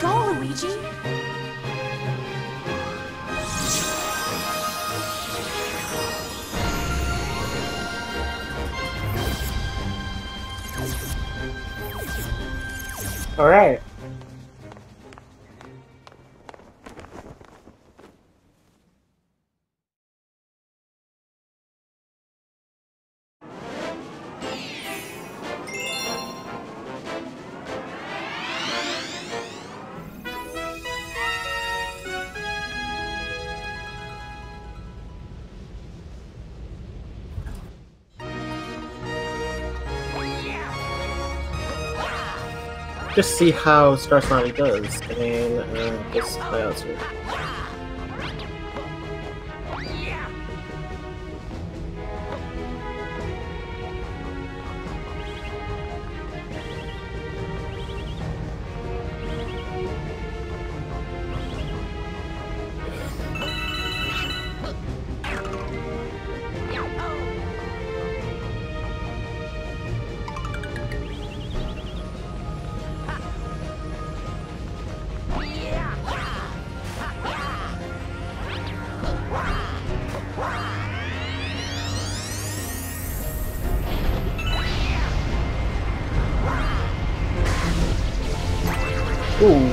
Go, Luigi! All right. Just see how starsmiley does. I mean, just play out here. Ooh.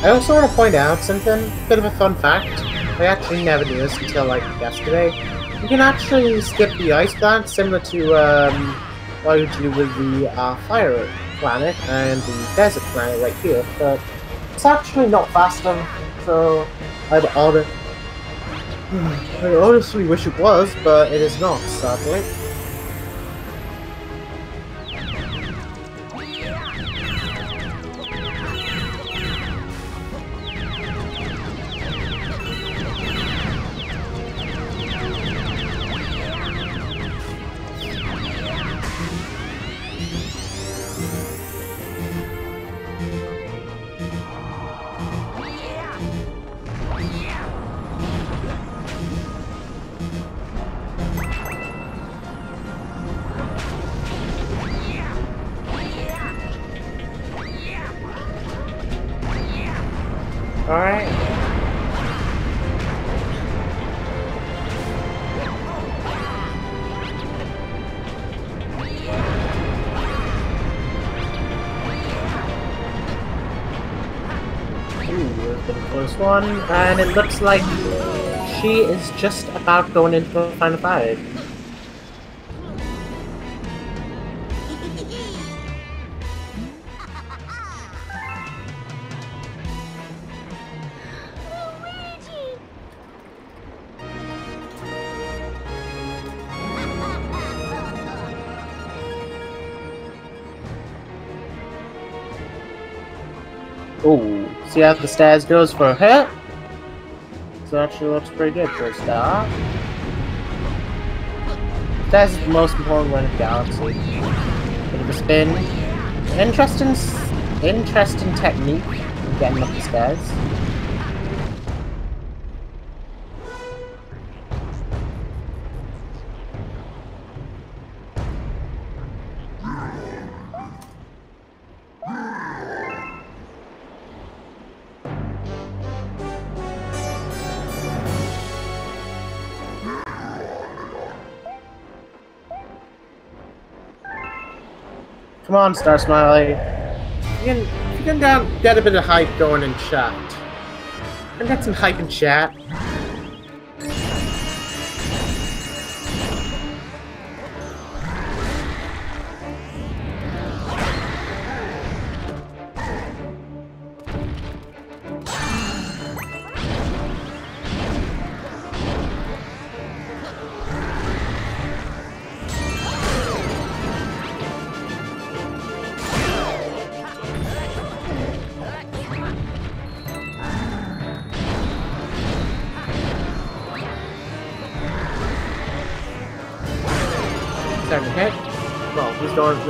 I also want to point out something, bit of a fun fact. I actually never knew this until like yesterday. You can actually skip the ice planet, similar to what you do with the fire planet and the desert planet right here. But it's actually not faster, so I honestly wish it was, but it is not, sadly. Alright. Ooh, the close one. And it looks like she is just about going into the final fight. Ooh, see how the stairs goes for a hit? So actually looks pretty good for a start. Stairs is the most important one in Galaxy. Bit of a spin. Interesting technique in getting up the stairs. Come on, starsmiley. You can get a bit of hype going in chat. And get some hype in chat.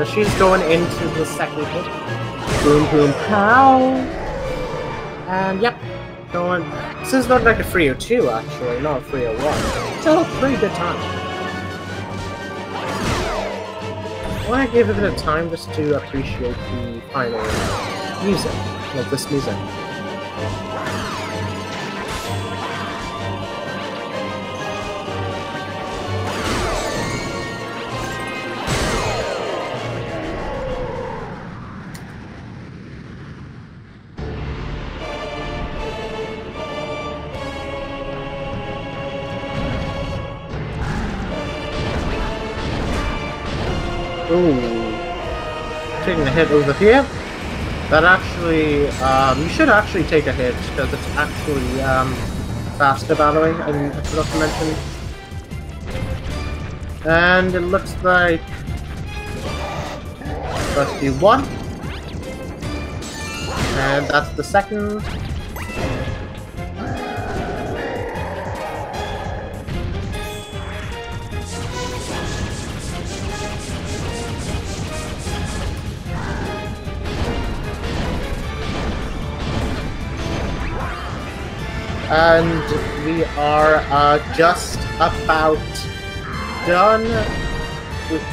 She's going into the second hit. Boom, boom, pow. And yep, going. This is not like a 302 actually, not a 301. Still a pretty good time. I want to give it a bit of time just to appreciate the final music of this music. Ooh, taking a hit over here. That actually, you should actually take a hit because it's actually faster battling, I forgot to mention. And it looks like let's do one, and that's the second. And we are just about done.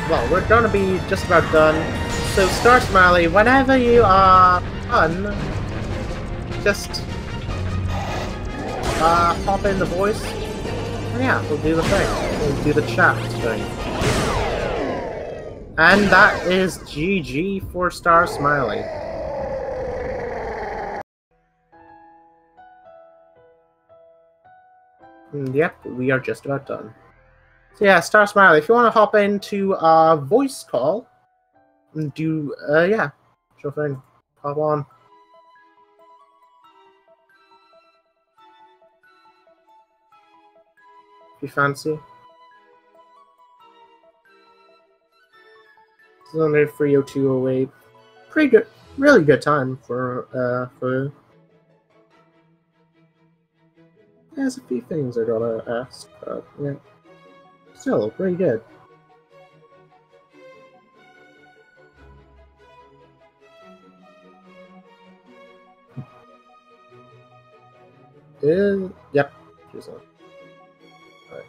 Well, we're gonna be just about done. So, starsmiley, whenever you are done, just pop in the voice. And yeah, we'll do the thing. We'll do the chat thing. And that is GG for starsmiley. Yep, we are just about done. So yeah, starsmiley, if you want to hop into a voice call, and do, yeah, sure thing. Hop on. If you fancy. This is only 302 away. Pretty good, really good time for. There's a few things I gotta ask, but yeah. Still, pretty good. Yep. She's on. Alright.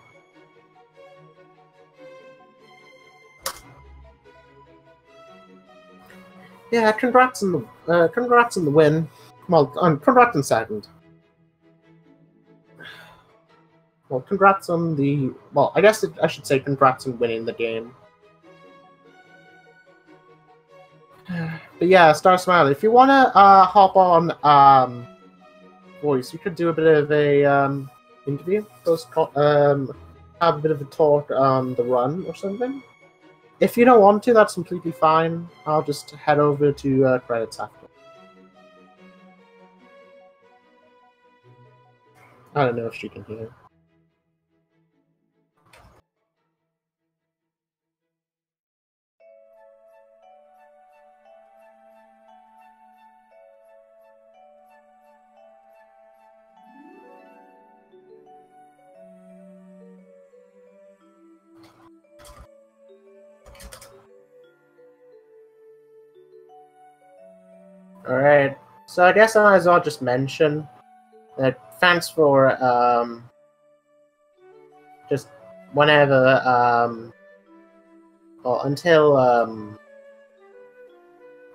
Yeah, congrats on the win. Well, congrats on second. Well, congrats on the... Well, I guess I should say congrats on winning the game. But yeah, starsmiley, if you want to hop on voice, you could do a bit of a interview. Have a bit of a talk on the run or something. If you don't want to, that's completely fine. I'll just head over to credits after. I don't know if she can hear. Alright, so I guess I might as well just mention that thanks for just whenever well, until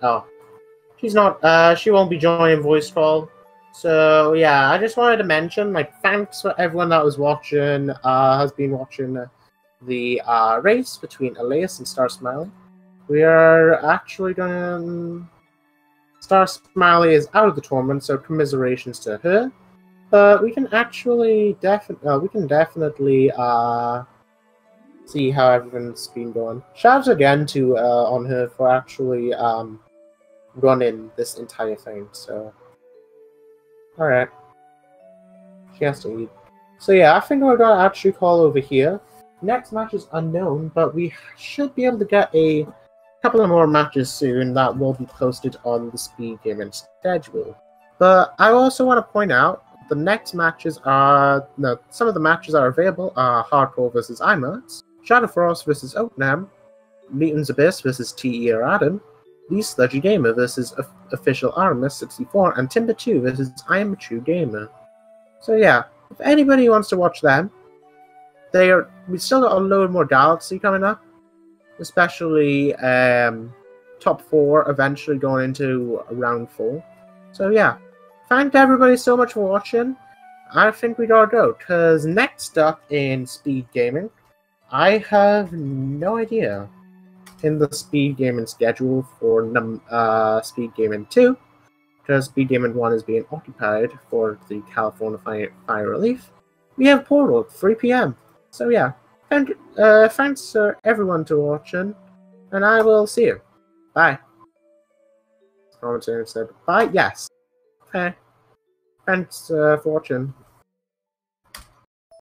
oh, she's not she won't be joining voice call. So yeah, I just wanted to mention, like, thanks for everyone that was watching has been watching the race between Alaeus and starsmiley. We are actually gonna starsmiley is out of the tournament, so commiserations to her. But we can actually definitely see how everything's been going. Shouts again to on her for actually running this entire thing. So, all right, she has to eat. So yeah, I think we're gonna actually call over here. Next match is unknown, but we should be able to get a couple of more matches soon that will be posted on the speed gaming schedule. But I also want to point out the next matches are some of the matches that are available are Hardcore versus Imerts, Shadowfrost versus Oaknam, Newton's Abyss versus T.E.R. Adam, The Sludgy Gamer versus Official Artemis 64, and Timber 2 versus I Am a True Gamer. So yeah, if anybody wants to watch them, we still got a load more Galaxy coming up, especially top 4 eventually going into round 4. So yeah, thank everybody so much for watching. I think we gotta go, because next up in Speed Gaming, I have no idea in the Speed Gaming schedule for Speed Gaming 2, because Speed Gaming 1 is being occupied for the California Fire Relief. We have Portal at 3 p.m. So yeah, thanks everyone to watching, and I will see you. Bye. Commentator said bye. Yes. Okay. Thanks for watching.